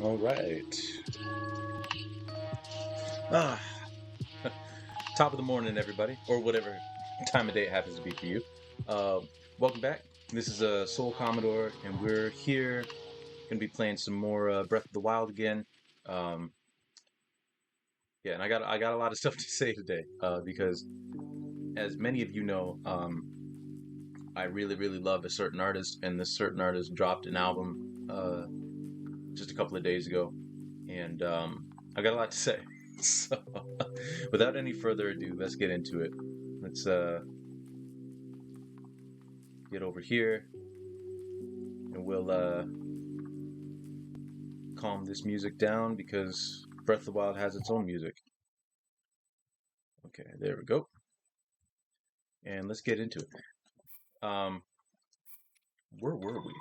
All right. Ah, top of the morning, everybody, or whatever time of day it happens to be for you. Uh, Welcome back. This is Soul Commodore, and we're here. Going to be playing some more Breath of the Wild again. Um, yeah, and I got a lot of stuff to say today because, as many of you know, I really love a certain artist, and this certain artist dropped an album just a couple of days ago, and I got a lot to say. So, without any further ado, let's get into it. Let's get over here, and we'll calm this music down because Breath of the Wild has its own music. Okay, there we go. And let's get into it. Where were we?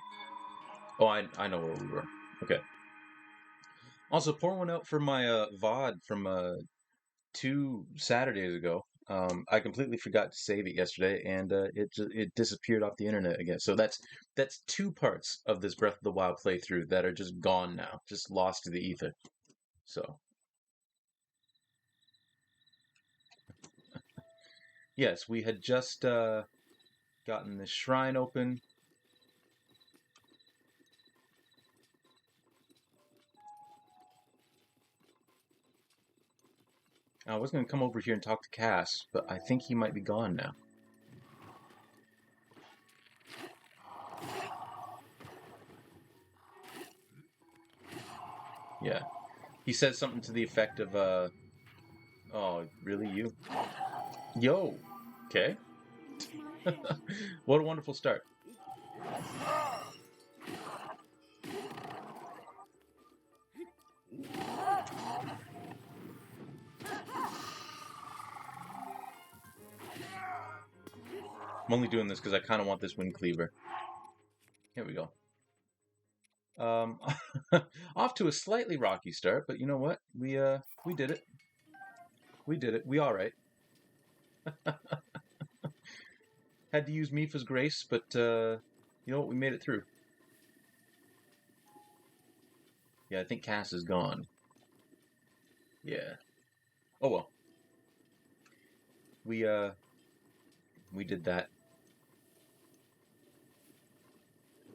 Oh, I know where we were. Okay. Also, pour one out for my VOD from 2 Saturdays ago. I completely forgot to save it yesterday, and it disappeared off the internet again. So that's two parts of this Breath of the Wild playthrough that are just gone now, just lost to the ether. So yes, we had just gotten this shrine open. I was going to come over here and talk to Cass, but I think he might be gone now. Yeah. He said something to the effect of, oh, really, you? Yo! Okay. What a wonderful start. I'm only doing this because I kind of want this wind cleaver. Here we go. Um, off to a slightly rocky start, but you know what? We did it. We did it. We all right. Had to use Mifa's grace, but you know what? We made it through. Yeah, I think Cass is gone. Yeah. Oh well. We did that.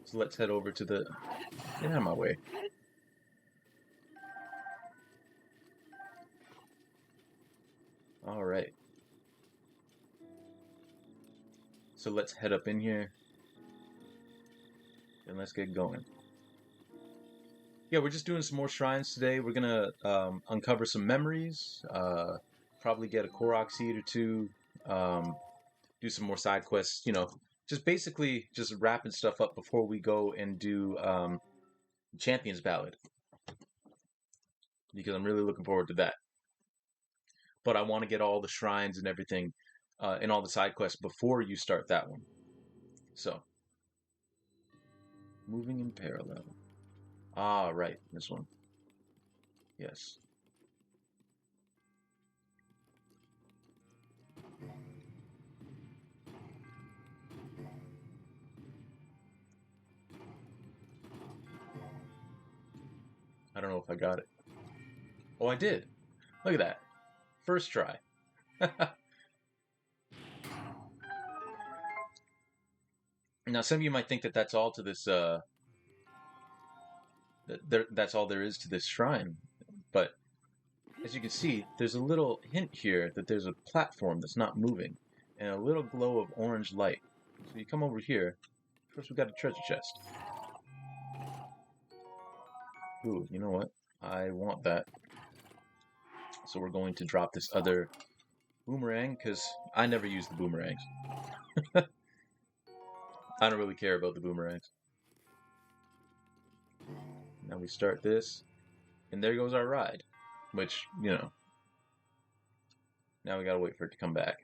So let's head over to the. Get out of my way. All right. So let's head up in here and let's get going. Yeah, we're just doing some more shrines today. We're gonna uncover some memories, probably get a Korok seed or two, do some more side quests. You know, just basically just wrapping stuff up before we go and do Champion's Ballad because I'm really looking forward to that. But I want to get all the shrines and everything and all the side quests before you start that one. So, moving in parallel. Ah, right, this one. Yes. I don't know if I got it. Oh, I did. Look at that. First try. Now, some of you might think that that's all to this. That's all there is to this shrine, but as you can see, there's a little hint here that there's a platform that's not moving, and a little glow of orange light. So you come over here. First, we got a treasure chest. Ooh, you know what? I want that. So we're going to drop this other boomerang because I never use the boomerangs. I don't really care about the boomerangs. Now we start this, and there goes our ride, which, you know, now we gotta wait for it to come back.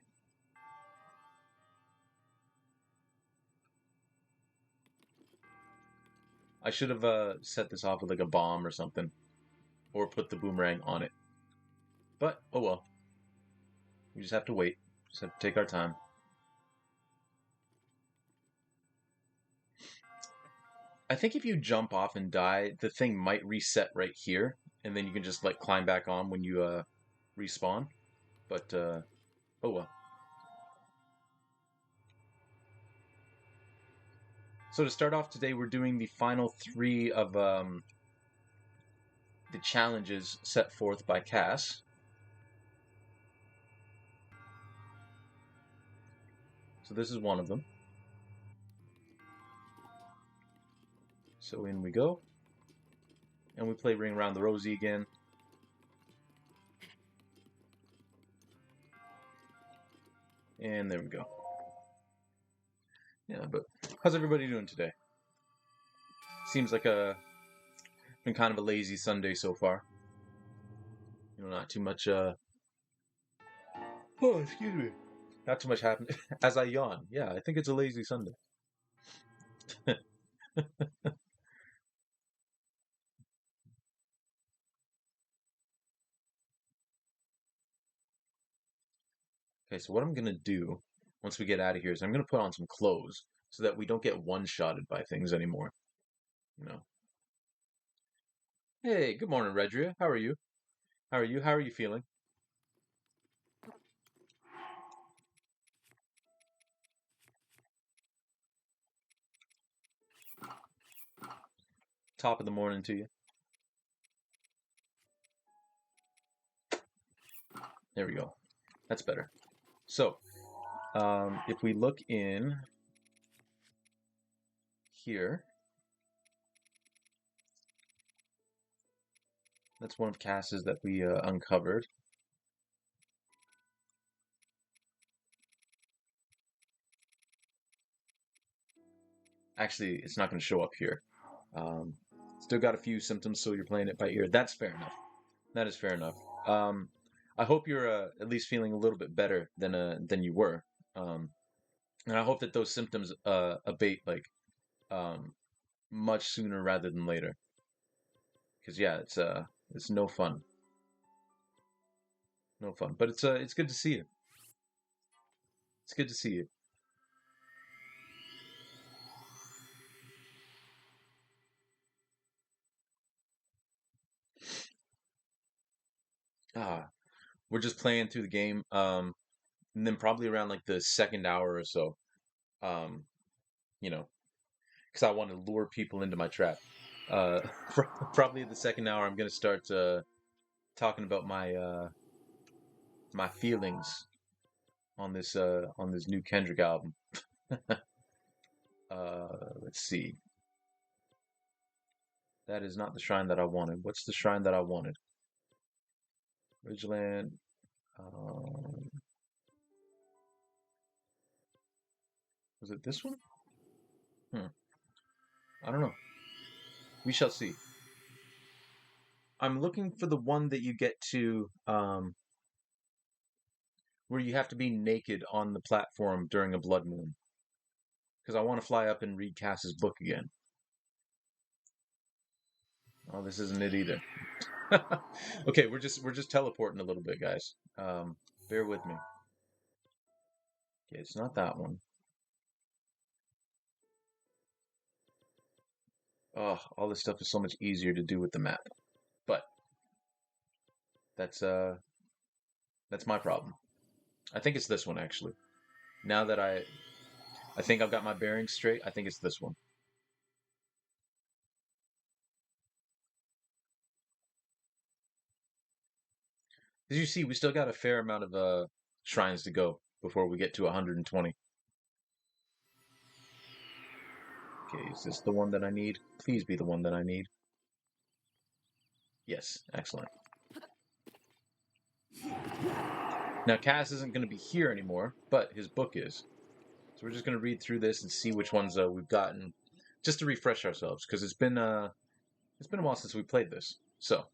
I should have set this off with like a bomb or something, or put the boomerang on it. But, oh well. We just have to wait. Just have to take our time. I think if you jump off and die, the thing might reset right here, and then you can just like climb back on when you respawn. But oh well. So to start off today, we're doing the final 3 of the challenges set forth by Cass. So this is one of them. So in we go. And we play Ring Around the Rosie again. And there we go. Yeah, but how's everybody doing today? Seems like been kind of a lazy Sunday so far. You know, not too much oh, excuse me. Not too much happened as I yawn. Yeah, I think it's a lazy Sunday. Okay, so what I'm gonna do once we get out of here is I'm gonna put on some clothes so that we don't get one-shotted by things anymore. You know. Hey, good morning, Redria. How are you? How are you? How are you feeling? Top of the morning to you. There we go. That's better. So, if we look in here, that's one of Cass's that we uncovered. Actually, it's not going to show up here. Still got a few symptoms, so you're playing it by ear. That's fair enough. That is fair enough. I hope you're at least feeling a little bit better than you were, and I hope that those symptoms abate like much sooner rather than later. Because yeah, it's no fun, no fun. But it's good to see you. It's good to see you. Ah, we're just playing through the game, and then probably around like the second hour or so, um, you know, because I want to lure people into my trap. Uh, probably the second hour, I'm gonna start talking about my feelings on this new Kendrick album. Let's see. That is not the shrine that I wanted. What's the shrine that I wanted? Ridgeland. Um, was it this one? Hmm. I don't know. We shall see. I'm looking for the one that you get to where you have to be naked on the platform during a blood moon. Because I want to fly up and read Cass's book again. Oh, this isn't it either. Okay, we're just teleporting a little bit, guys. Bear with me. Okay, it's not that one. Oh, all this stuff is so much easier to do with the map. But that's uh that's my problem. I think it's this one actually. Now that I think I've got my bearings straight, I think it's this one. As you see, we still got a fair amount of shrines to go before we get to 120. Okay, is this the one that I need? Please be the one that I need. Yes, excellent. Now, Cass isn't going to be here anymore, but his book is. So we're just going to read through this and see which ones we've gotten, just to refresh ourselves, because it's been a while since we played this. So,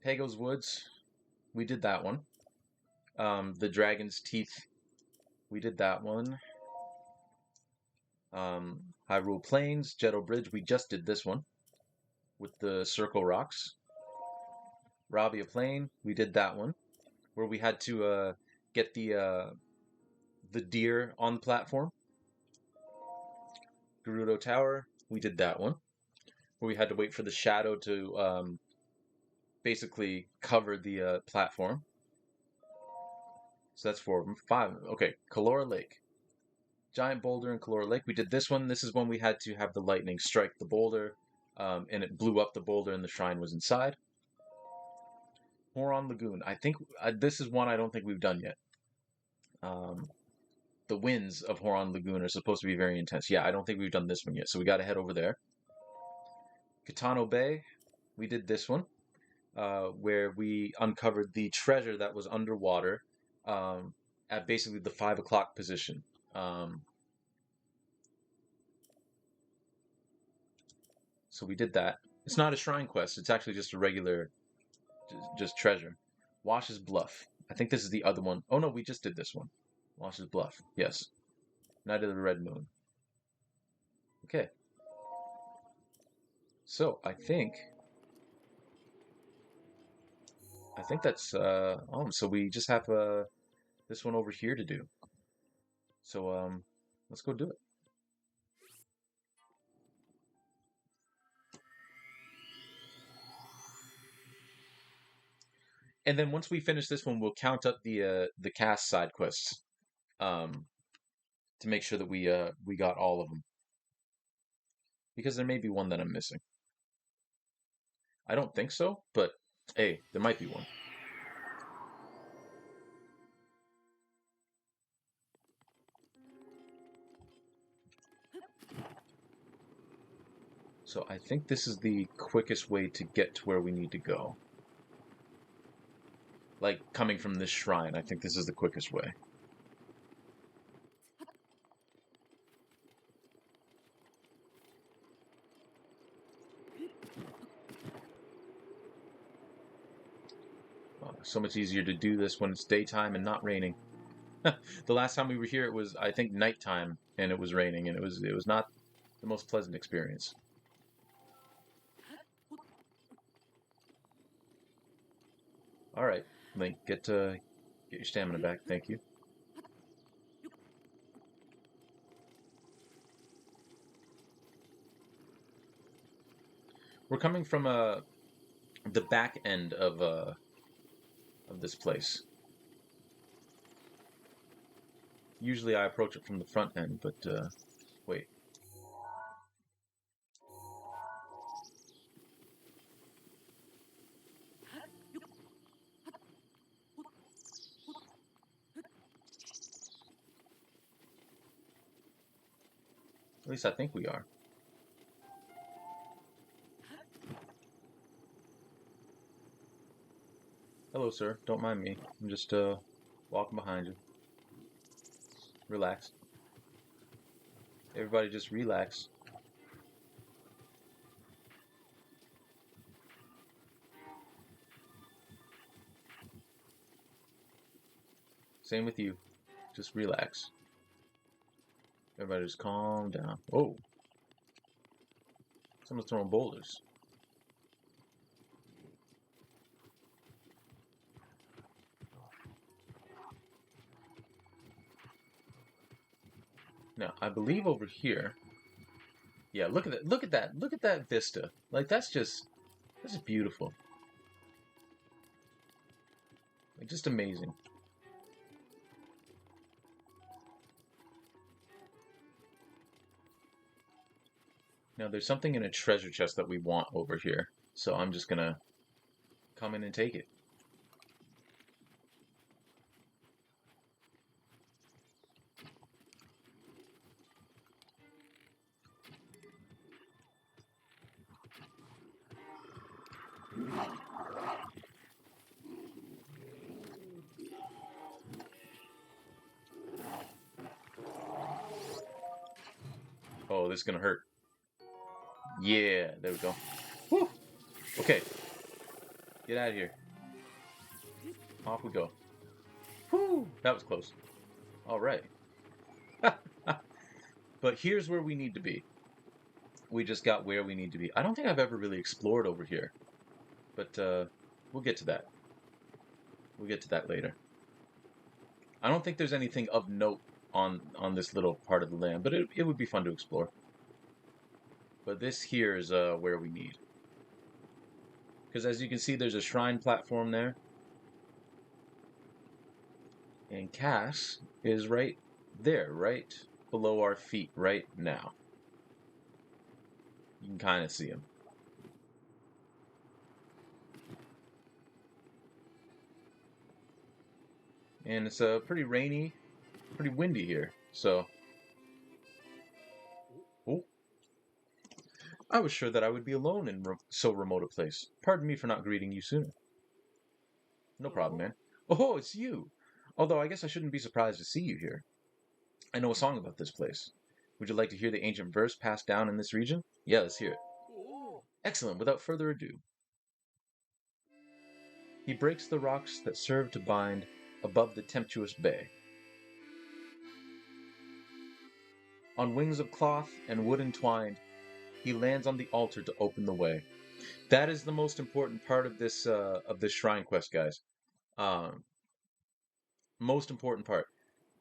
Pago's Woods, we did that one. The Dragon's Teeth, we did that one. Hyrule Plains, Jetto Bridge, we just did this one with the circle rocks. Rabia Plain, we did that one where we had to get the deer on the platform. Gerudo Tower, we did that one, where we had to wait for the shadow to basically cover the platform. So that's 4 of them. 5. Okay, Kalora Lake. Giant boulder in Kalora Lake. We did this one. This is when we had to have the lightning strike the boulder, and it blew up the boulder and the shrine was inside. Horon Lagoon. I think this is one I don't think we've done yet. The winds of Horon Lagoon are supposed to be very intense. Yeah, I don't think we've done this one yet, so we got to head over there. Kitano Bay. We did this one, where we uncovered the treasure that was underwater at basically the 5 o'clock position. So we did that. It's not a shrine quest. It's actually just a regular, just treasure. Wash's Bluff. I think this is the other one. Oh no, we just did this one. Wash's Bluff. Yes. Night of the Red Moon. Okay. So I think that's oh, so we just have this one over here to do. So let's go do it. And then once we finish this one, we'll count up the cast side quests, to make sure that we got all of them, because there may be one that I'm missing. I don't think so, but hey, there might be one. So I think this is the quickest way to get to where we need to go. Like, coming from this shrine, I think this is the quickest way. So much easier to do this when it's daytime and not raining. The last time we were here, it was, I think, nighttime, and it was raining, and it was not the most pleasant experience. All right, Link, get your stamina back. Thank you. We're coming from the back end of this place. Usually I approach it from the front end, but wait. At least I think we are. Hello, sir. Don't mind me. I'm just walking behind you. Relax. Everybody just relax. Same with you. Just relax. Everybody just calm down. Oh. Someone's throwing boulders. Now, I believe over here. Yeah, look at that. Look at that. Look at that vista. Like, that's just beautiful. Like, just amazing. Now, there's something in a treasure chest that we want over here. So I'm just gonna come in and take it. Oh, this is gonna hurt. Yeah, there we go. Woo! Okay. Get out of here. Off we go. Woo! That was close. All right. But here's where we need to be. We just got where we need to be. I don't think I've ever really explored over here. But we'll get to that. We'll get to that later. I don't think there's anything of note on this little part of the land, but it would be fun to explore. But this here is where we need. Because as you can see, there's a shrine platform there. And Cass is right there, right below our feet right now. You can kind of see him. And it's pretty rainy, pretty windy here. So, oh, I was sure that I would be alone in so remote a place. Pardon me for not greeting you sooner. No problem, man. Oh, it's you. Although I guess I shouldn't be surprised to see you here. I know a song about this place. Would you like to hear the ancient verse passed down in this region? Yeah, let's hear it. Excellent. Without further ado. He breaks the rocks that serve to bind above the tempestuous bay. On wings of cloth and wood entwined, he lands on the altar to open the way. That is the most important part of this shrine quest, guys. Um, Most important part.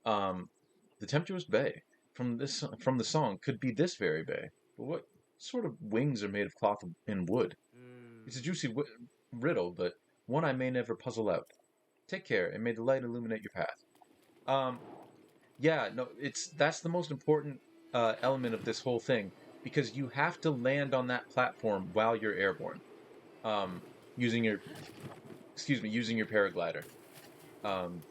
The tempestuous bay from the song could be this very bay. But what sort of wings are made of cloth and wood? It's a juicy riddle, but one I may never puzzle out. Take care, and may the light illuminate your path. Um, yeah, no, that's the most important element of this whole thing because you have to land on that platform while you're airborne, um, using your using your paraglider. Um,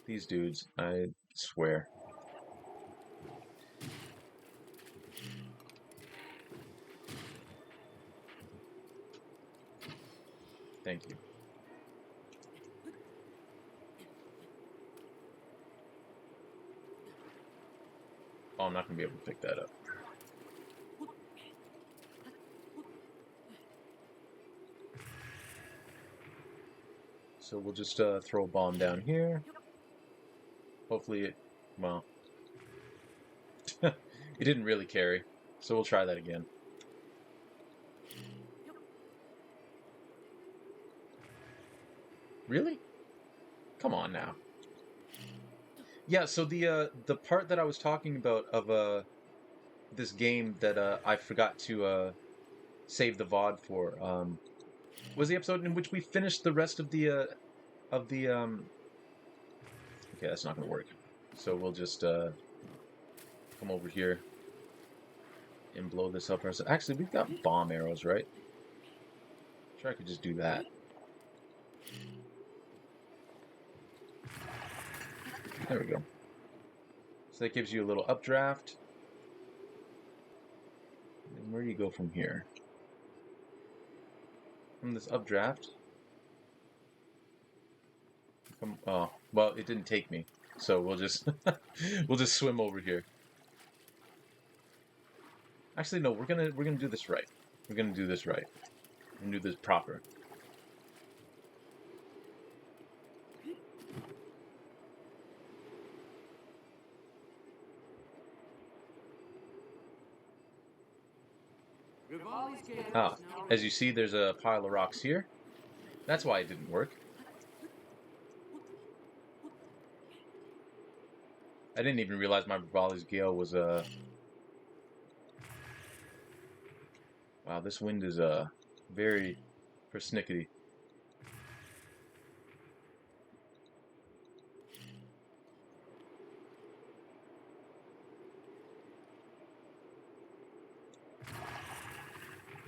these dudes, I swear. Thank you. Oh, I'm not gonna be able to pick that up. So we'll just throw a bomb down here. Hopefully it, well, it didn't really carry. So we'll try that again. Really? Come on now. Yeah, so the part that I was talking about of this game that I forgot to save the VOD for was the episode in which we finished the rest of the okay, that's not gonna work. So we'll just come over here and blow this up ourselves. Actually, we've got bomb arrows, right? Sure, I could just do that. There we go. So that gives you a little updraft. And where do you go from here? From this updraft. Oh, well, it didn't take me. So we'll just we'll just swim over here. Actually, no, we're gonna do this right. We're gonna do this right. We're gonna do this proper. Ah, as you see, there's a pile of rocks here. That's why it didn't work. I didn't even realize my Rivali's Gale was a... Wow, this wind is very persnickety.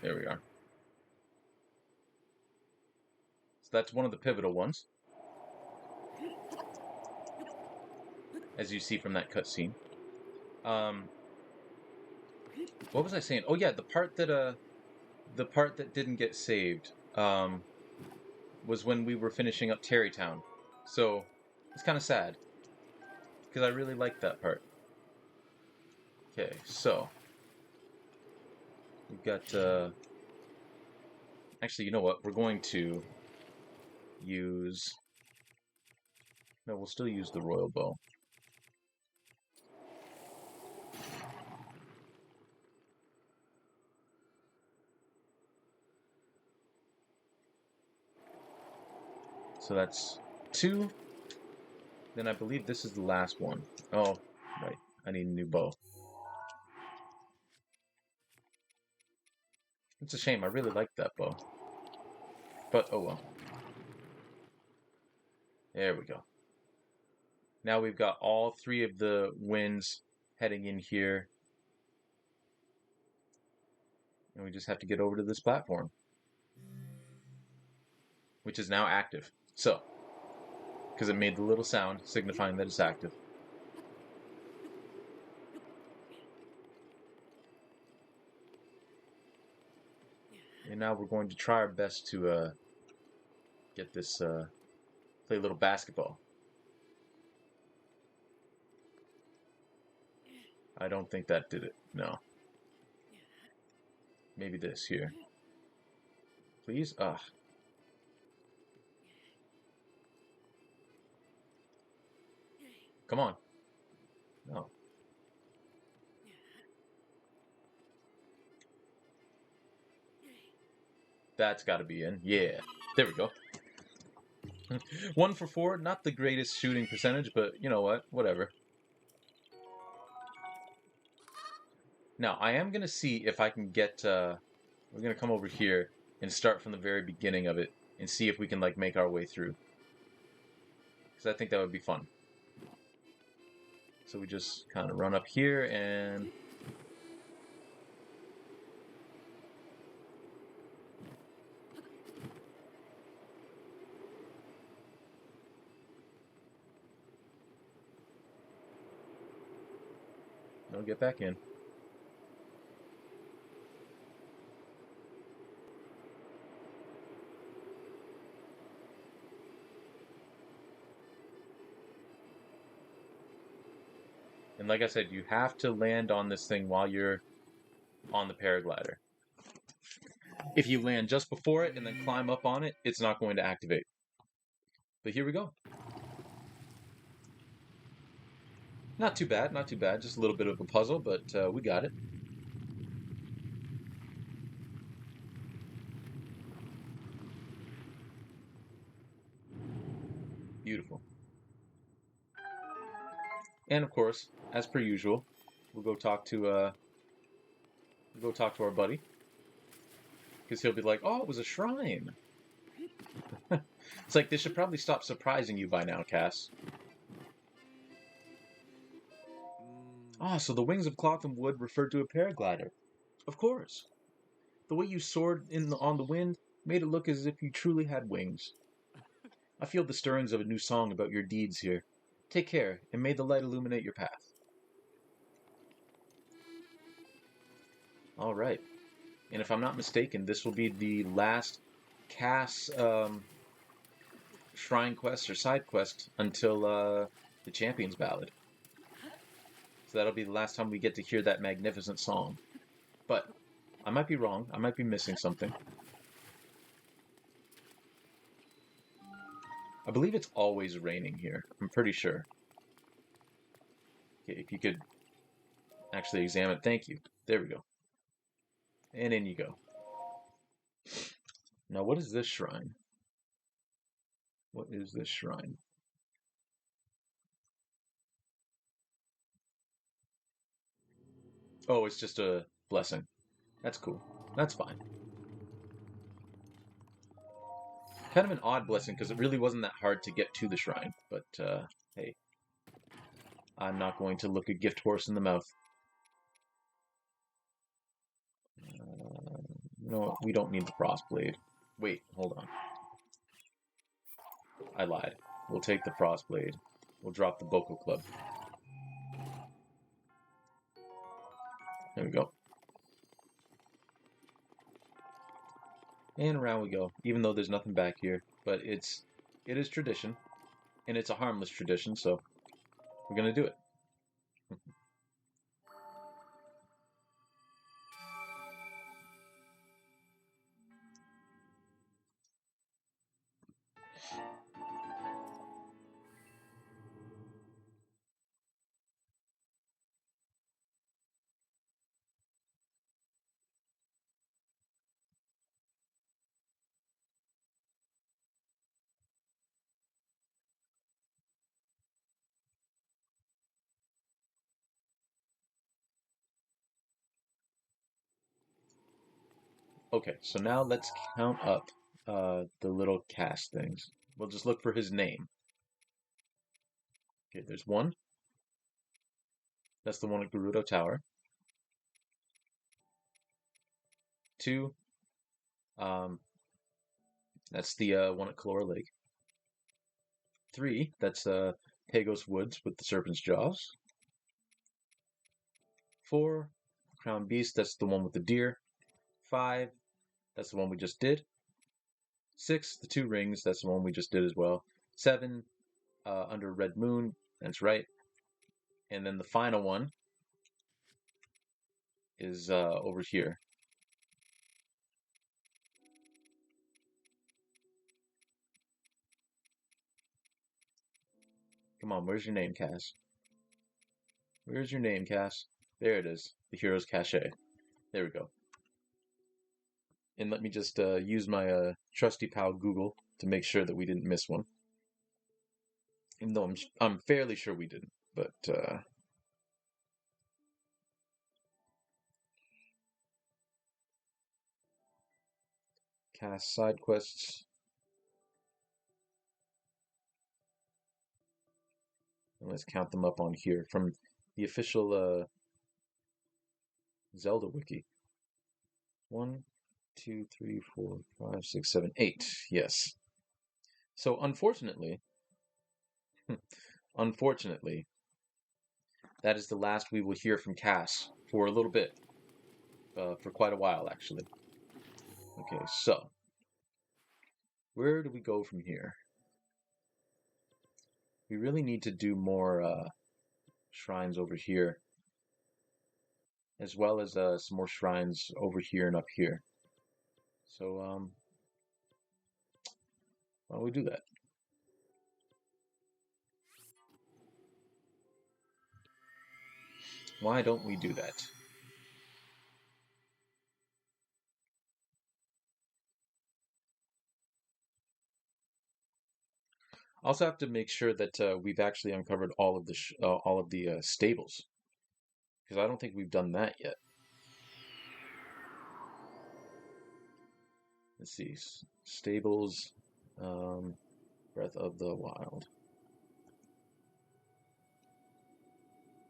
There we are. So that's one of the pivotal ones, as you see from that cutscene. What was I saying? Oh yeah, the part that didn't get saved was when we were finishing up Terrytown. So it's kind of sad because I really liked that part. Okay, so we've got. Actually, you know what? We're going to use. No, we'll still use the royal bow. So that's 2. Then I believe this is the last one. Oh, right. I need a new bow. It's a shame. I really like that bow. But, oh well. There we go. Now we've got all three of the winds heading in here. And we just have to get over to this platform, which is now active. So, because it made the little sound signifying that it's active. And now we're going to try our best to get this, play a little basketball. I don't think that did it. No. Maybe this here. Please? Ah. Come on. No. That's got to be in. Yeah. There we go. 1 for 4. Not the greatest shooting percentage, but you know what? Whatever. Now, I am going to see if I can get... we're going to come over here and start from the very beginning of it and see if we can, like, make our way through. Because I think that would be fun. So we just kind of run up here and... No, get back in. And like I said, you have to land on this thing while you're on the paraglider. If you land just before it and then climb up on it, it's not going to activate. But here we go. Not too bad, not too bad. Just a little bit of a puzzle, but we got it. Beautiful. And of course, as per usual, we'll go talk to our buddy, because he'll be like, "Oh, it was a shrine." It's like they should probably stop surprising you by now, Cass. Ah, so the wings of cloth and wood referred to a paraglider. Of course. The way you soared on the wind made it look as if you truly had wings. I feel the stirrings of a new song about your deeds here. Take care, and may the light illuminate your path. All right. And if I'm not mistaken, this will be the last Cass shrine quest or side quest until the Champion's Ballad. So that'll be the last time we get to hear that magnificent song. But I might be wrong. I might be missing something. I believe it's always raining here. I'm pretty sure. Okay, if you could actually examine. Thank you. There we go. And in you go. Now, what is this shrine? What is this shrine? Oh, it's just a blessing. That's cool. That's fine. Kind of an odd blessing because it really wasn't that hard to get to the shrine. But, hey. I'm not going to look a gift horse in the mouth. No, we don't need the frostblade. Wait, hold on. I lied. We'll take the frostblade. We'll drop the vocal club. There we go. And around we go, even though there's nothing back here. But it is tradition. And it's a harmless tradition, so we're going to do it. Okay, so now let's count up the little cast things. We'll just look for his name. Okay, there's one. That's the one at Gerudo Tower. Two. Um, that's the one at Calora Lake. Three. That's Pagos Woods with the Serpent's Jaws. Four. Crown Beast. That's the one with the deer. Five. That's the one we just did. Six. The two rings. That's the one we just did as well. Seven. Under Red Moon. That's right. And then the final one is over here. Come on, where's your name, Cass? Where's your name, Cass? There it is. The Hero's Cachet. There we go. And let me just use my trusty pal Google to make sure that we didn't miss one. Even though I'm fairly sure we didn't, but Cass side quests. And let's count them up on here from the official Zelda wiki. 1, 2, 3, 4, 5, 6, 7, 8. Yes. So unfortunately, unfortunately, that is the last we will hear from Cass for a little bit, for quite a while actually. Okay, so where do we go from here? We really need to do more shrines over here, as well as some more shrines over here and up here. So why don't we do that? Why don't we do that? Also have to make sure that we've actually uncovered all of the stables, because I don't think we've done that yet. Let's see, stables, Breath of the Wild.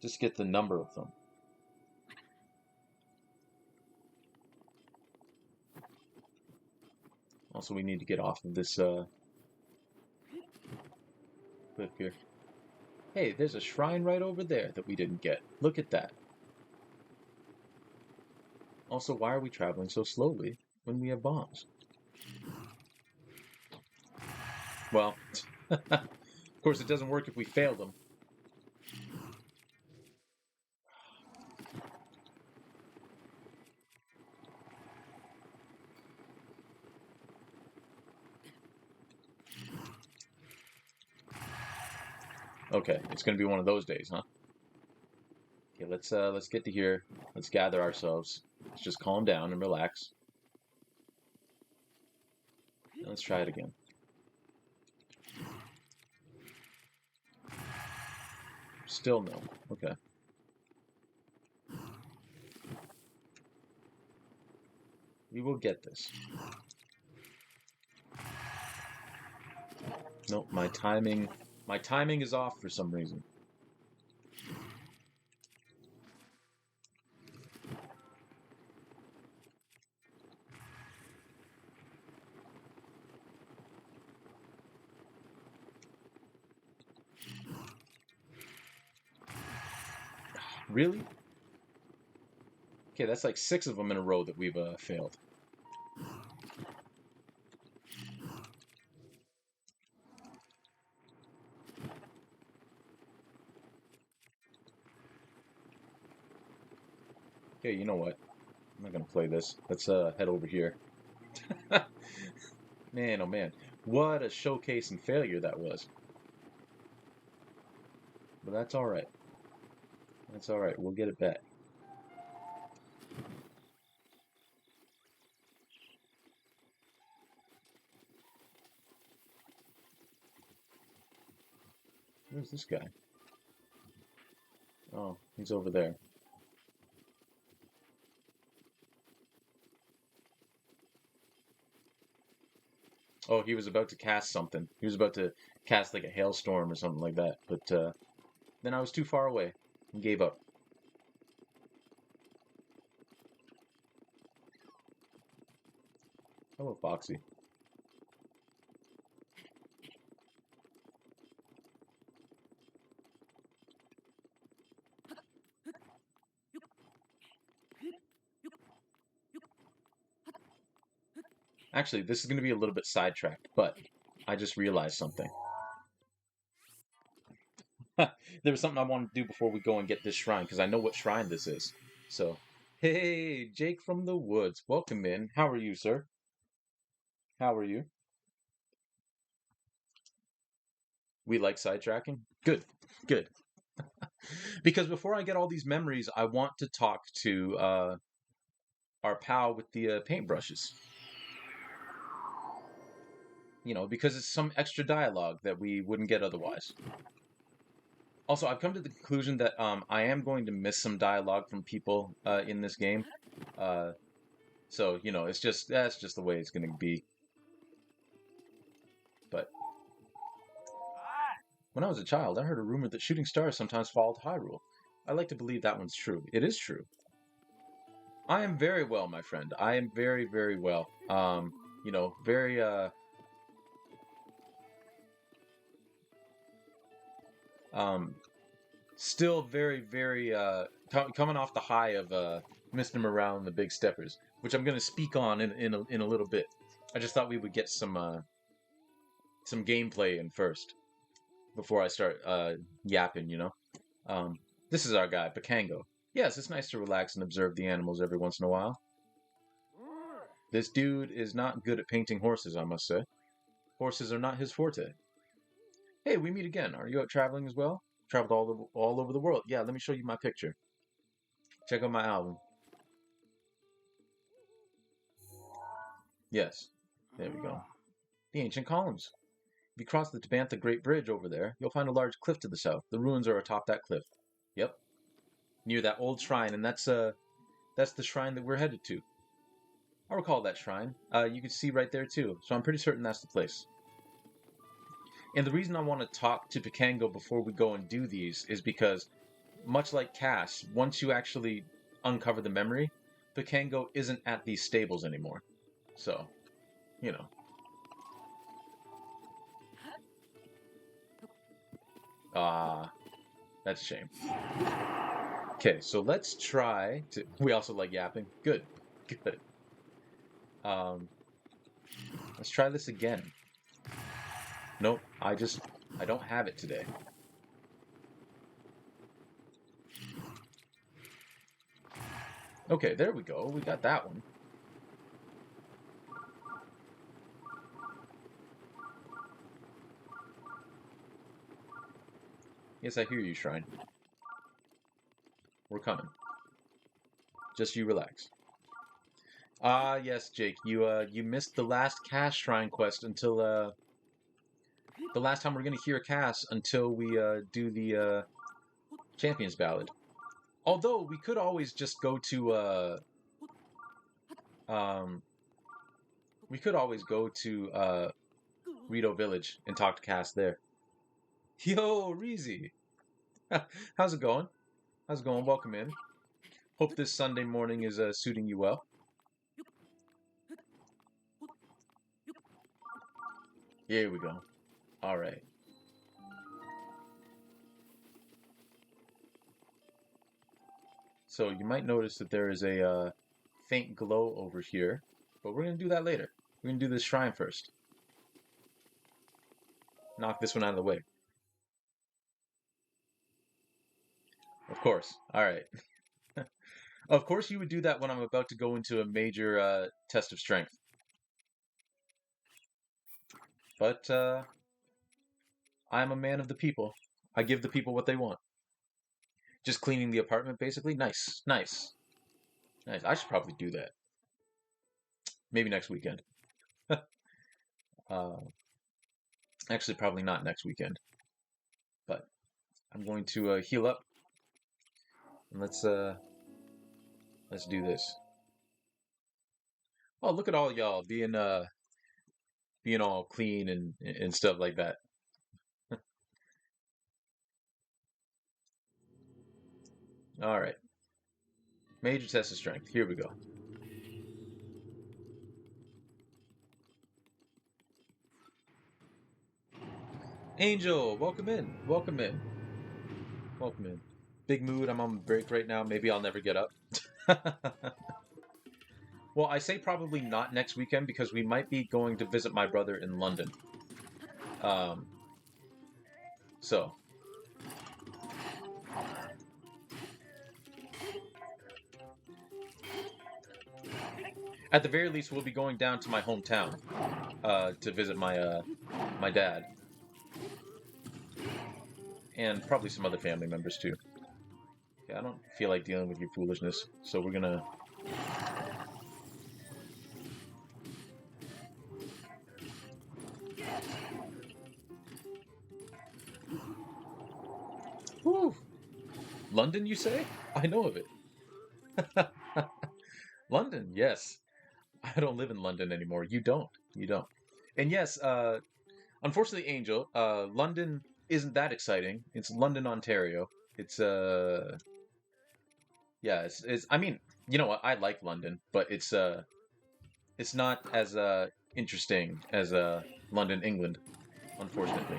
Just get the number of them. Also, we need to get off of this cliff here. Hey, there's a shrine right over there that we didn't get. Look at that. Also, why are we traveling so slowly when we have bombs? Well, of course it doesn't work if we fail them. Okay, it's gonna be one of those days, huh? Okay, let's get to here. Let's gather ourselves. Let's just calm down and relax. And let's try it again. Still no. Okay. We will get this. Nope, my timing is off for some reason. Really? Okay, that's like 6 of them in a row that we've failed. Okay, you know what? I'm not gonna play this. Let's head over here. Man, oh man. What a showcase and failure that was. But that's alright. That's alright. We'll get it back. Where's this guy? Oh, he's over there. Oh, he was about to cast something. He was about to cast like a hailstorm or something like that. But then I was too far away and gave up. Hello, Foxy. Actually, this is going to be a little bit sidetracked, but I just realized something. There was something I wanted to do before we go and get this shrine, because I know what shrine this is. So, hey, Jake from the woods. Welcome in. How are you, sir? How are you? We like sidetracking? Good, good. Because before I get all these memories, I want to talk to our pal with the paintbrushes. You know, because it's some extra dialogue that we wouldn't get otherwise. Also, I've come to the conclusion that I am going to miss some dialogue from people in this game. Uh, so, you know, that's just the way it's going to be. But when I was a child, I heard a rumor that shooting stars sometimes fall to Hyrule. I like to believe that one's true. It is true. I am very well, my friend. I am very, very well. You know, very um still very, very coming off the high of Mr. Morale and the Big Steppers, which I'm going to speak on in a little bit. I just thought we would get some gameplay in first before I start yapping, you know. Um, this is our guy, Bakango. Yes, it's nice to relax and observe the animals every once in a while. This dude is not good at painting horses, I must say. Horses are not his forte. Hey, we meet again. Are you out traveling as well? Traveled all over the world. Yeah, let me show you my picture. Check out my album. Yes, there we go. The ancient columns. If you cross the Tabantha Great Bridge over there, you'll find a large cliff to the south. The ruins are atop that cliff. Yep, near that old shrine, and that's the shrine that we're headed to. I recall that shrine. You can see right there too, so I'm pretty certain that's the place. And the reason I want to talk to Pikango before we go and do these is because, much like Cass, once you actually uncover the memory, Pikango isn't at these stables anymore. So, you know. Ah, that's a shame. Okay, so let's try to. We also like yapping. Good, good. Um, let's try this again. Nope, I don't have it today. Okay, there we go. We got that one. Yes, I hear you, Shrine. We're coming. Just you relax. Ah, yes, Jake. You missed the last Cass Shrine quest until the last time we're gonna hear Cass until we do the Champions Ballad. Although we could always just go to um we could always go to Rito Village and talk to Cass there. Yo, Reezy. How's it going? How's it going? Welcome in. Hope this Sunday morning is suiting you well. Here we go. All right. So you might notice that there is a faint glow over here, but we're going to do that later. We're going to do this shrine first. Knock this one out of the way. Of course. All right. Of course you would do that when I'm about to go into a major test of strength. But I'm a man of the people. I give the people what they want. Just cleaning the apartment, basically. Nice, nice, nice. I should probably do that. Maybe next weekend. uh, actually, probably not next weekend. But I'm going to heal up, and let's do this. Oh, look at all y'all being being all clean and stuff like that. All right. Major test of strength. Here we go. Angel, welcome in. Welcome in. Welcome in. Big mood. I'm on break right now. Maybe I'll never get up. Well, I say probably not next weekend because we might be going to visit my brother in London. Um, so at the very least, we'll be going down to my hometown to visit my dad and probably some other family members too. Yeah, I don't feel like dealing with your foolishness, so we're gonna. Whew. London, you say? I know of it. London, yes. I don't live in London anymore. You don't. You don't. And yes, unfortunately, Angel, London isn't that exciting. It's London, Ontario. It's yeah, it's I mean, you know what? I like London, but it's not as interesting as London, England, unfortunately.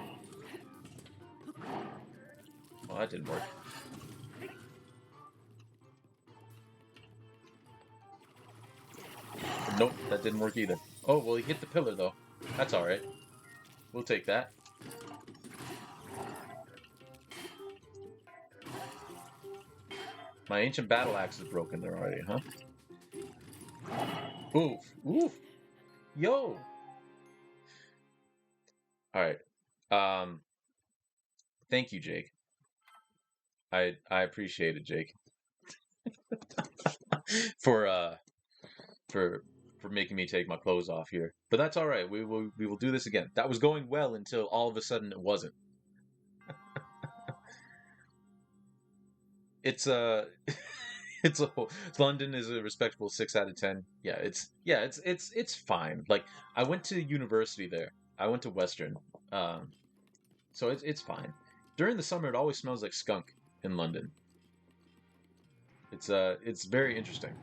Well, that didn't work. Nope, that didn't work either. Oh, well, he hit the pillar though. That's all right. We'll take that. My ancient battle axe is broken there already, huh? Oof, oof, yo. All right. Um, thank you, Jake. I appreciate it, Jake, for for for making me take my clothes off here. But that's all right. We will do this again. That was going well until all of a sudden it wasn't. It's it's a London is a respectable 6 out of 10. Yeah, it's fine. Like I went to university there. I went to Western. Um, so it's fine. During the summer, it always smells like skunk in London. It's very interesting.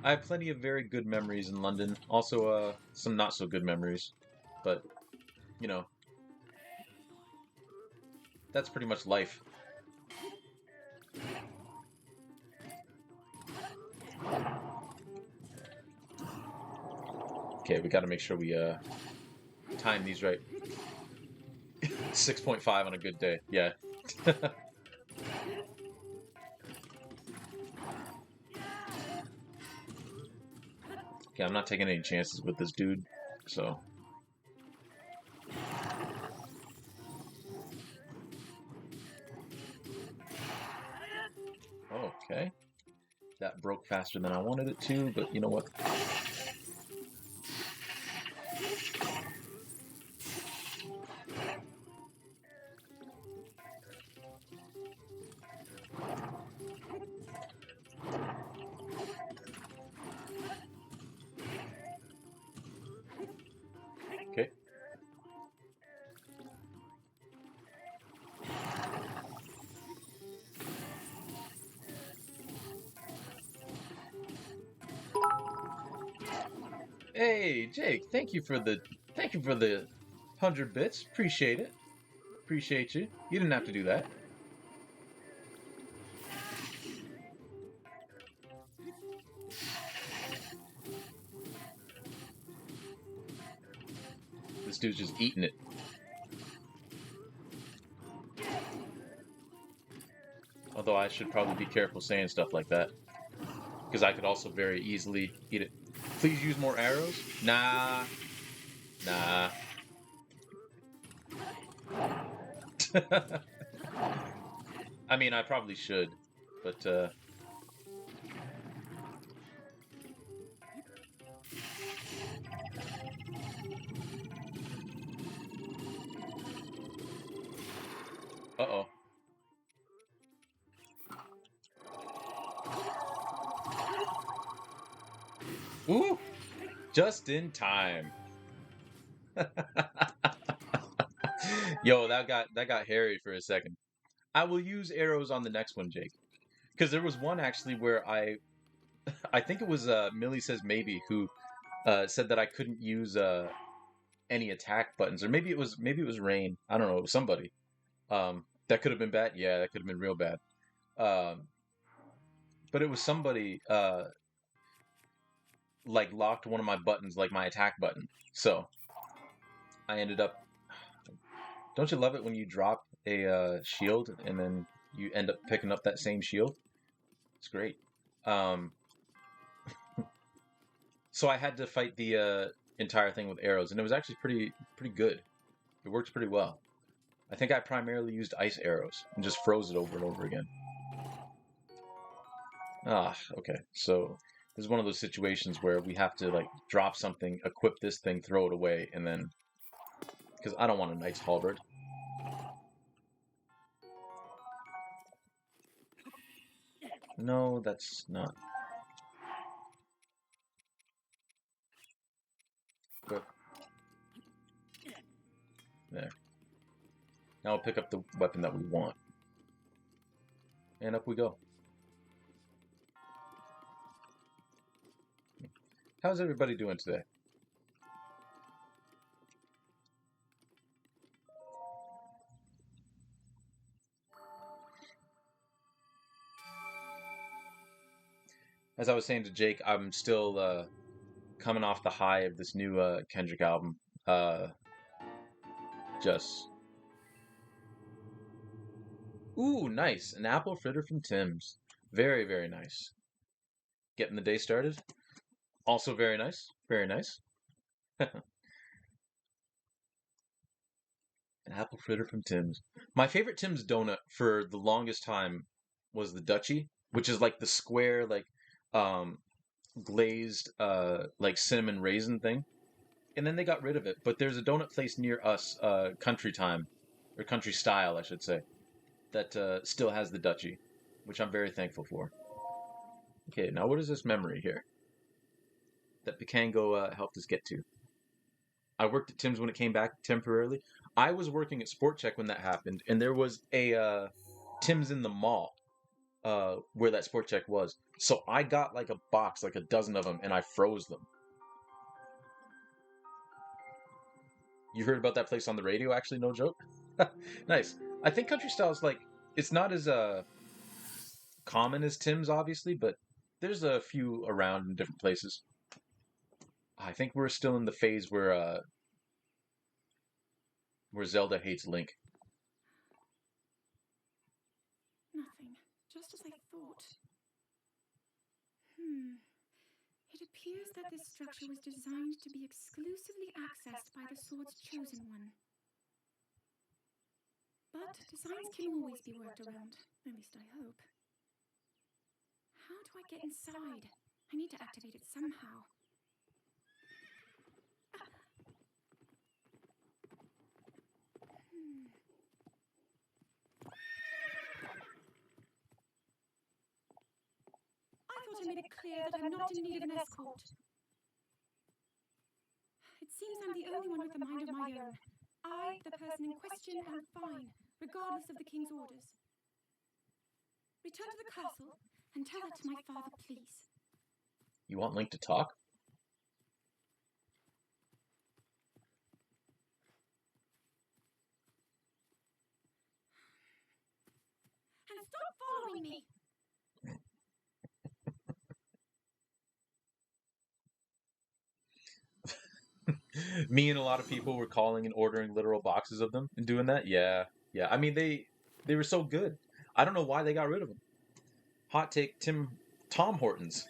I have plenty of very good memories in London. Also, some not so good memories, but you know that's pretty much life. Okay, we got to make sure we time these right. 6.5 on a good day. Yeah. Okay, I'm not taking any chances with this dude. So, okay. That broke faster than I wanted it to, but you know what? Okay. Hey, Jake, thank you for the 100 bits. Appreciate it. Appreciate you. You didn't have to do that. This dude's just eating it. Although I should probably be careful saying stuff like that. Because I could also very easily eat it. Please use more arrows? Nah. Nah. I mean, I probably should. But, uh-oh. Ooh! Just in time. Yo, that got hairy for a second. I will use arrows on the next one, Jake. Because there was one actually where I think it was Millie Says Maybe who said that I couldn't use any attack buttons, or maybe it was Rain. I don't know. It was somebody. That could have been bad. Yeah, that could have been real bad. Um, but it was somebody like locked one of my buttons, like my attack button. So I ended up. Don't you love it when you drop a shield and then you end up picking up that same shield? It's great. Um, so I had to fight the entire thing with arrows, and it was actually pretty good. It worked pretty well. I think I primarily used ice arrows and just froze it over and over again. Ah, okay. So this is one of those situations where we have to like drop something, equip this thing, throw it away, and then because I don't want a knight's halberd. No, that's not. Equip. There. Now we'll pick up the weapon that we want. And up we go. How's everybody doing today? As I was saying to Jake, I'm still coming off the high of this new Kendrick album. Just ooh, nice. An apple fritter from Tim's. Very, very nice. Getting the day started. Also very nice. Very nice. An apple fritter from Tim's. My favorite Tim's donut for the longest time was the Dutchie, which is like the square, like um glazed like cinnamon raisin thing. And then they got rid of it. But there's a donut place near us, Country Time, or Country Style, I should say, that still has the Dutchie, which I'm very thankful for. Okay, now what is this memory here that Picango helped us get to? I worked at Tim's when it came back temporarily. I was working at Sport Check when that happened, and there was a Tim's in the mall where that Sport Check was. So I got like a box, like a dozen of them, and I froze them. You heard about that place on the radio? Actually, no joke. Nice. I think Country Style is like it's not as common as Tim's, obviously, but there's a few around in different places. I think we're still in the phase where Zelda hates Link. Nothing. Just as I thought. It appears that this structure was designed to be exclusively accessed by the sword's chosen one. But designs can always be worked around. At least I hope. How do I get inside? I need to activate it somehow. I thought I made it clear that I'm not in need of an escort. It seems I'm the only one with a mind of my own. I, the person in question, am fine, regardless of the king's orders. Return to the castle and tell that to my father, please. You want Link to talk? And stop following me! Me and a lot of people were calling and ordering literal boxes of them and doing that. Yeah, yeah. I mean, they were so good. I don't know why they got rid of them. Hot take: Tom Hortons.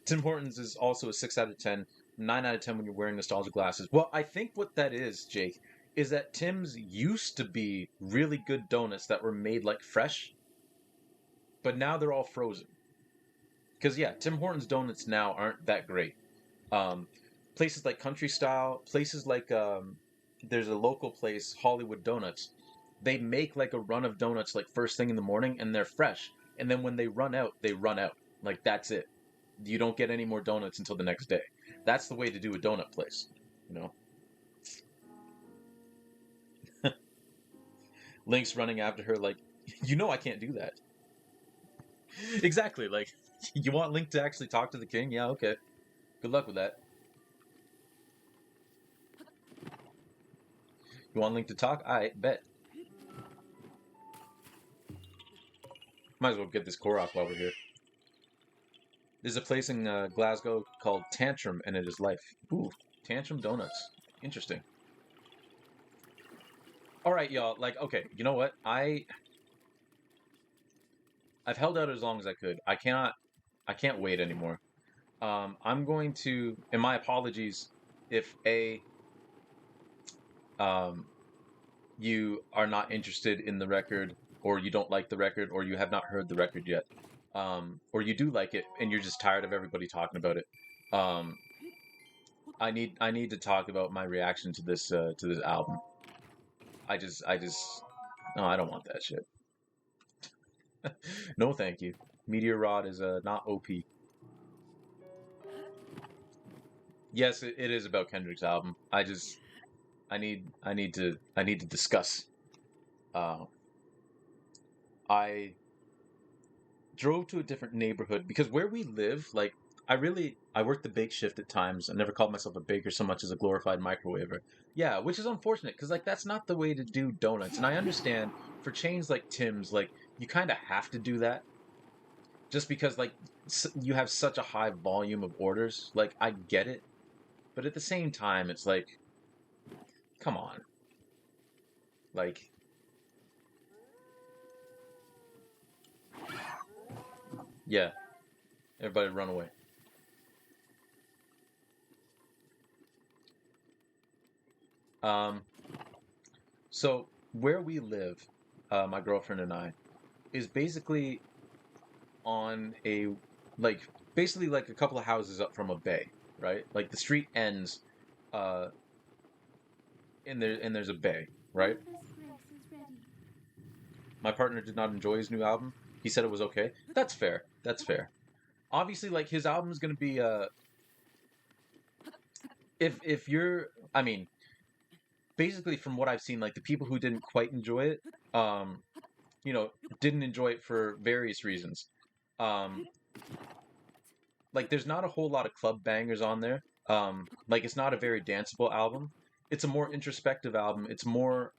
Tim Hortons is also a 6 out of 10, 9 out of 10 when you're wearing nostalgia glasses. Well, I think what that is, Jake, is that Tim's used to be really good donuts that were made like fresh, but now they're all frozen. Because yeah, Tim Hortons donuts now aren't that great. Um, Places like Country Style, places like there's a local place, Hollywood Donuts. They make like a run of donuts like first thing in the morning, and they're fresh. And then when they run out, they run out. Like that's it. You don't get any more donuts until the next day. That's the way to do a donut place, you know. Link's running after her like, I can't do that. Exactly, like, you want Link to actually talk to the king? Yeah, okay. Good luck with that. You want Link to talk? I bet. Might as well get this Korok while we're here. There's a place in Glasgow called Tantrum, and it is life. Ooh, Tantrum Donuts. Interesting. All right, y'all. Like, okay, you know what? I've held out as long as I could. I can't wait anymore. I'm going to, and my apologies if um, you are not interested in the record, or you don't like the record, or you have not heard the record yet, or you do like it and you're just tired of everybody talking about it. Um, I need to talk about my reaction to this album. No, I don't want that shit. No, thank you. Meteor Rod is not OP. Yes, it is about Kendrick's album. I need to discuss. Uh, I drove to a different neighborhood because where we live, like, I worked the bake shift at times. I never called myself a baker so much as a glorified microwaver. Yeah, which is unfortunate because like that's not the way to do donuts. And I understand for chains like Tim's, like you kind of have to do that just because like you have such a high volume of orders. Like I get it, but at the same time, it's like, come on, like. Yeah, everybody run away. Um, so where we live, my girlfriend and I, is basically on a like basically like a couple of houses up from a bay, right? Like the street ends, uh, and there's a bay, right? Empress Grace is ready. My partner did not enjoy his new album. He said it was okay. That's fair. That's fair. Obviously, like his album is gonna be if you're, I mean, basically from what I've seen, like the people who didn't quite enjoy it, um, you know, didn't enjoy it for various reasons. Um, like there's not a whole lot of club bangers on there. Like it's not a very danceable album. It's a more introspective album. It's more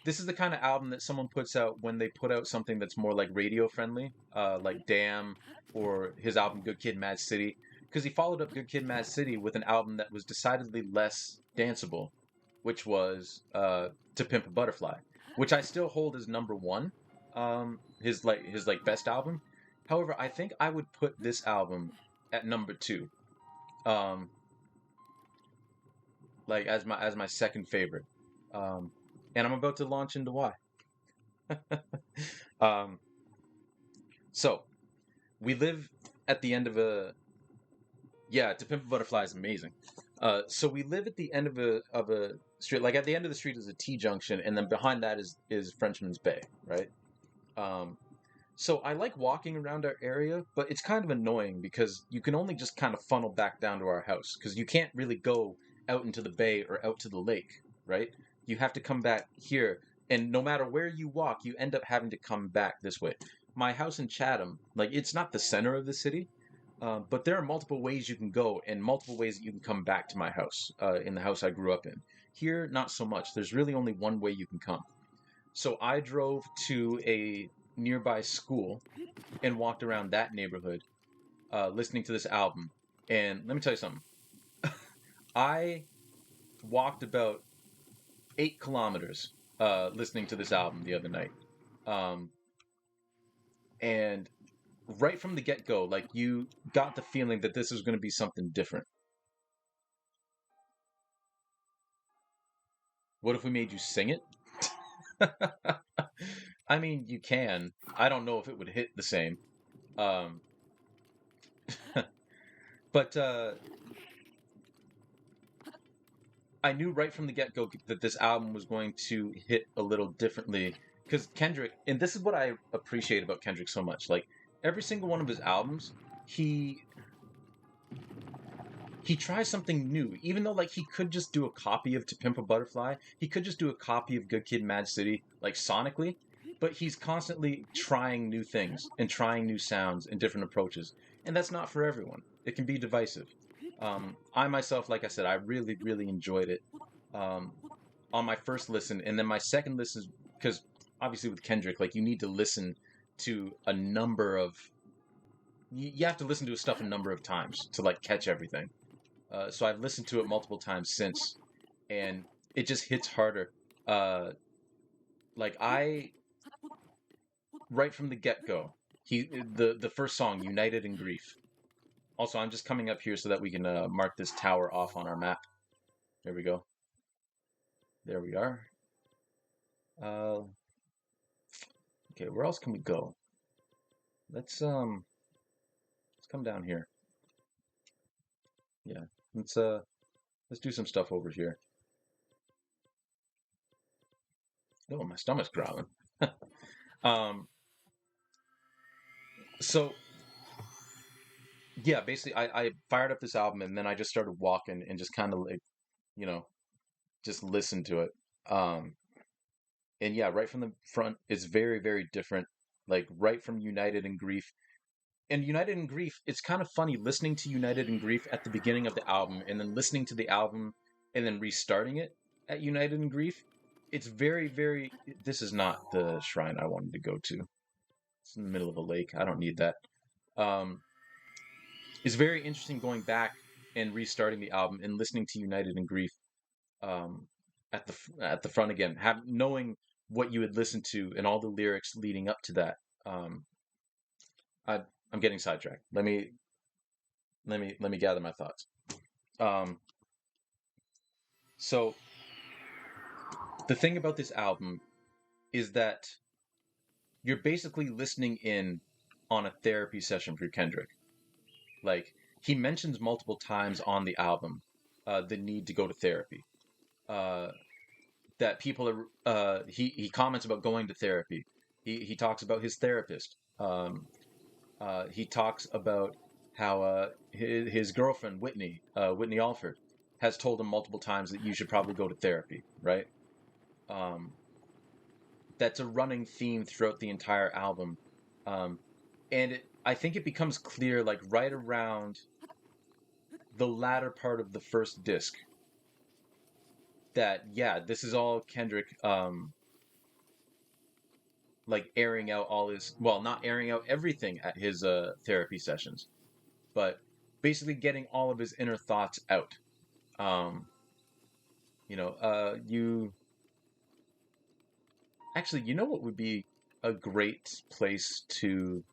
this is the kind of album that someone puts out when they put out something that's more like radio friendly, like Damn or his album Good Kid, Mad City, because he followed up Good Kid, Mad City with an album that was decidedly less danceable, which was To Pimp a Butterfly, which I still hold as number one, his like best album. However, I think I would put this album at number two, um, like as my second favorite. Um, and I'm about to launch into why. Um, so we live at the end of a yeah. To Pimp a Butterfly is amazing. So we live at the end of a street. Like at the end of the street is a T junction, and then behind that is Frenchman's Bay, right? Um, so I like walking around our area, but it's kind of annoying because you can only just kind of funnel back down to our house because you can't really go out into the bay or out to the lake, right? You have to come back here, and no matter where you walk, you end up having to come back this way. My house in Chatham, like it's not the center of the city, but there are multiple ways you can go and multiple ways that you can come back to my house, in the house I grew up in. Here, not so much. There's really only one way you can come. So I drove to a nearby school and walked around that neighborhood, listening to this album. And let me tell you something. I walked about 8 kilometers listening to this album the other night. Um, and right from the get go, like you got the feeling that this was going to be something different. What if we made you sing it? I mean, you can. I don't know if it would hit the same. Um, but I knew right from the get go that this album was going to hit a little differently because Kendrick, and this is what I appreciate about Kendrick so much. Like every single one of his albums, he he tries something new, even though like he could just do a copy of To Pimp a Butterfly, he could just do a copy of Good Kid, Mad City, like sonically, but he's constantly trying new things and trying new sounds and different approaches, and that's not for everyone. It can be divisive. I myself, like I said, I really, really enjoyed it um, on my first listen, and then my second listen, because obviously with Kendrick, like you need to listen to a number of, you have to listen to his stuff a number of times to like catch everything. So I've listened to it multiple times since, and it just hits harder. Uh, like I, right from the get go, the first song, "United in Grief." Also, I'm just coming up here so that we can mark this tower off on our map. There we go. There we are. Okay, where else can we go? Let's come down here. Yeah, let's do some stuff over here. Oh, my stomach's growling. um, so yeah, basically, I fired up this album and then I just started walking and just kind of like, you know, just listened to it. Um, and yeah, right from the front, it's very, very different. Like right from United in Grief. And United in Grief, it's kind of funny listening to United in Grief at the beginning of the album and then listening to the album and then restarting it at United in Grief. It's very, very. This is not the shrine I wanted to go to. It's in the middle of a lake. I don't need that. Um, it's very interesting going back and restarting the album and listening to United in Grief um, at the front again, have knowing what you had listened to and all the lyrics leading up to that. Um, I, I'm getting sidetracked. Let me gather my thoughts. Um, so the thing about this album is that you're basically listening in on a therapy session for Kendrick. Like he mentions multiple times on the album the need to go to therapy. Uh, that people are he comments about going to therapy. He talks about his therapist. He talks about how his girlfriend Whitney Alford has told him multiple times that you should probably go to therapy, right? Um, that's a running theme throughout the entire album. And I think it becomes clear like right around the latter part of the first disc that yeah, this is all Kendrick like airing out all his, well, not airing out everything at his therapy sessions, but basically getting all of his inner thoughts out. Um, you actually, you know what would be a great place to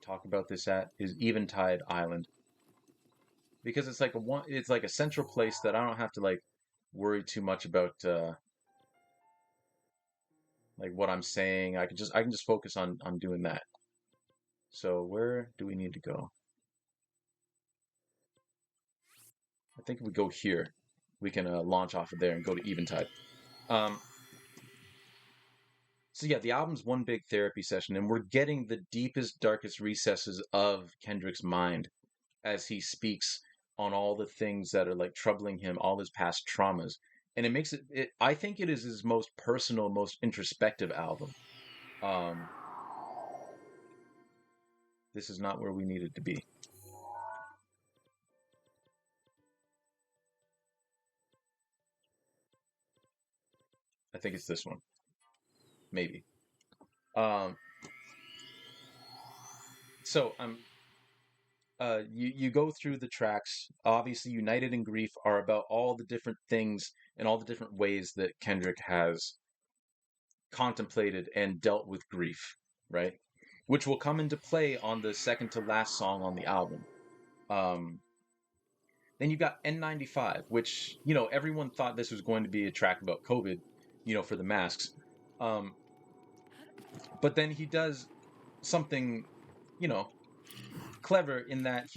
talk about this at is Eventide Island, because it's like a central place that I don't have to like worry too much about like what I'm saying. I can just focus on doing that. So where do we need to go? I think if we go here, we can launch off of there and go to Eventide. Um, so yeah, the album's one big therapy session, and we're getting the deepest, darkest recesses of Kendrick's mind as he speaks on all the things that are like troubling him, all his past traumas, and it makes it. I think it is his most personal, most introspective album. Um, this is not where we needed to be. I think it's this one, maybe. Um, so you go through the tracks. Obviously, United in Grief are about all the different things and all the different ways that Kendrick has contemplated and dealt with grief, right? Which will come into play on the second to last song on the album. Um, then you got N95, which, everyone thought this was going to be a track about COVID, for the masks. Um, but then he does something, you know, clever in that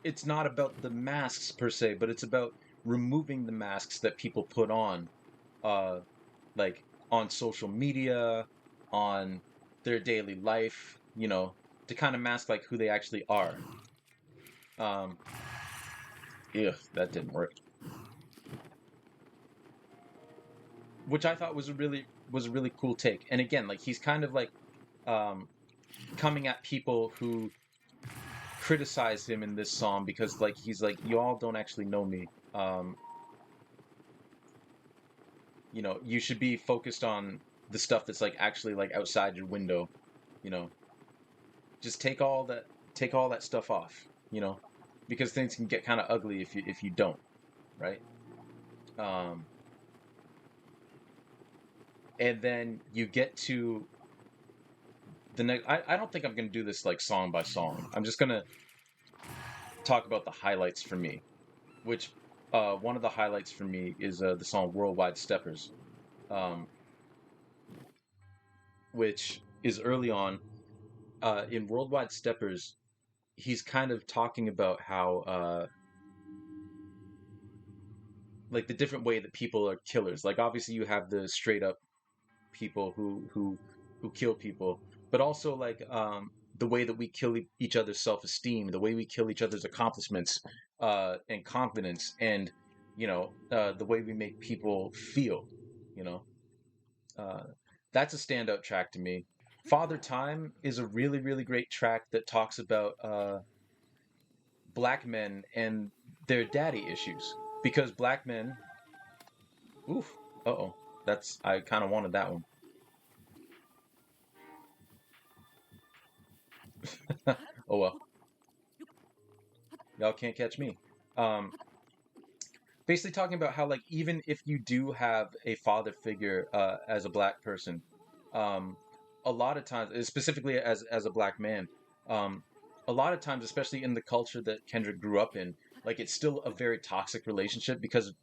it's not about the masks per se, but it's about removing the masks that people put on, uh, like on social media, on their daily life, to kind of mask like who they actually are. Um, Ugh, that didn't work. Which I thought was a really cool take. And again, like he's kind of like um, coming at people who criticize him in this song because like he's like, you all don't actually know me. You know, you should be focused on the stuff that's like actually like outside your window. You know, just take all that stuff off. You know, because things can get kind of ugly if you don't, right? Um, and then you get to the next. I don't think I'm gonna do this like song by song. I'm just gonna talk about the highlights for me. Which one of the highlights for me is the song "Worldwide Steppers," um, which is early on in "Worldwide Steppers." He's kind of talking about how like the different way that people are killers. Like obviously you have the straight up people who kill people, but also like the way that we kill each other's self esteem, the way we kill each other's accomplishments and confidence, and the way we make people feel. You know, uh, that's a standout track to me. Father Time is a really great track that talks about black men and their daddy issues because black men. Oof. Uh-oh. That's I kind of wanted that one. Oh well. Y'all can't catch me. Um, basically talking about how like even if you do have a father figure as a black person, um, a lot of times, specifically as a black man, um, a lot of times, especially in the culture that Kendrick grew up in, like it's still a very toxic relationship because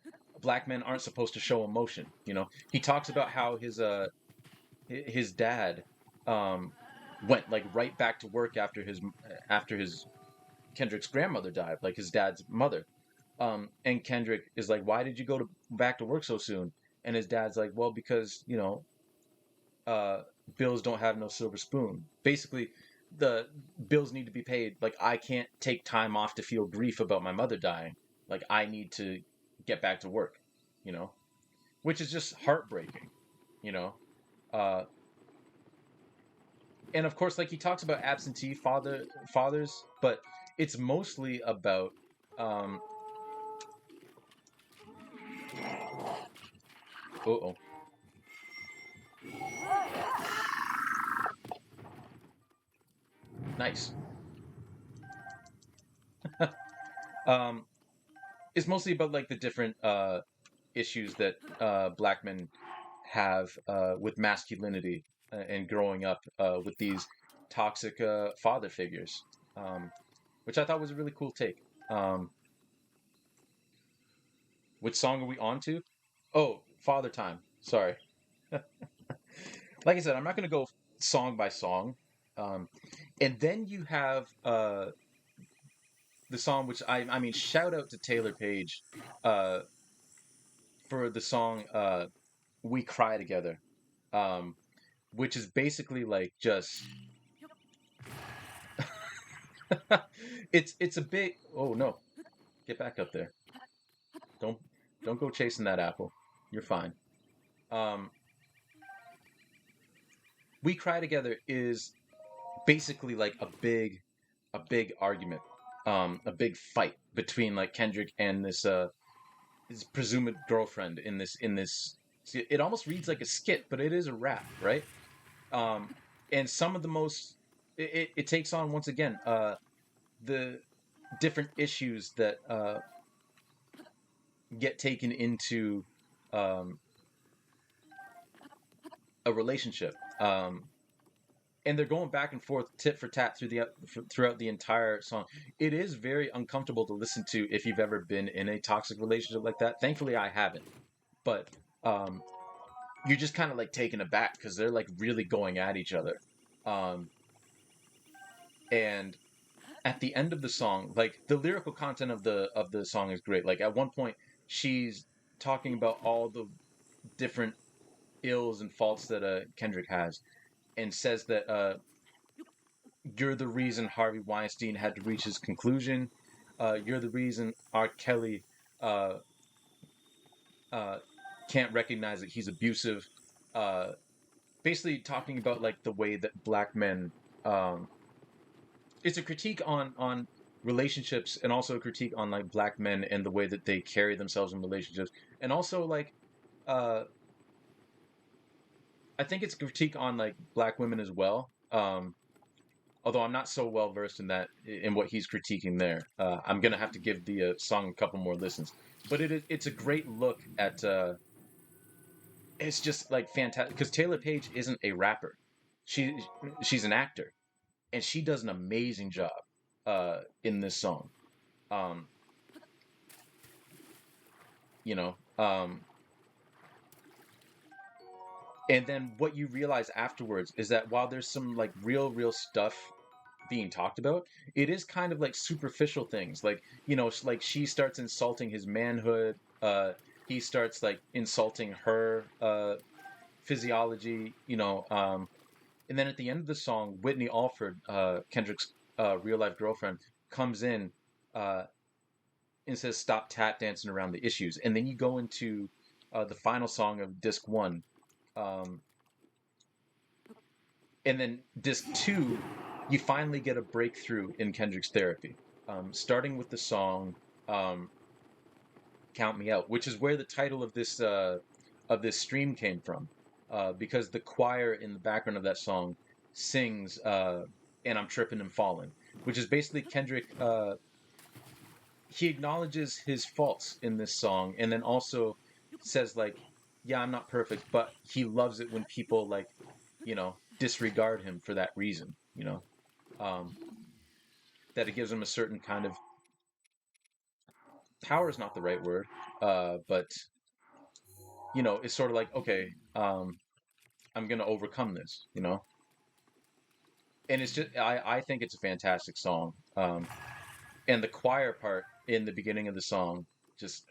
black men aren't supposed to show emotion. You know, he talks about how his dad um, went like right back to work after his Kendrick's grandmother died, like his dad's mother. And Kendrick is like, "Why did you go back to work so soon?" And his dad's like, "Well, because uh, bills don't have no silver spoon. Basically, the bills need to be paid. Like I can't take time off to feel grief about my mother dying. Like I need to get back to work. You know, which is just heartbreaking. You know, uh, and of course, like he talks about absentee fathers, but it's mostly about um, oh, nice. um, it's mostly about like the different issues that black men have with masculinity and growing up with these toxic father figures, which I thought was a really cool take. Which song are we on to? Oh, Father Time. Sorry. Like I said, I'm not going to go song by song. Um, and then you have the song, which I mean, shout out to Taylor Page uh, for the song "We Cry Together," um, which is basically like just it's a big. Oh no, get back up there! Don't don't go chasing that apple. You're fine. Um, "We Cry Together" is basically like a big argument, a big fight between like Kendrick and this his presumed girlfriend in this. See, it almost reads like a skit, but it is a rap, right? Um, and some of the most it takes on once again the different issues that get taken into um, a relationship. And they're going back and forth tit for tat throughout the entire song. It is very uncomfortable to listen to if you've ever been in a toxic relationship like that. Thankfully, I haven't, but um, you're just kind of like taken aback because they're like really going at each other. Um, and at the end of the song, like the lyrical content of the song is great. Like at one point, she's talking about all the different ills and faults that Kendrick has, and says that you're the reason Harvey Weinstein had to reach his conclusion. You're the reason R. Kelly uh, uh, can't recognize that he's abusive. Uh, Basically talking about like the way that black men. Um, it's a critique on relationships and also a critique on like black men and the way that they carry themselves in relationships, and also like uh, I think it's a critique on like black women as well. Although I'm not so well versed in that in what he's critiquing there. I'm gonna have to give the song a couple more listens. But it's a great look at. It's just like fantastic because Taylor Page isn't a rapper. She she's an actor, and she does an amazing job in this song. Um, you know, and then what you realize afterwards is that while there's some like real stuff being talked about, it is kind of like superficial things. Like, like she starts insulting his manhood. He starts like insulting her physiology. And then at the end of the song, Whitney Alford, Kendrick's real life girlfriend, comes in uh, and says, "Stop tap dancing around the issues." And then you go into the final song of disc one. Um, and then disc two, you finally get a breakthrough in Kendrick's therapy, starting with the song um, "Count Me Out," which is where the title of this stream came from, because the choir in the background of that song sings "And I'm Tripping and Falling," which is basically Kendrick. He acknowledges his faults in this song, and then also says like, "Yeah, I'm not perfect," but he loves it when people like, disregard him for that reason. Um, that it gives him a certain kind of power is not the right word, but it's sort of like, okay, I'm gonna overcome this, and it's just I think it's a fantastic song, and the choir part in the beginning of the song just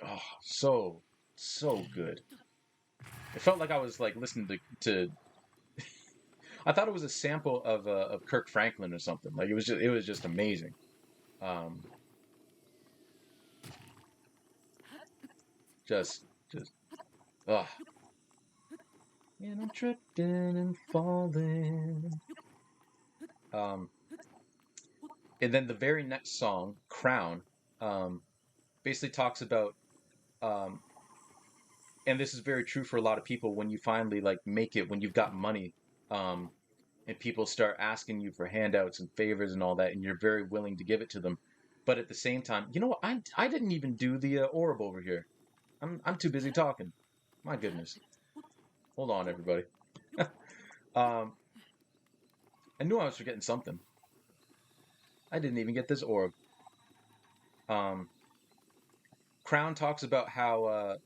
so good. It felt like I was like listening to I thought it was a sample of Kirk Franklin or something. Like it was just amazing. Um, just ugh. And I'm tripping and falling. Um, and then the very next song, Crown, um, basically talks about, um, and this is very true for a lot of people when you finally like make it, when you've got money, um, and people start asking you for handouts and favors and all that, and you're very willing to give it to them. But at the same time, you know what? I didn't even do the orb over here. I'm too busy talking. My goodness. Hold on, everybody. um, I knew I was forgetting something. I didn't even get this orb. Um, Crown talks about how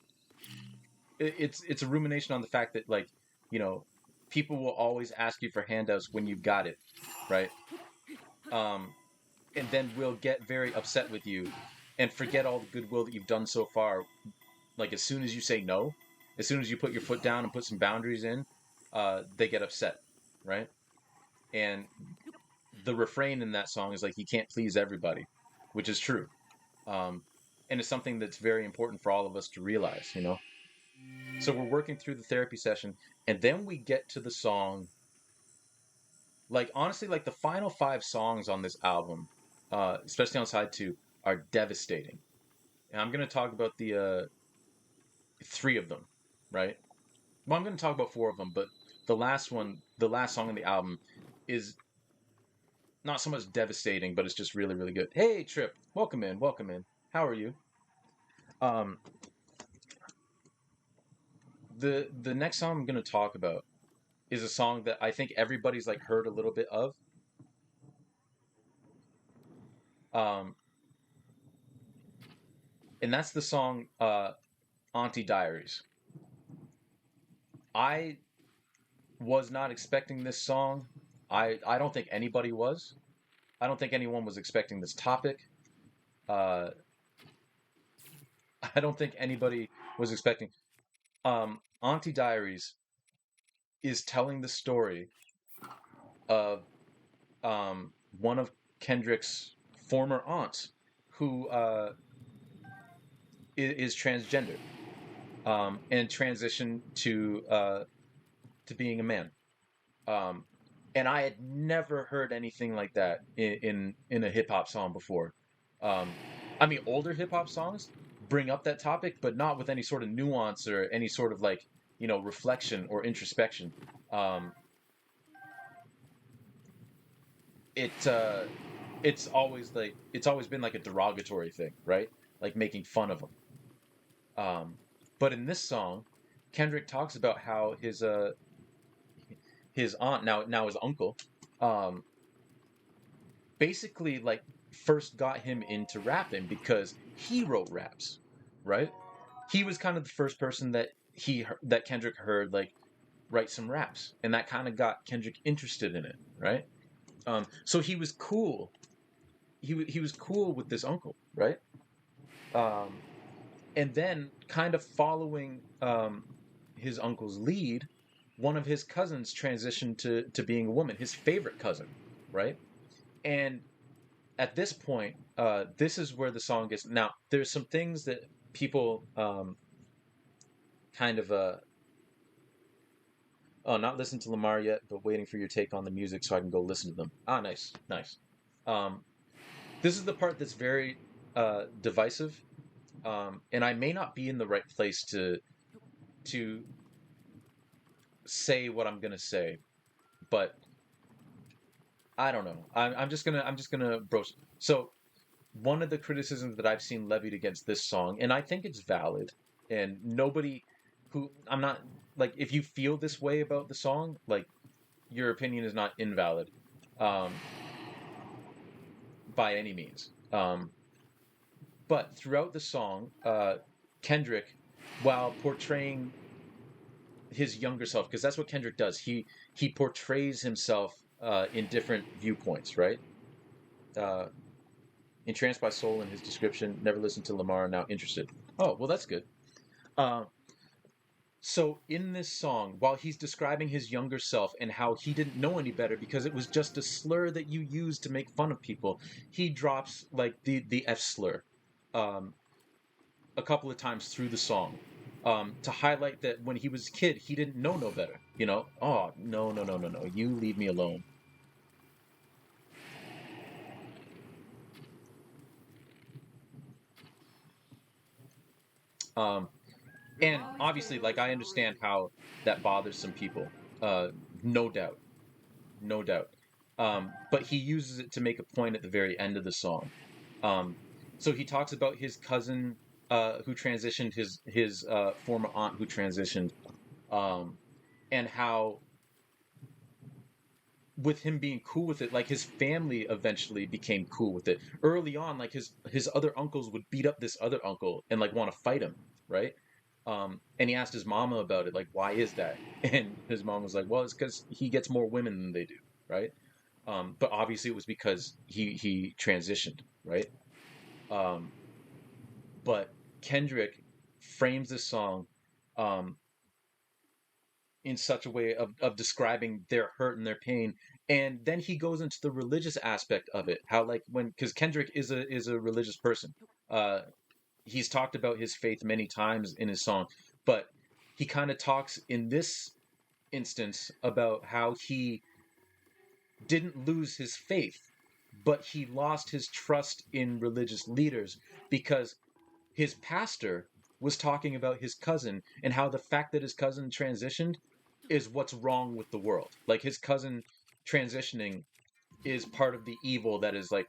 it's a rumination on the fact that like you know people will always ask you for handouts when you've got it, right? Um, and then will get very upset with you and forget all the goodwill that you've done so far. Like as soon as you say no, as soon as you put your foot down and put some boundaries in, they get upset, right? And the refrain in that song is like you can't please everybody, which is true. Um, and it's something that's very important for all of us to realize. So we're working through the therapy session, and then we get to the song. Like honestly, like the final five songs on this album, especially on side two, are devastating. And I'm gonna talk about the three of them, right? Well, I'm gonna talk about four of them, but the last song on the album, is not so much devastating, but it's just really good. Hey, Trip, welcome in, welcome in. How are you? Um, the next song I'm gonna talk about is a song that I think everybody's like heard a little bit of. Um, and that's the song Auntie Diaries. I was not expecting this song. I don't think anybody was. I don't think anyone was expecting this topic. Uh, I don't think anybody was expecting. Auntie Diaries is telling the story of one of Kendrick's former aunts who is transgender, and transitioned to being a man. Um, and I had never heard anything like that in a hip hop song before. Um, I mean, older hip hop songs bring up that topic, but not with any sort of nuance or any sort of like reflection or introspection. Um, it it's always been like a derogatory thing, right? Like making fun of them. But in this song, Kendrick talks about how his aunt, now his uncle, um, basically like first got him into rapping because he wrote raps, right? He was kind of the first person that Kendrick heard like write some raps, and that kind of got Kendrick interested in it, right? So he was cool. He was cool with this uncle, right? Um, and then kind of following his uncle's lead, one of his cousins transitioned to being a woman, his favorite cousin, right? And at this point, this is where the song gets. Now, there's some things that people kind of oh, not listen to Lamar yet, but waiting for your take on the music so I can go listen to them. Ah, nice, nice. Um, this is the part that's very divisive, and I may not be in the right place to say what I'm gonna say, but I don't know. I'm just gonna broach. So one of the criticisms that I've seen levied against this song, and I think it's valid, and nobody who I'm not like if you feel this way about the song, like your opinion is not invalid, um, by any means. But throughout the song, Kendrick, while portraying his younger self, because that's what Kendrick does, he portrays himself in different viewpoints, right? Uh, Entranced by soul in his description, never listened to Lamar, now interested. Oh, well, that's good. Uh, so in this song, while he's describing his younger self and how he didn't know any better because it was just a slur that you use to make fun of people, he drops like the F slur um, a couple of times through the song, to highlight that when he was a kid, he didn't know no better. Oh, no, no, no, no, no, you leave me alone. Um, and obviously, like I understand how that bothers some people. No doubt, no doubt. But he uses it to make a point at the very end of the song. Um, so he talks about his cousin who transitioned, his former aunt who transitioned, um, and how with him being cool with it, like his family eventually became cool with it. Early on, like his other uncles would beat up this other uncle and like want to fight him, right? And he asked his mama about it, like, why is that? And his mom was like, well, it's because he gets more women than they do, right? But obviously it was because he transitioned, right? Um, but Kendrick frames this song um, in such a way of describing their hurt and their pain, and then he goes into the religious aspect of it, how like when because Kendrick is a religious person. uh he's talked about his faith many times in his song, but he kind of talks in this instance about how he didn't lose his faith, but he lost his trust in religious leaders because his pastor was talking about his cousin and how the fact that his cousin transitioned is what's wrong with the world. Like his cousin transitioning is part of the evil that is like,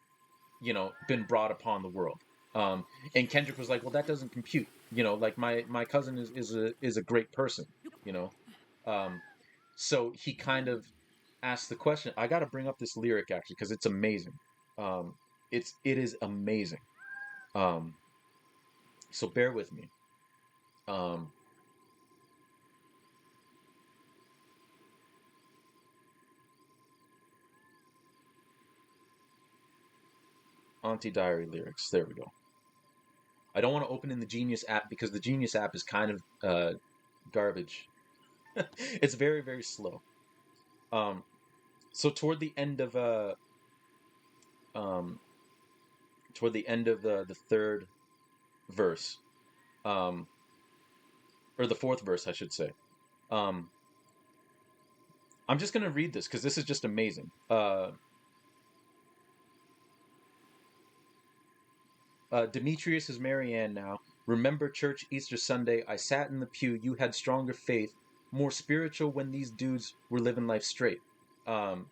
been brought upon the world. Um, and Kendrick was like, well, that doesn't compute. Like my cousin is a great person. You know, um, so he kind of asked the question. I got to bring up this lyric actually because it's amazing. Um, it is amazing. Um, so bear with me. Um, Auntie Diary lyrics. There we go. I don't want to open in the Genius app because the Genius app is kind of garbage. It's very very slow. Um, so toward the end of um, toward the end of the third verse, or the fourth verse, I should say. Um, I'm just going to read this because this is just amazing. Demetrius is Marianne now. Remember church Easter Sunday. I sat in the pew. You had stronger faith, more spiritual when these dudes were living life straight. Um,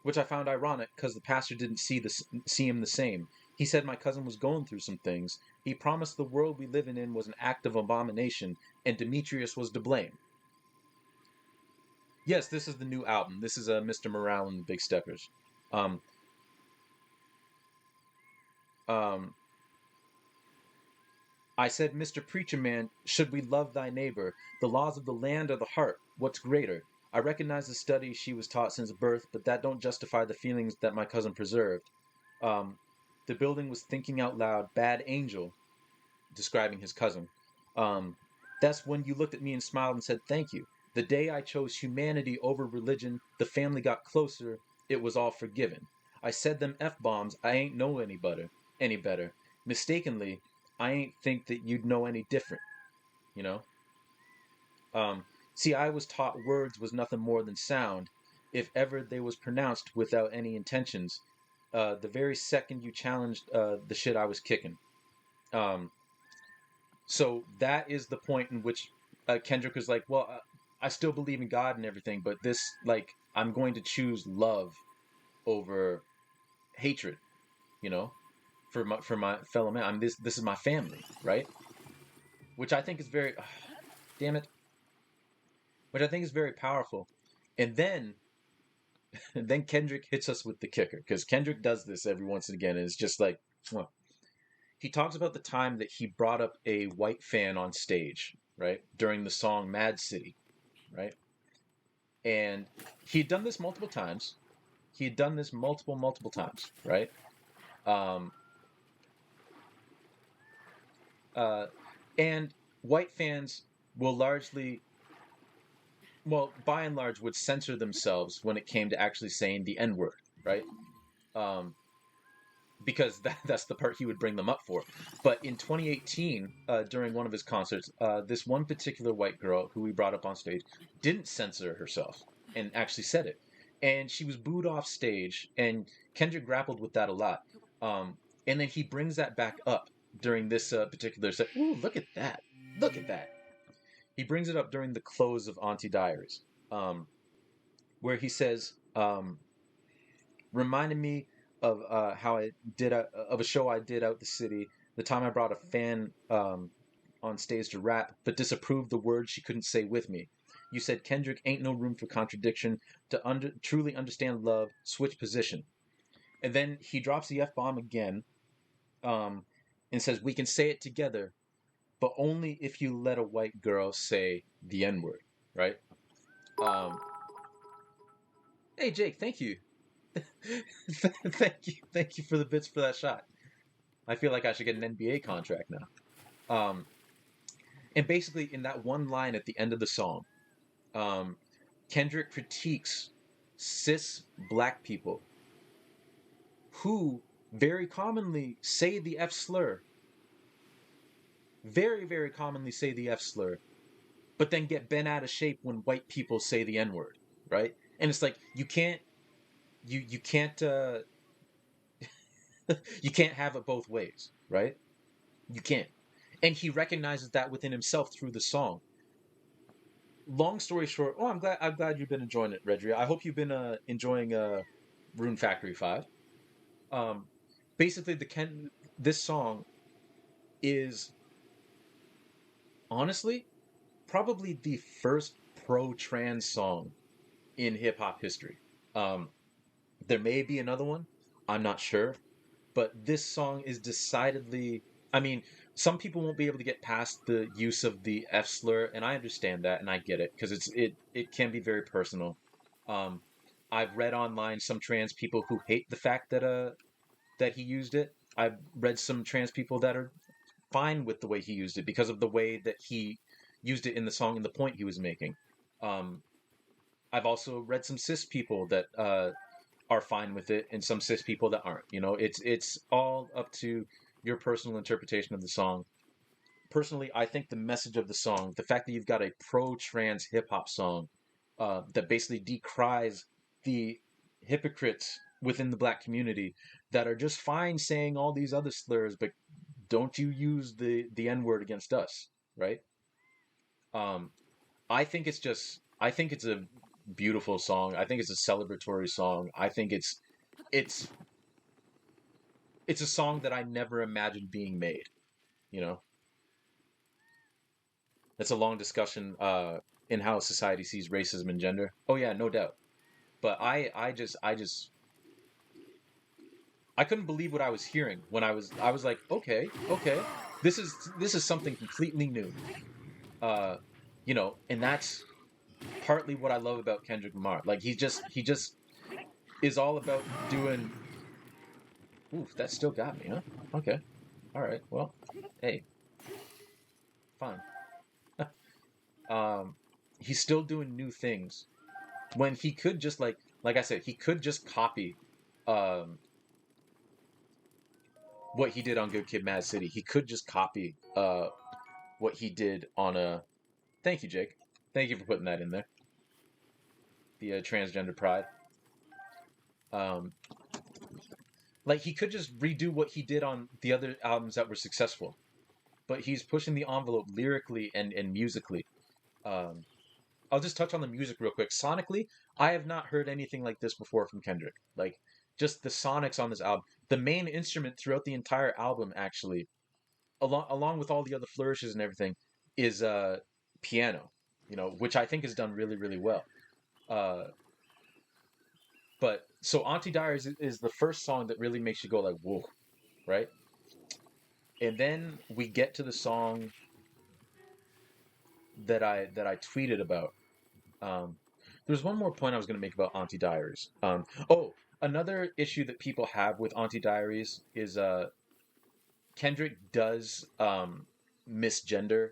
which I found ironic because the pastor didn't see him the same. He said my cousin was going through some things. He promised the world we live in was an act of abomination, and Demetrius was to blame. Yes, this is the new album. This is Mr. Morale and the Big Steppers. Um, um, I said, Mr. Preacher Man, should we love thy neighbor? The laws of the land or the heart? What's greater? I recognize the study she was taught since birth, but that don't justify the feelings that my cousin preserved. Um, the building was thinking out loud, bad angel, describing his cousin. That's when you looked at me and smiled and said thank you. The day I chose humanity over religion, the family got closer, it was all forgiven. I said them F-bombs, I ain't know any better. Mistakenly, I ain't think that you'd know any different, you know? Um, See, I was taught words was nothing more than sound, if ever they was pronounced without any intentions. The very second you challenged the shit I was kicking. Um, So that is the point in which Kendrick was like, "Well, I still believe in God and everything, but this, like, I'm going to choose love over hatred, you know, for my fellow man. This is my family, right? Which I think is very, damn it, which I think is very powerful. And then, and then Kendrick hits us with the kicker because Kendrick does this every once and again, and it's just like, well, he talks about the time that he brought up a white fan on stage, right, during the song Mad City, right? And he had done this multiple times. He had done this multiple times, right? Um, uh, and white fans will largely, well, by and large, would censor themselves when it came to actually saying the N word, right? Um, because that's the part he would bring them up for. But in 2018, during one of his concerts, this one particular white girl who we brought up on stage didn't censor herself and actually said it. And she was booed off stage, and Kendrick grappled with that a lot. Um, and then he brings that back up during this particular set. Ooh, look at that! Look at that! He brings it up during the close of Auntie Diaries, where he says, reminded me of how I did of a show I did out the city. The time I brought a fan on stage to rap, but disapproved the words she couldn't say with me. You said Kendrick ain't no room for contradiction. To truly understand love, switch position. And then he drops the F bomb again, um, and says we can say it together, but only if you let a white girl say the N word, right? Um, hey Jake, thank you. Thank you for the bits for that shot. I feel like I should get an NBA contract now. And basically, in that one line at the end of the song, um, Kendrick critiques cis black people who very commonly say the F slur, very commonly say the F slur, but then get bent out of shape when white people say the N word, right? And it's like you can't you can't have it both ways, right? You can't. And he recognizes that within himself through the song. Long story short, oh, I'm glad you've been enjoying it, Redria. I hope you've been enjoying Rune Factory 5. Um, Basically, this song is honestly probably the first pro trans song in hip hop history. Um, there may be another one, I'm not sure, but this song is decidedly. I mean, some people won't be able to get past the use of the F slur, and I understand that, and I get it because it can be very personal. Um, I've read online some trans people who hate the fact that he used it. I've read some trans people that are fine with the way he used it because of the way that he used it in the song and the point he was making. Um, I've also read some cis people that are fine with it, and some cis people that aren't. You know, it's all up to your personal interpretation of the song. Personally, I think the message of the song, the fact that you've got a pro-trans hip hop song that basically decries the hypocrites within the black community that are just fine saying all these other slurs, but don't you use the N word against us, right? Um, I think it's a beautiful song. I think it's a celebratory song. I think it's it's a song that I never imagined being made. You know, it's a long discussion in how society sees racism and gender. Oh yeah, no doubt. But I couldn't believe what I was hearing when I was like, okay, this is something completely new. Uh, you know, and that's partly what I love about Kendrick Lamar. Like he just is all about doing. Oof, that still got me, huh? Okay, all right. Well, hey, fine. um, he's still doing new things when he could just like I said, he could just copy um what he did on Good Kid, Mad City. He could just copy what he did on a. Thank you, Jake. Thank you for putting that in there. The transgender pride. Um, like he could just redo what he did on the other albums that were successful, but he's pushing the envelope lyrically and musically. Um, I'll just touch on the music real quick. Sonically, I have not heard anything like this before from Kendrick. Like just the sonics on this album. The main instrument throughout the entire album, actually, along with all the other flourishes and everything, is piano. You know, which I think is done really really well. Uh, but so Auntie Diaries is the first song that really makes you go like whoa, right? And then we get to the song that I tweeted about. Um, there's one more point I was going to make about Auntie Diaries. Oh, another issue that people have with Auntie Diaries is Kendrick does misgender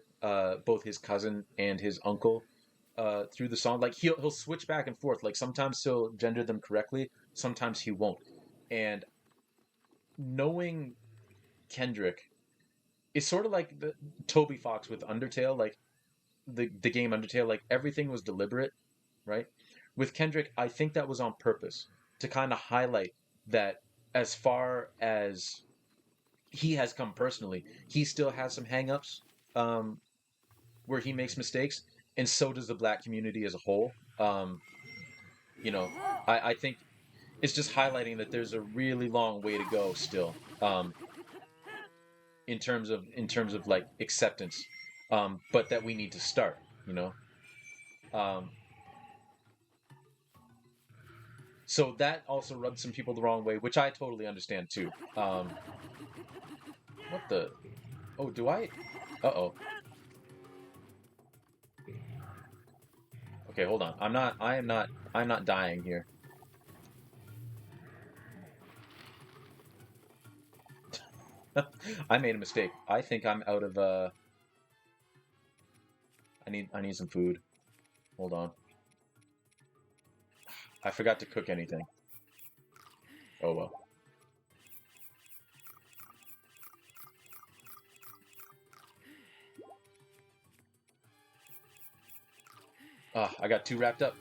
both his cousin and his uncle through the song. Like he'll switch back and forth. Like sometimes he'll gender them correctly, sometimes he won't. And knowing Kendrick is sort of like the Toby Fox with Undertale. Like the game Undertale, like everything was deliberate, right? With Kendrick, I think that was on purpose to kind of highlight that as far as he has come personally, he still has some hangups um, where he makes mistakes, and so does the black community as a whole. You know, I think it's just highlighting that there's a really long way to go still in terms of like acceptance, but that we need to start. You know, um, so that also rubbed some people the wrong way, which I totally understand too. What the? Oh, do I? Uh-oh. Okay, hold on. I'm not dying here. I made a mistake. I think I'm out of I need some food. Hold on. I forgot to cook anything. Oh well. Ah, I got too wrapped up.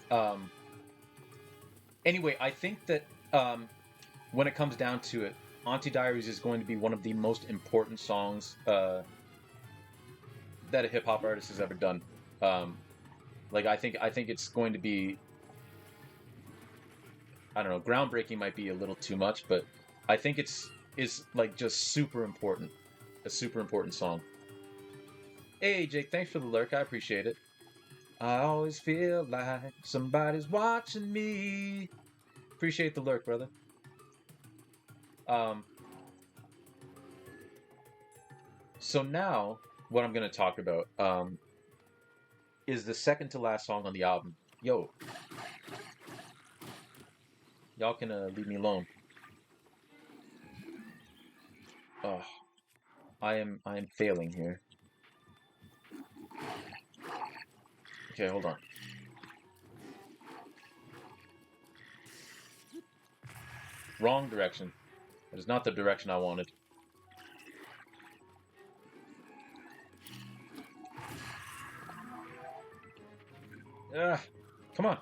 Um anyway, I think that um when it comes down to it, Auntie Diaries is going to be one of the most important songs that a hip hop artist has ever done. Um like I think it's going to be, I don't know, groundbreaking might be a little too much, but I think it's is like just super important. A super important song. Hey Jake, thanks for the lurk. I appreciate it. I always feel like somebody's watching me. Appreciate the lurk, brother. Um, so now what I'm gonna talk about is the second to last song on the album. Yo, y'all can leave me alone. Oh, I am failing here. Okay, hold on. Wrong direction. That is not the direction I wanted. Ah, come on.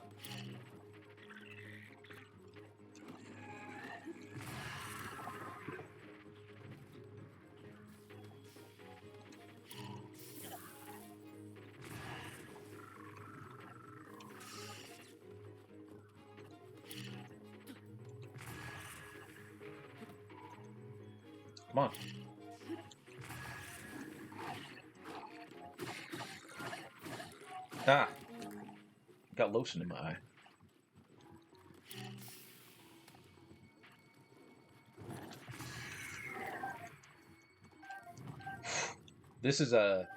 Come on. Ah, got lotion in my eye. This is a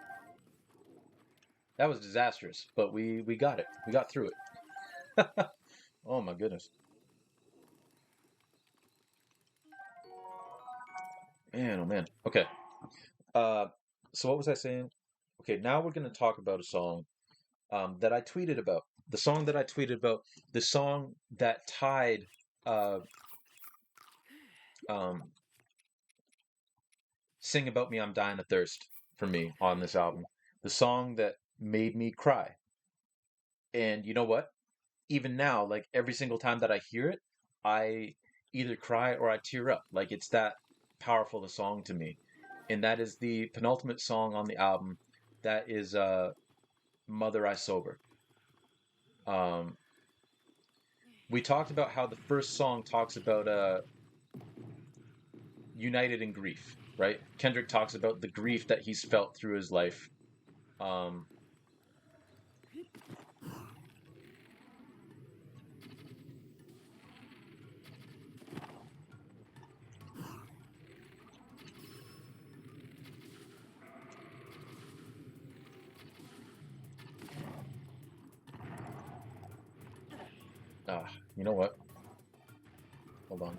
that was disastrous, but we got it. We got through it. Oh my goodness. Man, oh man. Okay. Uh, so what was I saying? Okay, now we're gonna talk about a song that I tweeted about. The song that I tweeted about. The song that tied uh, um, "Sing About Me, I'm Dying of Thirst" for me on this album. The song that made me cry. And you know what? Even now, like every single time that I hear it, I either cry or I tear up. Like it's that powerful a song to me. And that is the penultimate song on the album. That is Mother I Sober. Um, we talked about how the first song talks about united in grief, right? Kendrick talks about the grief that he's felt through his life. Um, you know what? Hold on.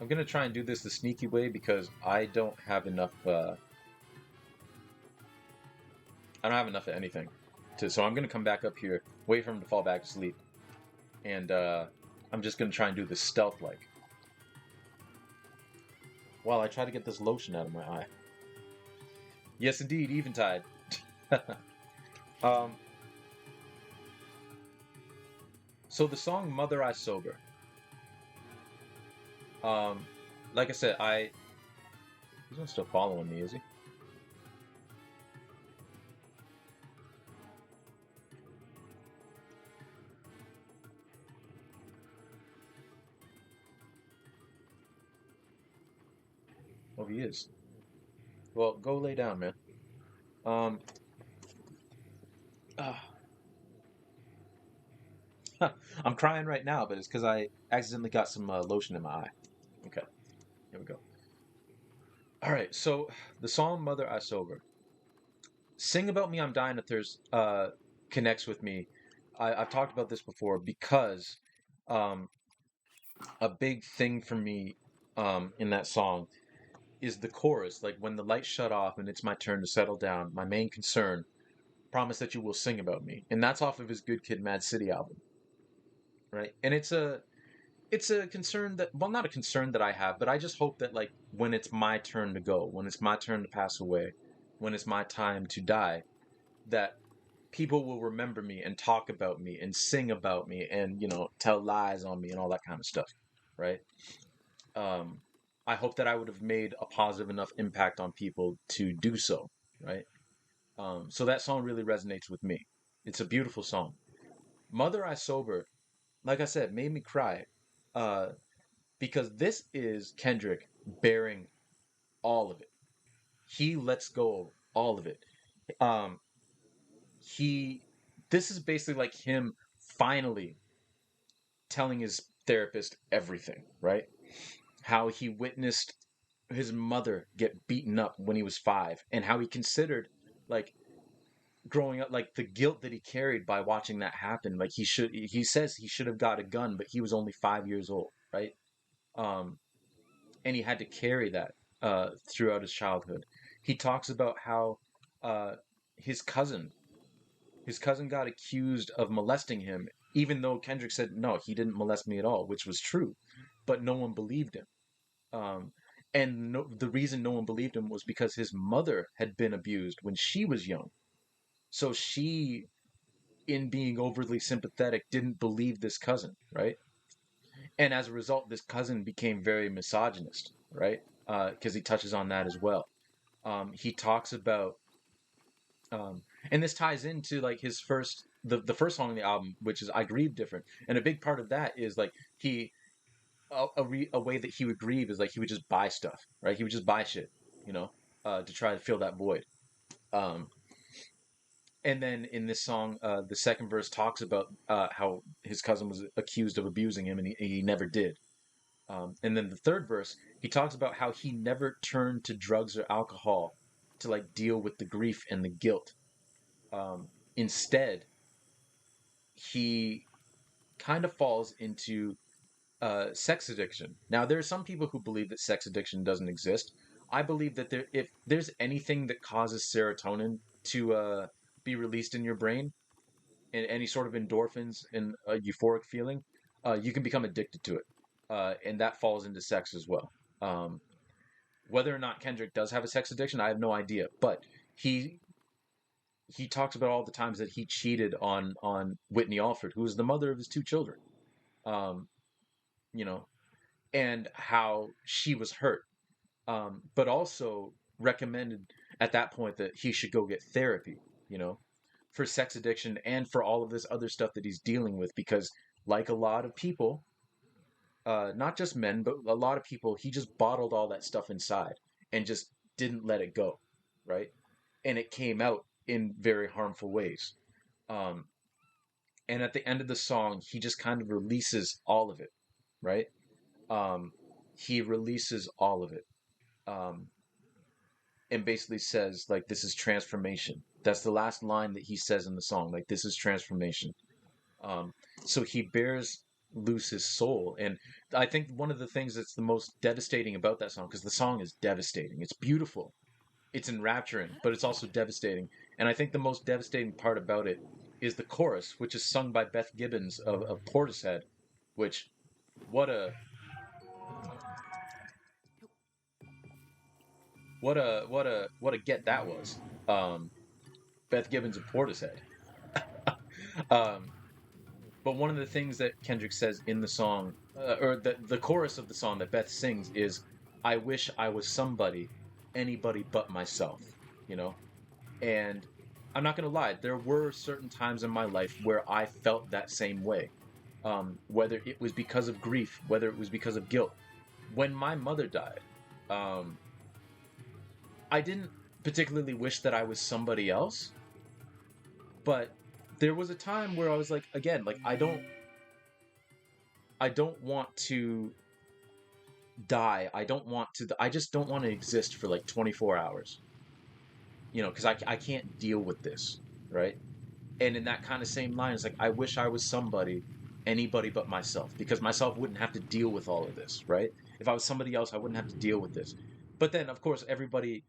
I'm gonna try and do this the sneaky way because I don't have enough. I don't have enough of anything. So I'm gonna come back up here, wait for him to fall back to sleep, and I'm just gonna try and do this stealth like, while I try to get this lotion out of my eye. Yes, indeed, eventide. um, so the song "Mother I Sober." Um, like I said, he's not still following me, is he? Oh, he is. Well, go lay down, man. Um, ah, I'm crying right now, but it's because I accidentally got some lotion in my eye. Okay, here we go. All right, so the song "Mother I Sober." "Sing About Me, I'm Dying of Thirst" connects with me. I've talked about this before because um, a big thing for me in that song is the chorus. Like when the lights shut off and it's my turn to settle down, my main concern, promise that you will sing about me. And that's off of his Good Kid, Mad City album, right? And it's a concern that, well, not a concern that I have, but I just hope that like when it's my turn to go, when it's my turn to pass away, when it's my time to die, that people will remember me and talk about me and sing about me and tell lies on me and all that kind of stuff, right? um I hope that I would have made a positive enough impact on people to do so, right? So that song really resonates with me. It's a beautiful song. "Mother I Sober," like I said, made me cry, uh because this is Kendrick bearing all of it. He lets go of all of it. um he This is basically like him finally telling his therapist everything, right? How he witnessed his mother get beaten up when he was 5, and how he considered, like, growing up, like the guilt that he carried by watching that happen. Like he says he should have got a gun, but he was only 5 years old, right? Um, and he had to carry that throughout his childhood. He talks about how uh, his cousin his cousin got accused of molesting him, even though Kendrick said no, he didn't molest me at all, which was true, but no one believed him. Um, and the reason no one believed him was because his mother had been abused when she was young. So she, in being overly sympathetic, didn't believe this cousin, right? And as a result, this cousin became very misogynist, right? Because he touches on that as well. He talks about, and this ties into like his the first song on the album, which is "I Grieve Different," and a big part of that is like a way that he would grieve is like he would just buy stuff, right? He would just buy shit, you know, to try to fill that void. Um, and then in this song, the second verse talks about how his cousin was accused of abusing him, and he never did. And then the third verse, he talks about how he never turned to drugs or alcohol to like deal with the grief and the guilt. Instead, he kind of falls into sex addiction. Now, there are some people who believe that sex addiction doesn't exist. I believe that if there's anything that causes serotonin to be released in your brain, and any sort of endorphins and a euphoric feeling, you can become addicted to it, and that falls into sex as well. Um, whether or not Kendrick does have a sex addiction, I have no idea. But he he talks about all the times that he cheated on Whitney Alford, who was the mother of his two children. Um, you know, and how she was hurt, but also recommended at that point that he should go get therapy, you know, for sex addiction and for all of this other stuff that he's dealing with. Because, like a lot of people, not just men, but a lot of people, he just bottled all that stuff inside and just didn't let it go, right? And it came out in very harmful ways. Um, and at the end of the song, he just kind of releases all of it, right? Um, he releases all of it. Um, and basically says like this is transformation. That's the last line that he says in the song, like this is transformation. um so he bears loose his soul, and I think one of the things that's the most devastating about that song, because the song is devastating, it's beautiful, it's enrapturing, but it's also devastating. And I think the most devastating part about it is the chorus, which is sung by Beth Gibbons of Portishead, which what a what a get that was. Beth Gibbons of Portishead. um But one of the things that Kendrick says in the song, or the chorus of the song that Beth sings is, "I wish I was somebody, anybody but myself," you know? And I'm not going to lie, there were certain times in my life where I felt that same way. Whether it was because of grief, whether it was because of guilt. When my mother died, um, I didn't particularly wish that I was somebody else, but there was a time where I was like, again, like I don't want to die. I just don't want to exist for like 24 hours, because I can't deal with this, right? And in that kind of same line, it's like, I wish I was somebody, anybody but myself, because myself wouldn't have to deal with all of this, right? If I was somebody else, I wouldn't have to deal with this. But then, of course, everybody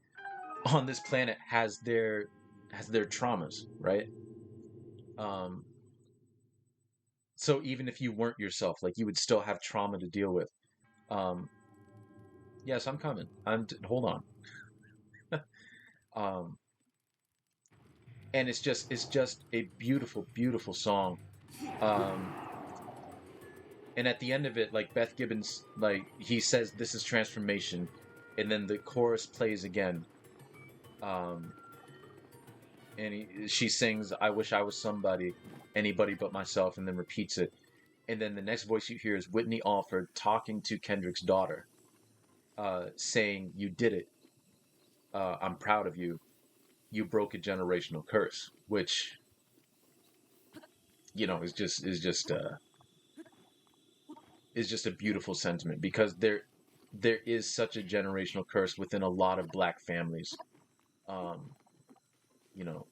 on this planet has their traumas, right? Um, so even if you weren't yourself, like you would still have trauma to deal with. Um, yes, I'm coming. Hold on. Um, and it's just a beautiful, beautiful song. Um, and at the end of it, like Beth Gibbons, like he says, "This is transformation," and then the chorus plays again. Um, and she sings, "I wish I was somebody, anybody but myself," and then repeats it. And then the next voice you hear is Whitney Alford talking to Kendrick's daughter, saying, "You did it. I'm proud of you. You broke a generational curse," which is just a beautiful sentiment, because there is such a generational curse within a lot of black families. Um, you know,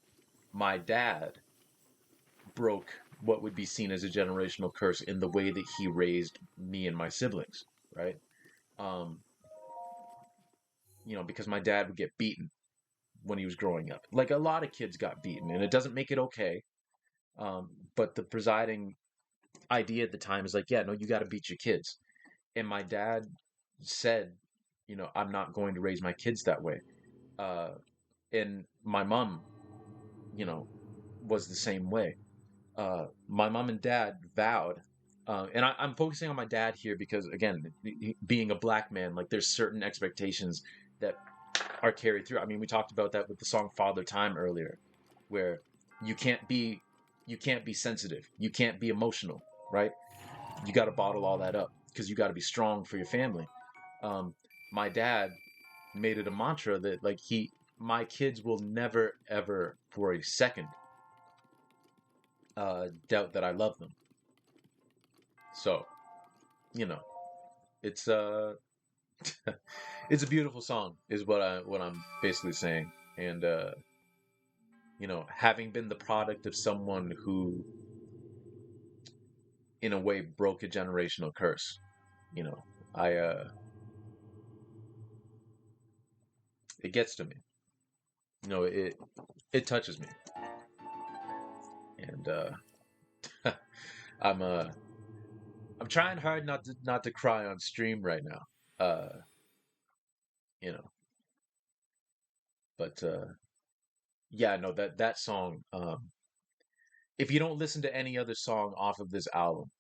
my dad broke what would be seen as a generational curse in the way that he raised me and my siblings, right? Um, because my dad would get beaten when he was growing up. Like a lot of kids got beaten, and it doesn't make it okay. But the presiding idea at the time is like, yeah, no, you got to beat your kids. And my dad said, I'm not going to raise my kids that way. Uh, and my mom, you know, was the same way. My mom and dad vowed, and I'm focusing on my dad here because, again, being a black man, like there's certain expectations that are carried through. I mean, we talked about that with the song "Father Time" earlier, where you can't be you can't be sensitive, you can't be emotional, right? You got to bottle all that up because you got to be strong for your family. My dad made it a mantra that like my kids will never ever for a second doubt that I love them. So, you know, it's it's a beautiful song is what I'm basically saying. And having been the product of someone who in a way broke a generational curse, you know, I it gets to me. It touches me. And I'm I'm trying hard not to cry on stream right now. Uh, you know, but yeah, no, that song. If you don't listen to any other song off of this album,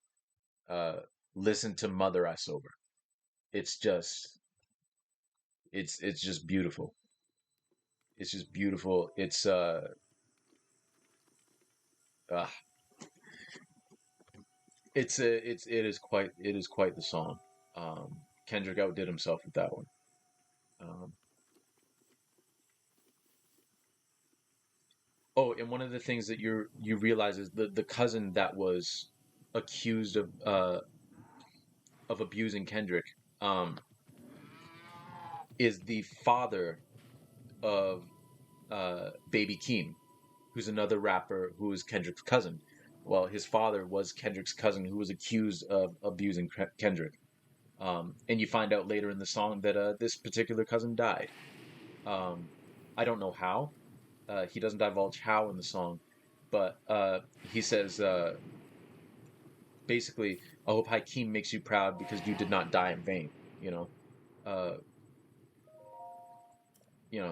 uh, listen to "Mother I Sober." It's just it's just beautiful. It's just beautiful. Uh it is quite the song. Kendrick outdid himself with that one. Um, oh, and one of the things that you realize is the cousin that was accused of abusing Kendrick um, is the father of Baby Keem, who's another rapper who is Kendrick's cousin. Well, his father was Kendrick's cousin who was accused of abusing Kendrick. And you find out later in the song that this particular cousin died. Um, I don't know how. He doesn't divulge how in the song, but he says basically, "I hope Hakeem makes you proud because you did not die in vain." You know, uh,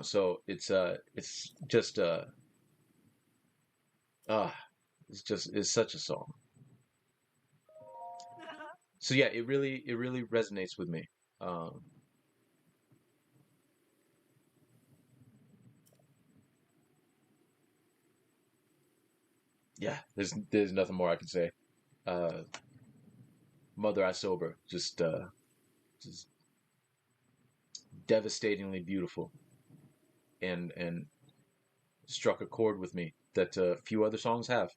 So it's just uh, it's such a song. So yeah, it really resonates with me. Um, yeah, there's nothing more I can say. Uh, Mother I Sober, just devastatingly beautiful, and struck a chord with me that few other songs have.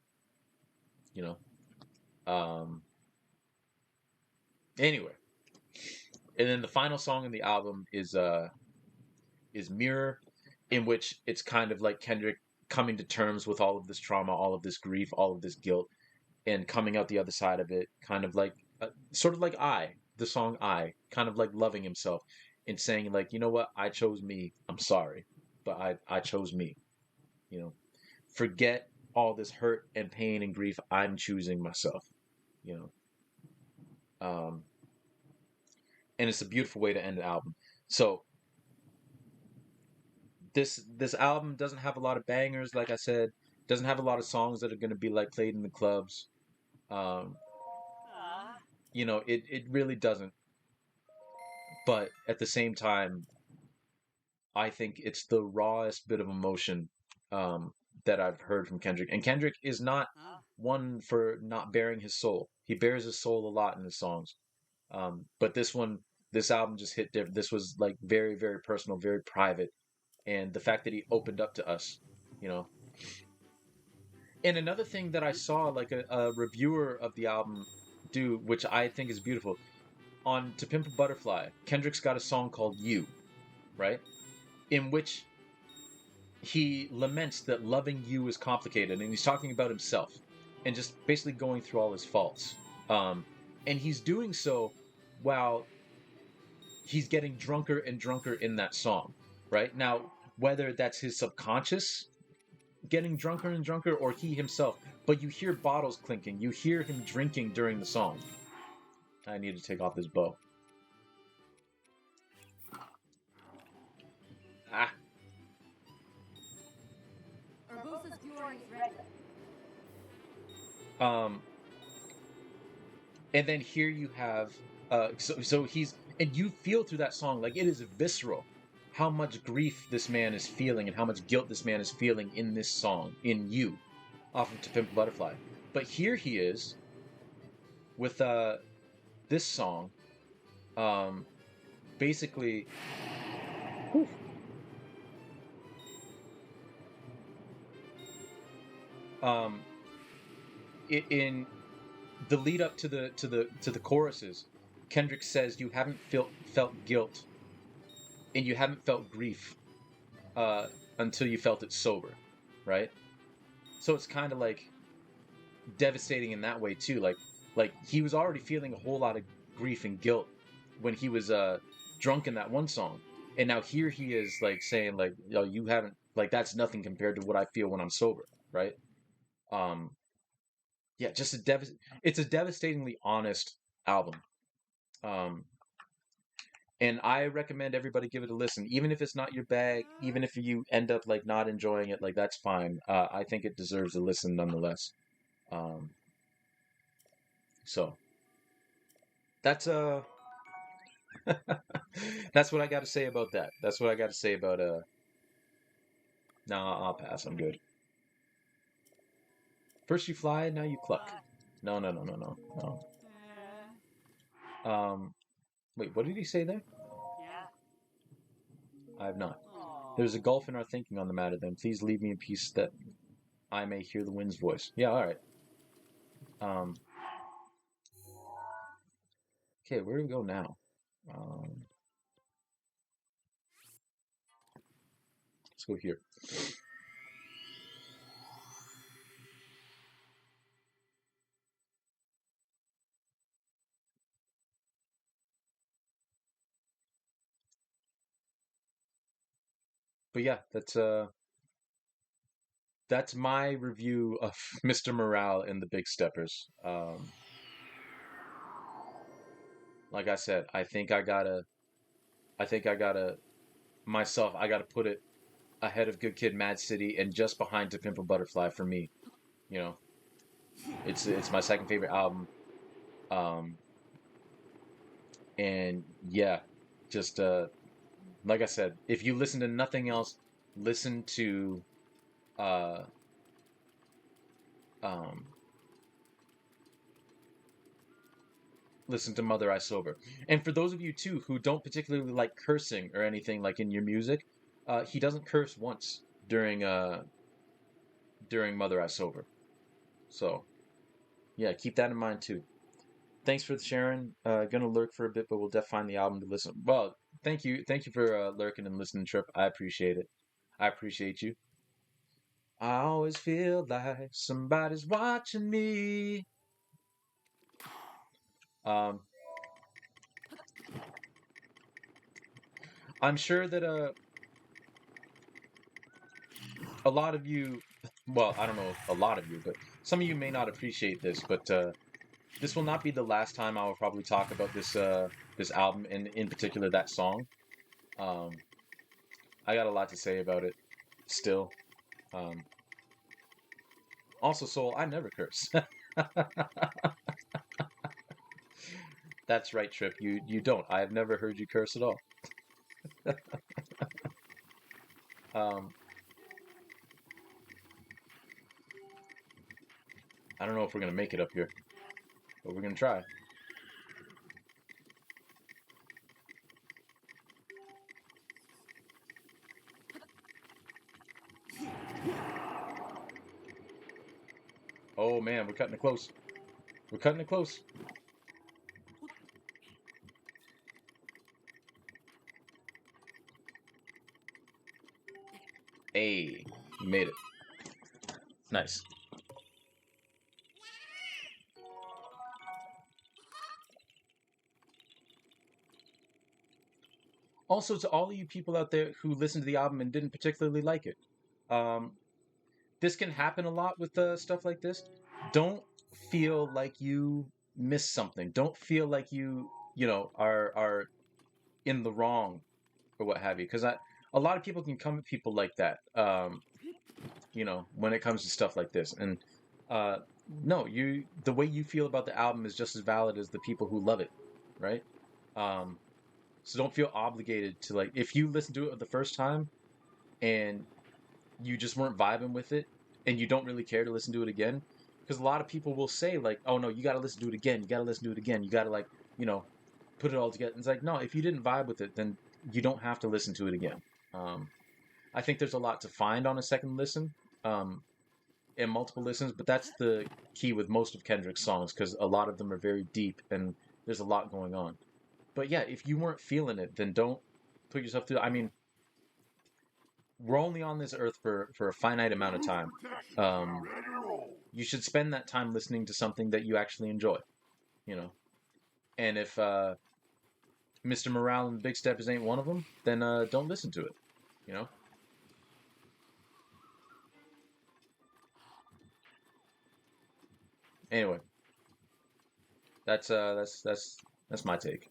You know. Anyway, and then the final song in the album is Mirror, in which it's kind of like Kendrick coming to terms with all of this trauma, all of this grief, all of this guilt, and coming out the other side of it, kind of like, sort of like the song kind of like loving himself and saying like, you know what, I chose me. I'm sorry, but I chose me. You know, forget all this hurt and pain and grief. I'm choosing myself. You and it's a beautiful way to end the album. So this album doesn't have a lot of bangers, like I said. Doesn't have a lot of songs that are going to be like played in the clubs. Um, it really doesn't. But at the same time, I think it's the rawest bit of emotion that I've heard from Kendrick. And Kendrick is not one for not bearing his soul. He bears his soul a lot in his songs. But this album just hit different. This was like very, very personal, very private. And the fact that he opened up to us, you know, And another thing that I saw, like a reviewer of the album do, which I think is beautiful, on To Pimp a Butterfly, Kendrick's got a song called You, right? In which he laments that loving you is complicated, and he's talking about himself and just basically going through all his faults. Um, and he's doing so while he's getting drunker and drunker in that song, right? Now, whether that's his subconscious getting drunker and drunker, or he himself. But you hear bottles clinking. You hear him drinking during the song. I need to take off this bow. Ah. Urbosa's fury is ready. And then here you have, so he's, and you feel through that song like it is visceral, how much grief this man is feeling and how much guilt this man is feeling in this song, in you, off of To Pimp a Butterfly. But here he is with this song, basically. Whew, um, in the lead up to the choruses, Kendrick says you haven't felt guilt and you haven't felt grief until you felt it sober, right? So it's kind of like devastating in that way too. Like he was already feeling a whole lot of grief and guilt when he was drunk in that one song, and now here he is like saying like, yo, you haven't, like, that's nothing compared to what I feel when I'm sober, right? Um, yeah, just it's a devastatingly honest album. Um, and I recommend everybody give it a listen, even if it's not your bag, even if you end up like not enjoying it, like that's fine. I think it deserves a listen nonetheless. Um, so that's that's what I got to say about that. That's what I got to say about No, I'll pass. I'm good. First you fly, now you cluck. No, no, no, no, no, no. Wait, what did he say there? I have not. There's a gulf in our thinking on the matter. Then please leave me in peace that I may hear the wind's voice. Yeah, all right. Um, okay, where do we go now? Um, let's go here. But yeah, that's my review of Mr. Morale and the Big Steppers. Like I said, I think I gotta myself. I gotta put it ahead of Good Kid, Mad City, and just behind To Pimp a Butterfly for me. You know, it's my second favorite album. Um, and yeah, just like I said, if you listen to nothing else, listen to uh um listen to Mother I Sober. And for those of you too who don't particularly like cursing or anything like in your music, he doesn't curse once during Mother I Sober. So yeah, keep that in mind too. Thanks for sharing. Gonna lurk for a bit, but we'll definitely find the album to listen. Well, thank you for lurking and listening, Trip. I appreciate it. I appreciate you. I always feel like somebody's watching me. Um, I'm sure that a lot of you, well, I don't know if a lot of you, but some of you may not appreciate this, but this will not be the last time I will probably talk about this album and in particular that song. Um, I got a lot to say about it still. Um, Also, Soul, I never curse. That's right, Trip. You don't. I have never heard you curse at all. Um, I don't know if we're gonna make it up here, but we're gonna try. Oh man, we're cutting it close. We're cutting it close. Hey, you made it. Nice. Also, to all of you people out there who listened to the album and didn't particularly like it, um, this can happen a lot with stuff like this. Don't feel like you miss something. Don't feel like are in the wrong or what have you. Because a lot of people can come at people like that. When it comes to stuff like this, and uh, no, the way you feel about the album is just as valid as the people who love it, right? Um, so don't feel obligated to like if you listen to it the first time and you just weren't vibing with it and you don't really care to listen to it again, because a lot of people will say like, oh no, you got to listen to it again, you got to listen to it again, you got to like you know put it all together. And it's like, no, if you didn't vibe with it, then you don't have to listen to it again. I think there's a lot to find on a second listen, um, and multiple listens, but that's the key with most of Kendrick's songs because a lot of them are very deep and there's a lot going on. But yeah, if you weren't feeling it, then don't put yourself through. I mean, we're only on this earth for a finite amount of time. You should spend that time listening to something that you actually enjoy, you know. And if Mr. Morale and the Big Steppers ain't one of them, then don't listen to it, you know. Anyway, that's my take.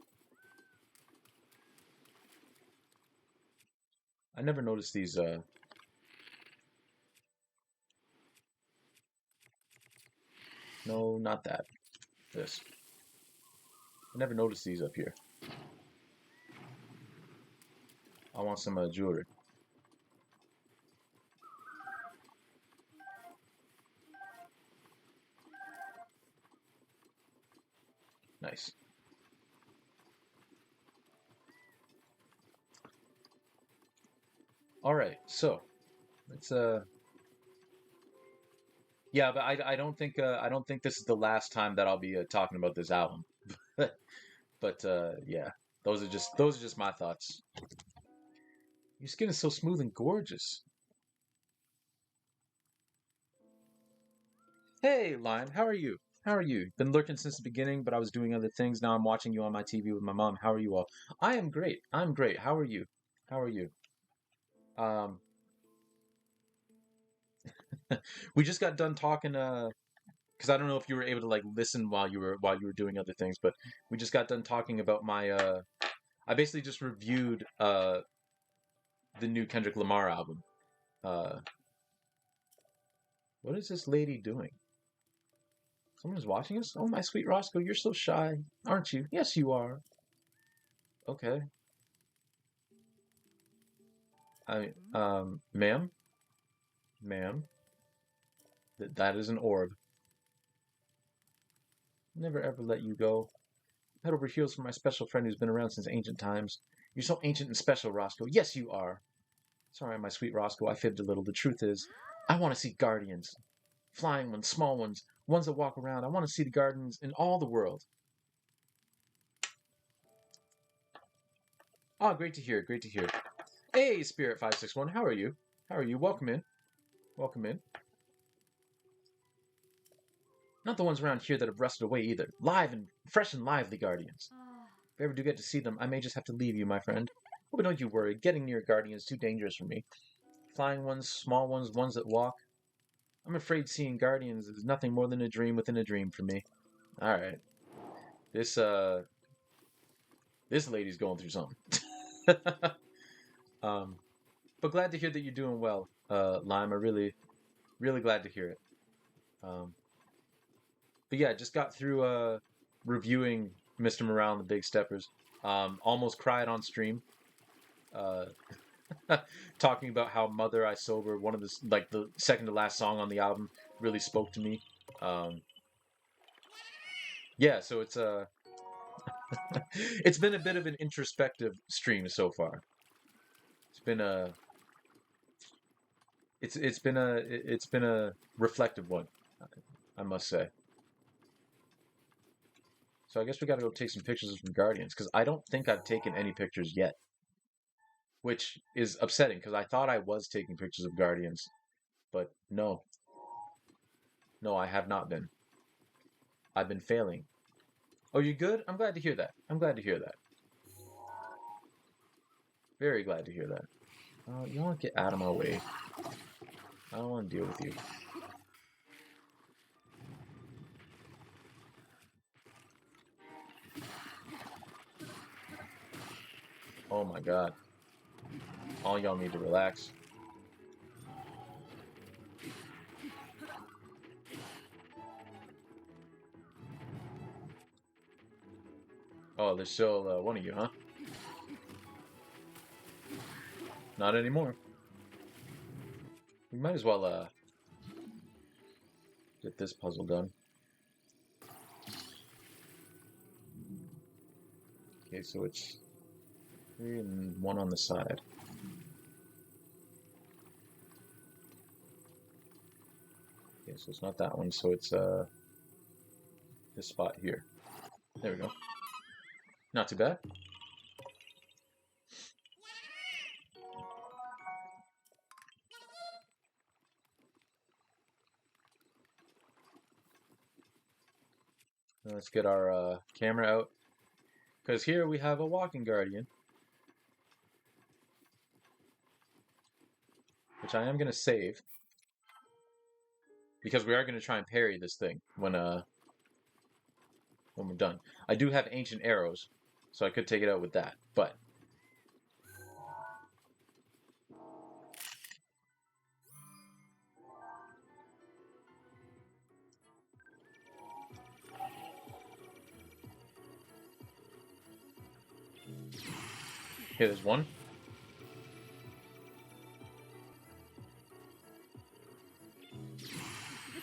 I never noticed these. No, not that. This. I never noticed these up here. I want some jewelry. Nice. All right, so let's yeah, but I don't think this is the last time that I'll be talking about this album. But yeah, those are just my thoughts. Your skin is so smooth and gorgeous. Hey, Lion, how are you? How are you? Been lurking since the beginning, but I was doing other things. Now I'm watching you on my TV with my mom. How are you all? I am great. I'm great. How are you? How are you? Um, we just got done talking because I don't know if you were able to like listen while you were doing other things, but we just got done talking about my I basically just reviewed the new Kendrick Lamar album. Uh what is this lady doing? Someone's watching us? Oh my sweet Roscoe, you're so shy, aren't you? Yes you are. Okay. Ma'am, ma'am, that is an orb. Never ever let you go. Head over heels for my special friend who's been around since ancient times. You're so ancient and special, Roscoe. Yes, you are. Sorry, my sweet Roscoe, I fibbed a little. The truth is, I want to see guardians. Flying ones, small ones that walk around. I want to see the guardians in all the world. Oh, great to hear, great to hear. Hey, Spirit561, how are you? How are you? Welcome in. Welcome in. Not the ones around here that have rusted away either. Live and fresh and lively guardians. If I ever do get to see them, I may just have to leave you, my friend. Oh, but don't you worry. Getting near a guardian is too dangerous for me. Flying ones, small ones that walk. I'm afraid seeing guardians is nothing more than a dream within a dream for me. All right. This this lady's going through something. um, but glad to hear that you're doing well, Lime. I really glad to hear it. Um, but yeah, just got through reviewing Mr. Morale and the Big Steppers. Almost cried on stream. Uh, talking about how Mother I Sober, one of the second to last song on the album, really spoke to me. Um, yeah, so it's been a bit of an introspective stream so far. It's been a it's been a reflective one, I must say. So I guess we got to go take some pictures of some Guardians because I don't think I've taken any pictures yet, which is upsetting because I thought I was taking pictures of Guardians, but no, no, I have not been. I've been failing. Oh, you good? I'm glad to hear that. I'm glad to hear that. Very glad to hear that. You want to get out of my way. I don't want to deal with you. Oh my god. All y'all need to relax. Oh, there's still one of you, huh? Not anymore. We might as well get this puzzle done. Okay, so it's 3 and 1 on the side. Okay, so it's not that one, so it's this spot here. There we go. Not too bad. Let's get our camera out. Because here we have a walking guardian. Which I am going to save. Because we are going to try and parry this thing when we're done. I do have ancient arrows, so I could take it out with that. But here, there's one.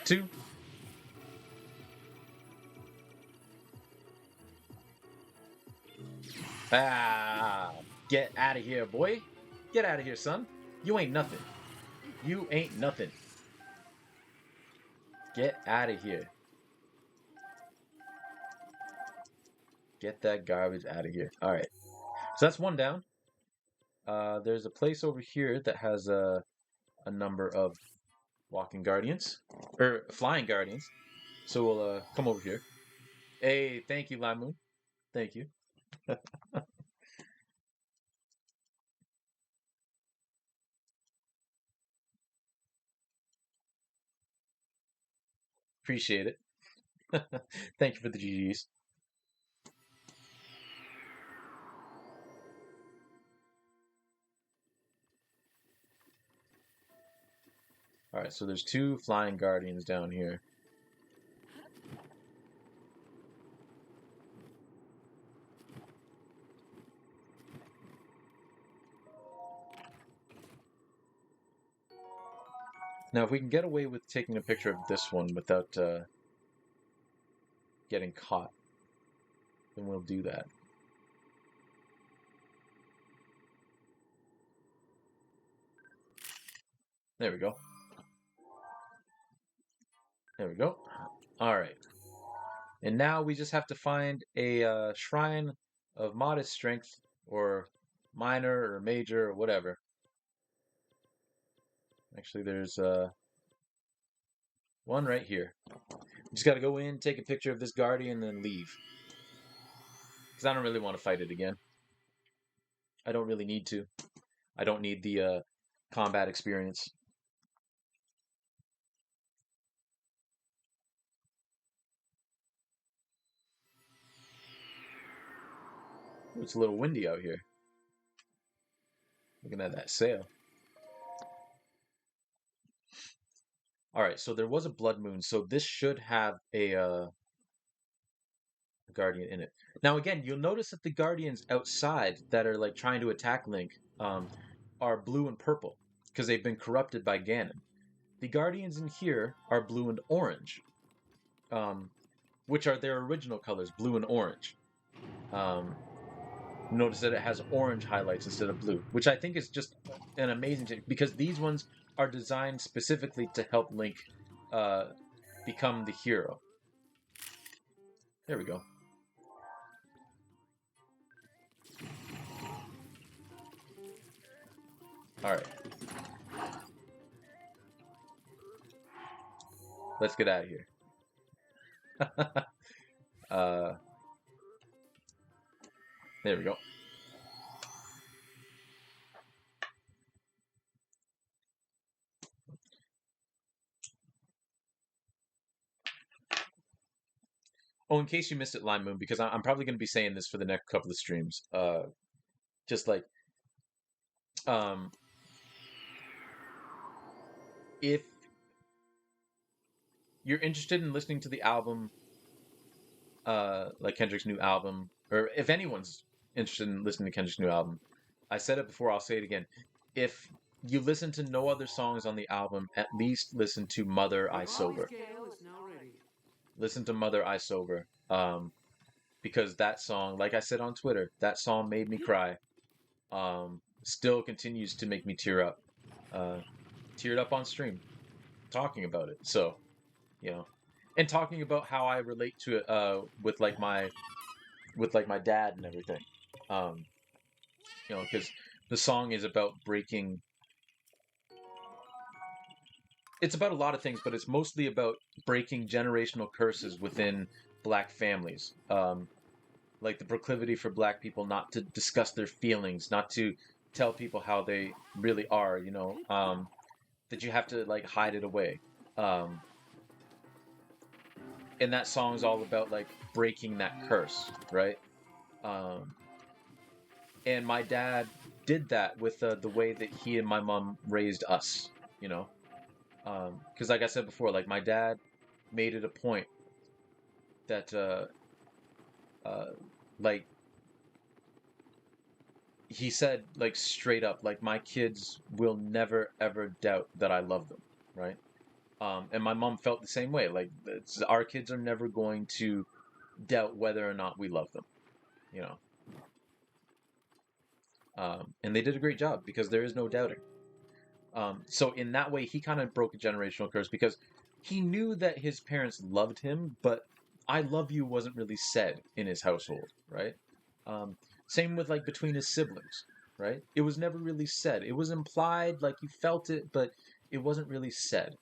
Two. Ah, get out of here, boy. Get out of here, son. You ain't nothing. You ain't nothing. Get out of here. Get that garbage out of here. All right. So that's one down. There's a place over here that has a number of walking guardians. Or flying guardians. So we'll come over here. Hey, thank you, Lamu. Thank you. Appreciate it. Thank you for the GGs. Alright, so there's 2 flying guardians down here. Now, if we can get away with taking a picture of this one without getting caught, then we'll do that. There we go. There we go. Alright. And now we just have to find a shrine of modest strength, or minor, or major, or whatever. Actually, there's one right here. Just gotta go in, take a picture of this guardian, and then leave. Because I don't really want to fight it again. I don't really need to. I don't need the combat experience. Ooh, it's a little windy out here. Looking at that sail. Alright, so there was a blood moon, so this should have a guardian in it. Now again, you'll notice that the guardians outside that are like trying to attack Link are blue and purple because they've been corrupted by Ganon. The guardians in here are blue and orange, which are their original colors, blue and orange. Notice that it has orange highlights instead of blue, which I think is just an amazing thing because these ones are designed specifically to help Link become the hero. There we go. Alright. Let's get out of here. There we go. Oh, in case you missed it, Lime Moon, because I'm probably going to be saying this for the next couple of streams. Just like, um, if you're interested in listening to the album, like Kendrick's new album, or if anyone's interested in listening to Kendrick's new album, I said it before, I'll say it again. If you listen to no other songs on the album, at least listen to Mother I Sober. Listen to Mother I Sober. Because that song, like I said on Twitter, that song made me cry. Still continues to make me tear up. Teared up on stream talking about it. So, you know, and talking about how I relate to it with like my dad and everything. Um, because the song is about breaking. It's about a lot of things, but it's mostly about breaking generational curses within black families. Like the proclivity for black people not to discuss their feelings, not to tell people how they really are. That you have to like hide it away. Um, and that song's all about like breaking that curse, right? Um, and my dad did that with the way that he and my mom raised us, you know. Because like I said before, like my dad made it a point that uh, like he said like straight up, like my kids will never ever doubt that I love them, right? And my mom felt the same way. Like our kids are never going to doubt whether or not we love them, you know. And they did a great job because there is no doubting. So in that way, he kind of broke a generational curse because he knew that his parents loved him, but "I love you" wasn't really said in his household, right? Um, Same with like between his siblings, right? It was never really said. It was implied, like you felt it, but it wasn't really said,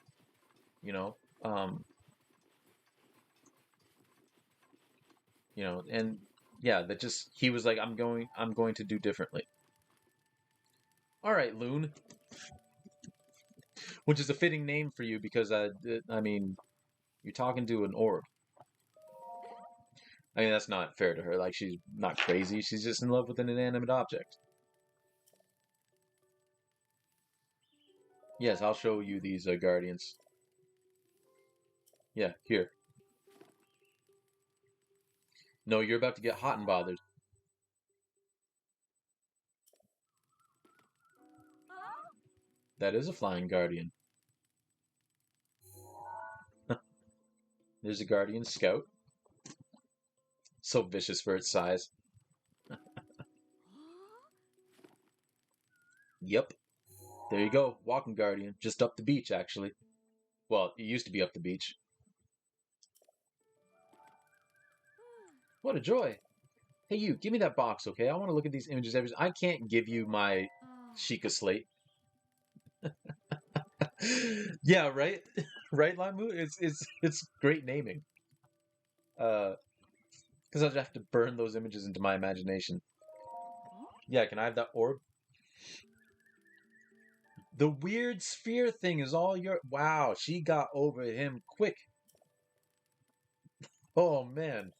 you know. Um, and yeah, that just he was like, I'm going to do differently. All right, Loon, which is a fitting name for you because I mean, you're talking to an orb. I mean, that's not fair to her. Like, she's not crazy. She's just in love with an inanimate object. Yes, I'll show you these guardians. Yeah, here. No, you're about to get hot and bothered. That is a flying guardian. There's a guardian scout. So vicious for its size. Yep. There you go. Walking guardian. Just up the beach, actually. Well, it used to be up the beach. What a joy. Hey, you, give me that box, okay? I want to look at these images. I can't give you my Sheikah slate. Yeah, right? Right, Limu? It's great naming. Because I'd have to burn those images into my imagination. Yeah, can I have that orb? The weird sphere thing is all your. Wow, she got over him quick. Oh man,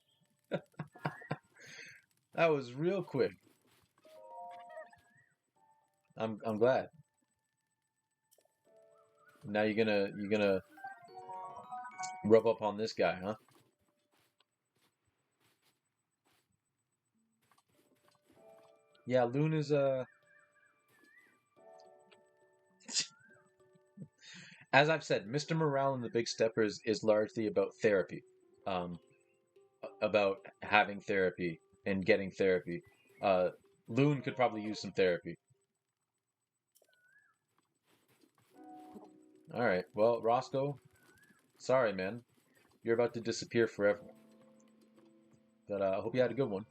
that was real quick. I'm glad. Now you're gonna rub up on this guy, huh? Yeah, Luna's as I've said, Mr. Morale and the Big Steppers is largely about therapy, um, about having therapy and getting therapy. Uh, Loon could probably use some therapy. All right, well, Roscoe, sorry, man, you're about to disappear forever. But I hope you had a good one.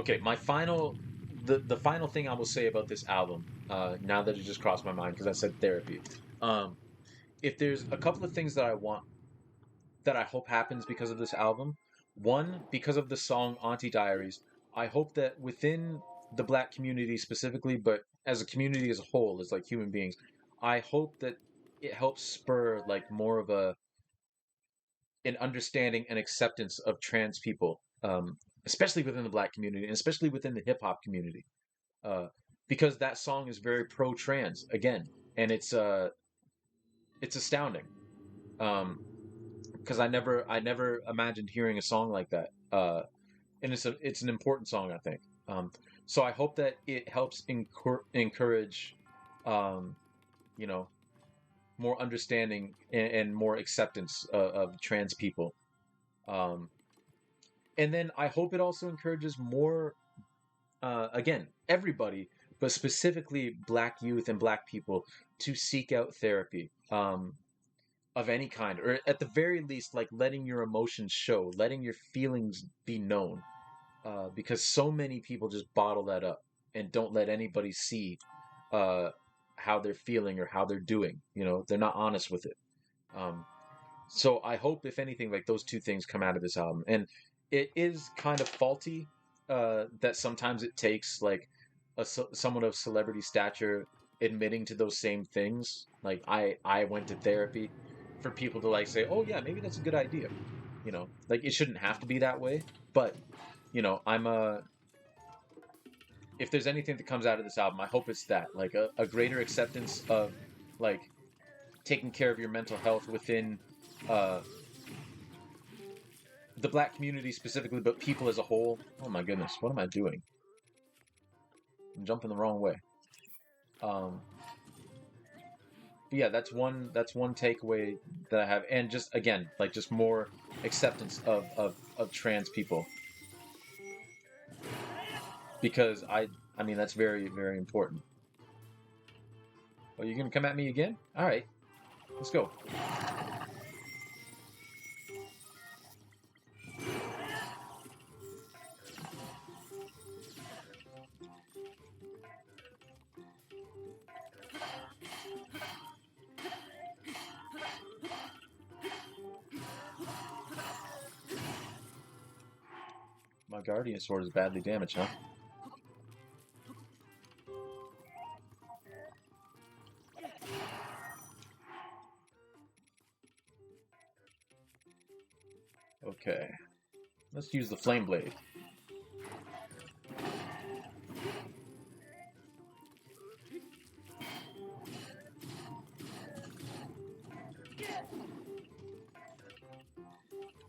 Okay, the final thing I will say about this album, now that it just crossed my mind because I said therapy. Um, if there's a couple of things that I want that I hope happens because of this album, One, because of the song Auntie Diaries, I hope that within the black community specifically, but as a community as a whole, as like human beings, I hope that it helps spur like more of a an understanding and acceptance of trans people, especially within the black community and especially within the hip hop community, uh, because that song is very pro trans again, and it's astounding. Um, because I never imagined hearing a song like that. And it's an important song, I think. So I hope that it helps encourage, um, you know, more understanding and more acceptance of trans people. Um, and then I hope it also encourages more, again, everybody, but specifically Black youth and Black people to seek out therapy. Of any kind, or at the very least, like letting your emotions show, letting your feelings be known, because so many people just bottle that up and don't let anybody see uh, how they're feeling or how they're doing. They're not honest with it. Um, so I hope, if anything, like those two things come out of this album. And it is kind of faulty that sometimes it takes like someone of celebrity stature admitting to those same things. Like I went to therapy, for people to like say, oh yeah, maybe that's a good idea. Like it shouldn't have to be that way. But I'm a if there's anything that comes out of this album, I hope it's that, like a greater acceptance of like taking care of your mental health within uh, the black community specifically, but people as a whole. Oh my goodness, what am I doing? I'm jumping the wrong way. Um, but yeah, that's one takeaway that I have, and just again, like just more acceptance of trans people, because I mean that's very very important. Oh, you gonna come at me again? All right, let's go. My guardian sword is badly damaged, huh? Okay, let's use the flame blade.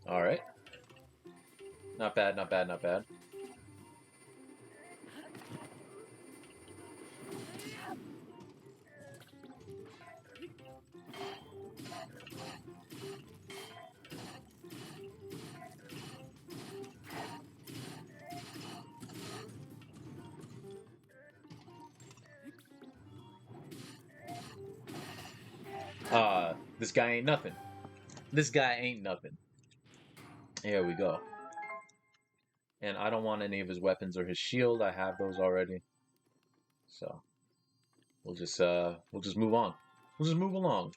All right, not bad, not bad, not bad. This guy ain't nothing. This guy ain't nothing. Here we go. And I don't want any of his weapons or his shield. I have those already. So we'll just move on. We'll just move along.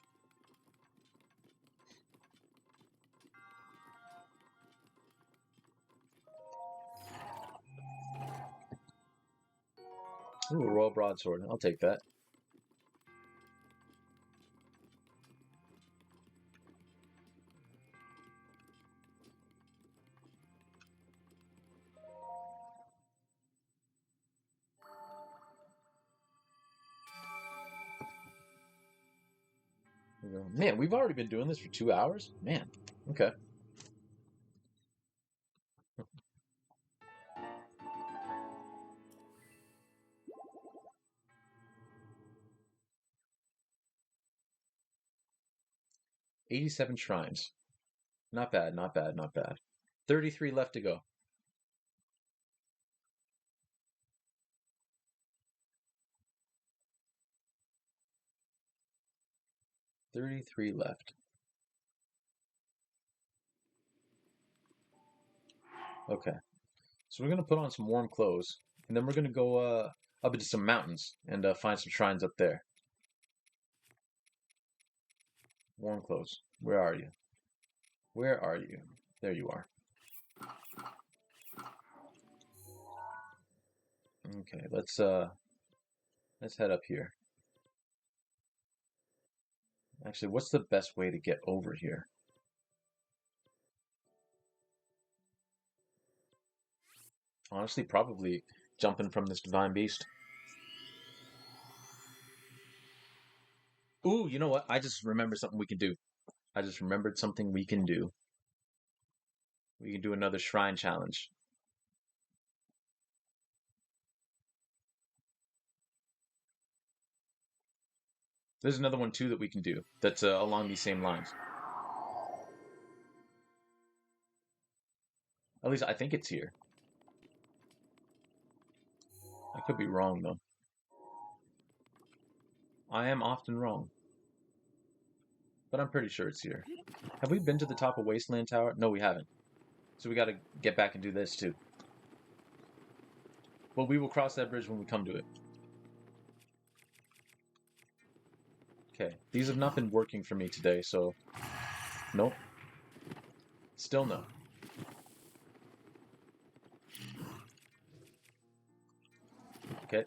Ooh, a royal broadsword. I'll take that. Man, we've already been doing this for 2 hours. Man, okay. 87 shrines. Not bad, not bad, not bad. 33 left to go. 33 left. Okay. So we're gonna put on some warm clothes, and then we're gonna go up into some mountains and find some shrines up there. Warm clothes. Where are you? Where are you? There you are. Okay, let's head up here. Actually, what's the best way to get over here? Honestly, probably jumping from this divine beast. Ooh, you know what? I just remembered something we can do. I just remembered something we can do. We can do another shrine challenge. There's another one too that we can do that's along these same lines. At least I think it's here. I could be wrong though. I am often wrong. But I'm pretty sure it's here. Have we been to the top of Wasteland Tower? No, we haven't. So we gotta get back and do this too. But we will cross that bridge when we come to it. Okay, these have not been working for me today, so... Nope. Still no. Okay.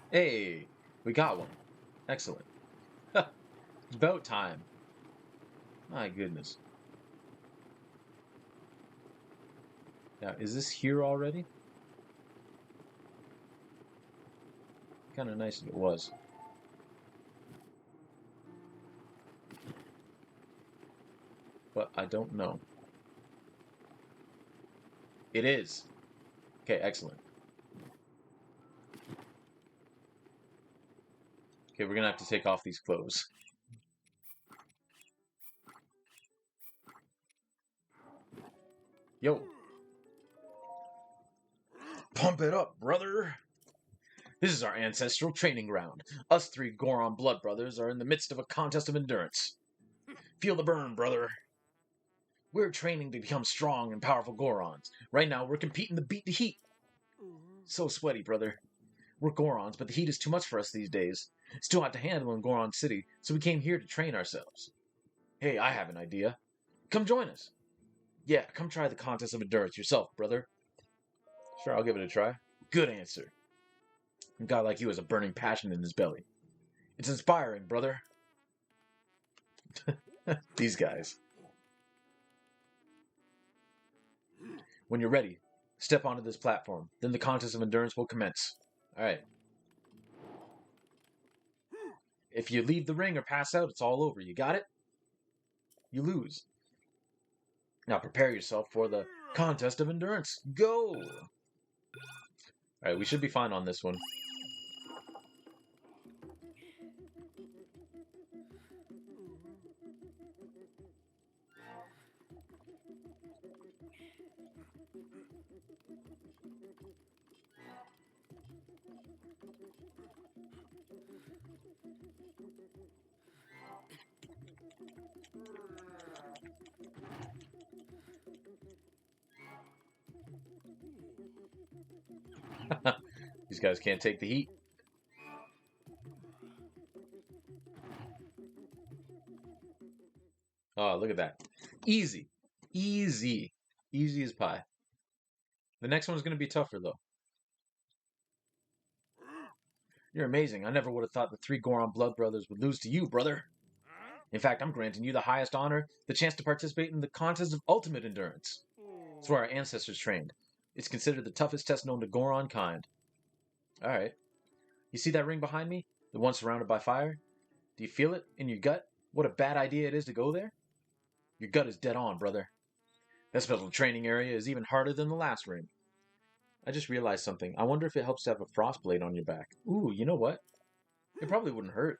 Hey! We got one. Excellent. It's about time. My goodness. Now, is this here already? Kind of nice if it was. But I don't know. It is. Okay, excellent. Okay, we're gonna have to take off these clothes. Yo. Pump it up, brother! This is our ancestral training ground. Us three Goron blood brothers are in the midst of a contest of endurance. Feel the burn, brother. We're training to become strong and powerful Gorons. Right now, we're competing to beat the heat. So sweaty, brother. We're Gorons, but the heat is too much for us these days. It's too hot to handle in Goron City, so we came here to train ourselves. Hey, I have an idea. Come join us. Yeah, come try the contest of endurance yourself, brother. Sure, I'll give it a try. Good answer. A guy like you has a burning passion in his belly. It's inspiring, brother. These guys. When you're ready, step onto this platform. Then the contest of endurance will commence. Alright. If you leave the ring or pass out, it's all over. You got it? You lose. Now prepare yourself for the contest of endurance. Go! Alright, we should be fine on this one. These guys can't take the heat. Oh, look at that. Easy. Easy. Easy as pie. The next one's going to be tougher, though. You're amazing. I never would have thought the three Goron blood brothers would lose to you, brother. In fact, I'm granting you the highest honor, the chance to participate in the contest of ultimate endurance. It's where our ancestors trained. It's considered the toughest test known to Goron kind. Alright. You see that ring behind me? The one surrounded by fire? Do you feel it in your gut? What a bad idea it is to go there? Your gut is dead on, brother. That special training area is even harder than the last ring. I just realized something. I wonder if it helps to have a frost blade on your back. Ooh, you know what? It probably wouldn't hurt.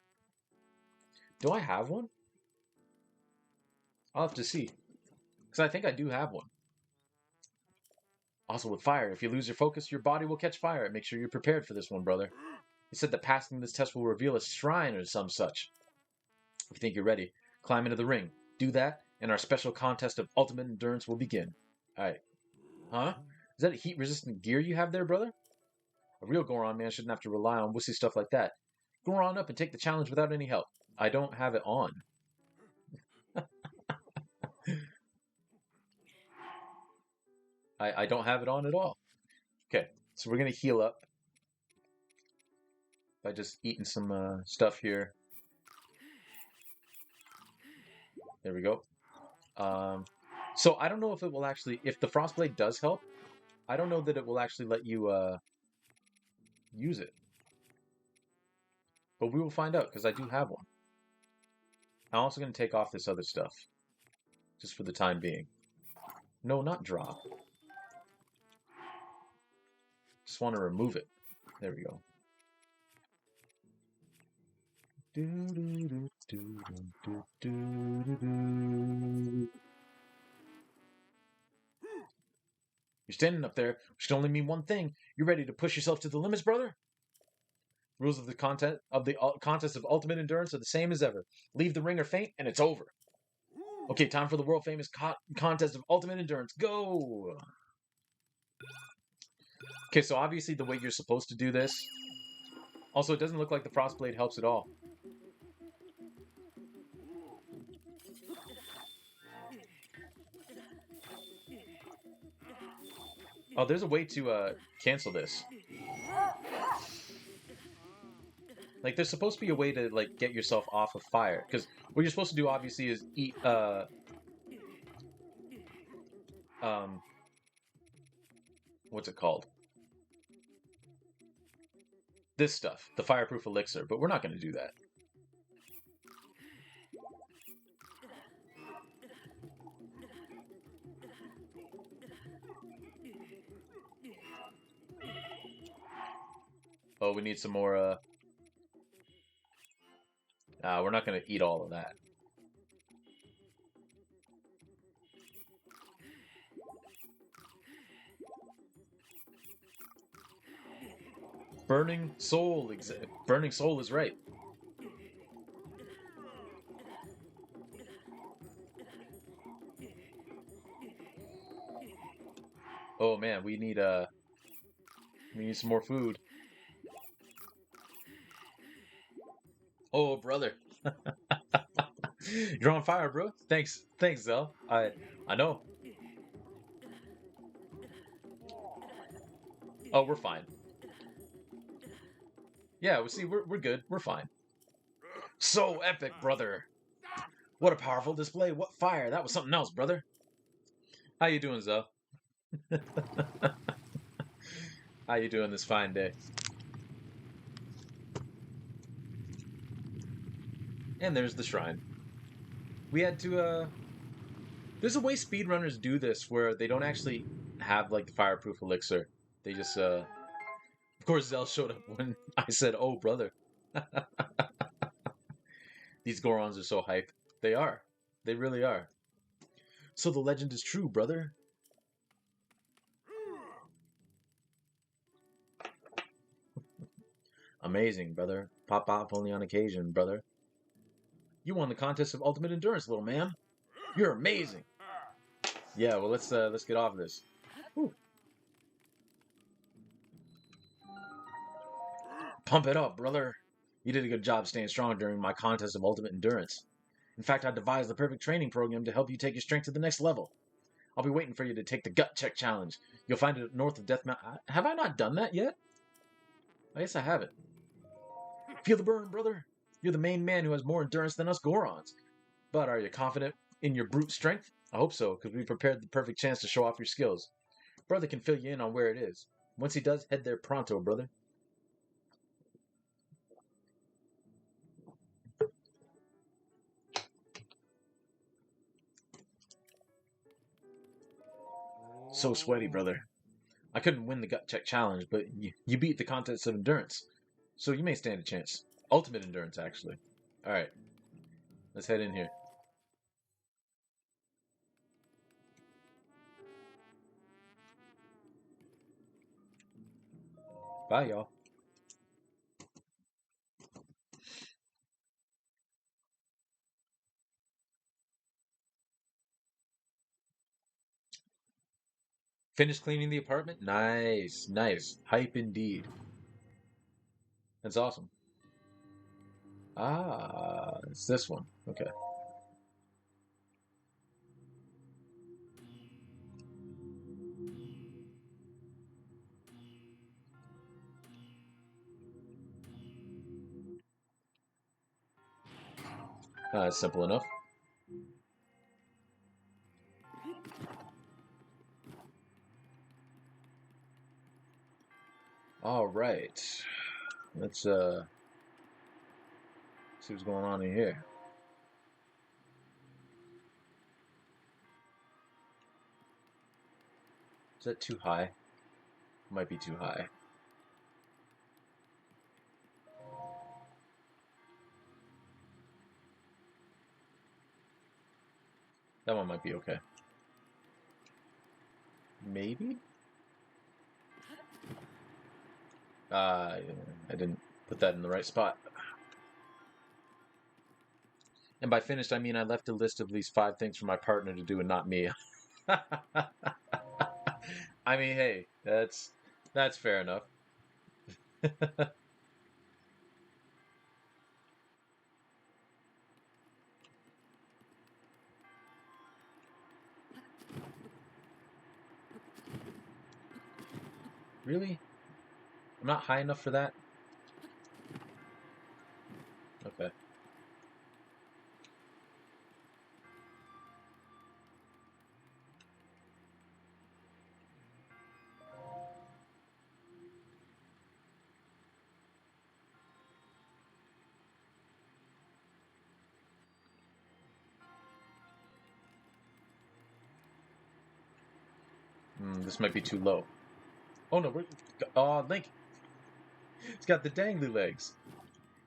Do I have one? I'll have to see. Because I think I do have one. Also with fire, if you lose your focus, your body will catch fire. Make sure you're prepared for this one, brother. He said that passing this test will reveal a shrine or some such. If you think you're ready, climb into the ring. Do that, and our special contest of ultimate endurance will begin. Alright. Huh? Is that a heat-resistant gear you have there, brother? A real Goron man shouldn't have to rely on wussy stuff like that. Go on up and take the challenge without any help. I don't have it on. I don't have it on at all. Okay, so we're gonna heal up by just eating some stuff here. There we go. So I don't know if it will actually, if the Frostblade does help, I don't know that it will actually let you use it. But we will find out, because I do have one. I'm also going to take off this other stuff, just for the time being. No, not drop. Just want to remove it. There we go. You're standing up there, which can only mean one thing. You ready to push yourself to the limits, brother? Rules of the contest of ultimate endurance are the same as ever. Leave the ring or faint, and it's over. Okay, time for the world famous contest of ultimate endurance. Go! Okay, so obviously the way you're supposed to do this. Also, it doesn't look like the Frostblade helps at all. Oh, there's a way to cancel this. Like, there's supposed to be a way to, like, get yourself off of fire. Because what you're supposed to do, obviously, is eat, what's it called? This stuff, the fireproof elixir. But we're not going to do that. Oh, we need some more, we're not going to eat all of that. Burning soul is right. Oh man, we need some more food. Oh brother. You're on fire, bro. Thanks, Zell. I know. Oh, we're fine. Yeah, we see we're good. We're fine. So epic, brother. What a powerful display. What fire. That was something else, brother. How you doing, Zell? How you doing this fine day? And there's the shrine. We had to there's a way speedrunners do this where they don't actually have like the fireproof elixir. They just of course Zell showed up when I said, "Oh, brother." These Gorons are so hype. They are. They really are. So the legend is true, brother. Amazing, brother. Pop off only on occasion, brother. You won the contest of ultimate endurance, little man. You're amazing. Yeah, well let's get off of this. Whew. Pump it up, brother. You did a good job staying strong during my contest of ultimate endurance. In fact, I devised the perfect training program to help you take your strength to the next level. I'll be waiting for you to take the gut check challenge. You'll find it north of Death Mountain. Have I not done that yet? I guess I haven't. Feel the burn, brother. You're the main man who has more endurance than us Gorons. But are you confident in your brute strength? I hope so, because we prepared the perfect chance to show off your skills. Brother can fill you in on where it is. Once he does, head there pronto, brother. So sweaty, brother. I couldn't win the gut check challenge, but you beat the contest of endurance. So you may stand a chance. Ultimate endurance, actually. Alright. Let's head in here. Bye, y'all. Finished cleaning the apartment? Nice, nice. Hype indeed. That's awesome. Ah, it's this one. Okay. Simple enough. All right. Let's see what's going on in here. Is that too high? Might be too high. That one might be okay. Maybe? I didn't put that in the right spot. And by finished, I mean I left a list of at least 5 things for my partner to do and not me. I mean, hey, that's fair enough. Really? I'm not high enough for that? Okay. This might be too low. Oh no, Link! It's got the dangly legs.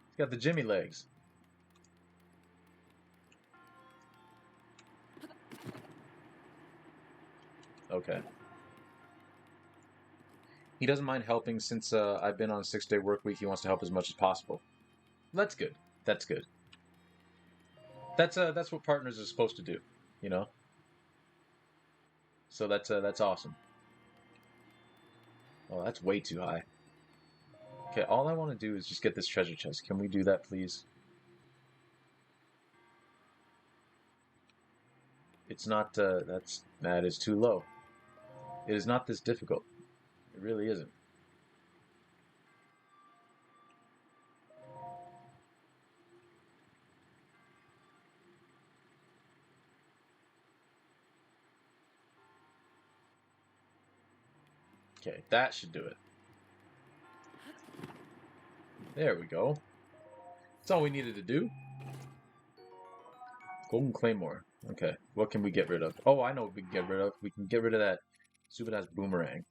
It's got the Jimmy legs. Okay. He doesn't mind helping since I've been on a 6-day work week. He wants to help as much as possible. That's good. That's good. That's what partners are supposed to do, you know? So that's awesome. Oh, that's way too high. Okay, all I want to do is just get this treasure chest. Can we do that, please? It's not, that is too low. It is not this difficult. It really isn't. Okay, that should do it. There we go. That's all we needed to do. Golden Claymore. Okay, what can we get rid of? Oh, I know what we can get rid of. We can get rid of that stupid-ass boomerang.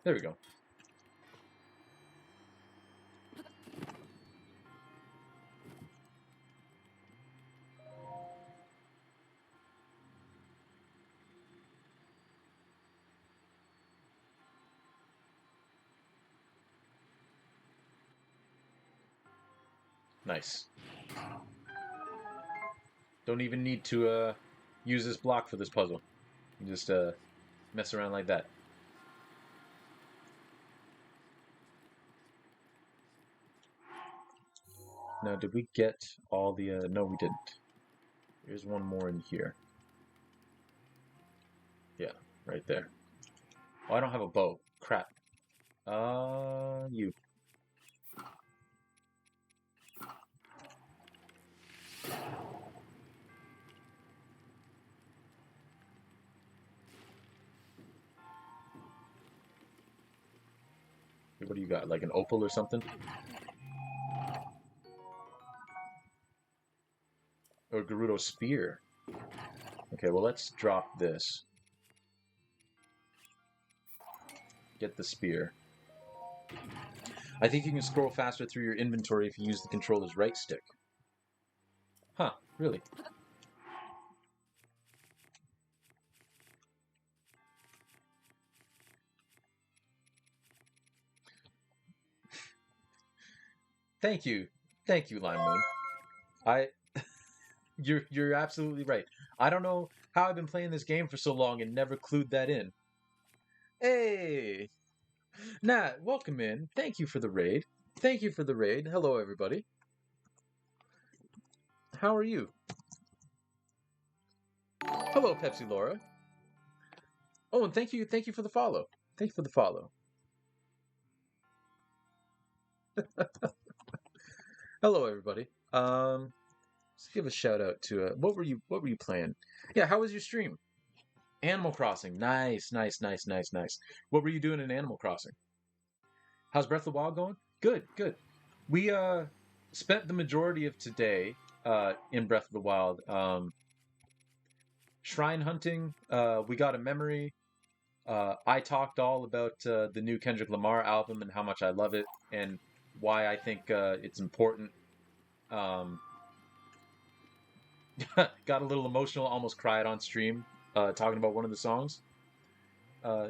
There we go. Nice. Don't even need to use this block for this puzzle. You just mess around like that. Now, did we get all the... no, we didn't. There's one more in here. Yeah, right there. Oh, I don't have a bow. Crap. You. What do you got? Like an opal or something? Or Gerudo spear. Okay, well, let's drop this. Get the spear. I think you can scroll faster through your inventory if you use the controller's right stick. Huh, really? Thank you. Thank you, Lime Moon. You're absolutely right. I don't know how I've been playing this game for so long and never clued that in. Hey! Nat, welcome in. Thank you for the raid. Thank you for the raid. Hello, everybody. How are you? Hello, Pepsi Laura. Oh, and thank you for the follow. Thank you for the follow. Hello, everybody. Let's give a shout out to what were you playing? Yeah, how was your stream? Animal Crossing. Nice, nice, nice, nice, nice. What were you doing in Animal Crossing? How's Breath of the Wild going? Good, good. We spent the majority of today in Breath of the Wild shrine hunting. We got a memory. I talked all about the new Kendrick Lamar album and how much I love it and why I think it's important. Um, got a little emotional, almost cried on stream talking about one of the songs.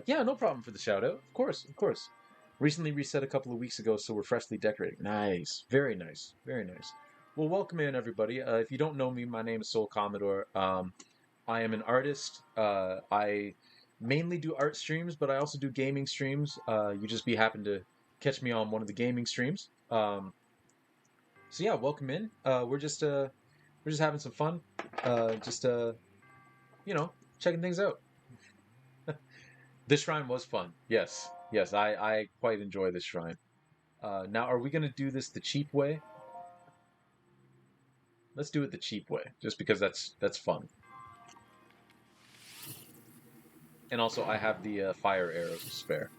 Yeah, no problem for the shout out. Of course, of course. Recently reset a couple of weeks ago, so we're freshly decorating. Nice. Very nice. Very nice. Well, welcome in, everybody. If you don't know me, my name is Soul Commodore. I am an artist. I mainly do art streams, but I also do gaming streams. You just be happen to catch me on one of the gaming streams. So yeah, welcome in. We're just having some fun. Just you know, checking things out. This shrine was fun. Yes, yes, I quite enjoy this shrine. Now, are we gonna do this the cheap way? Let's do it the cheap way, just because that's fun. And also, I have the fire arrows to spare.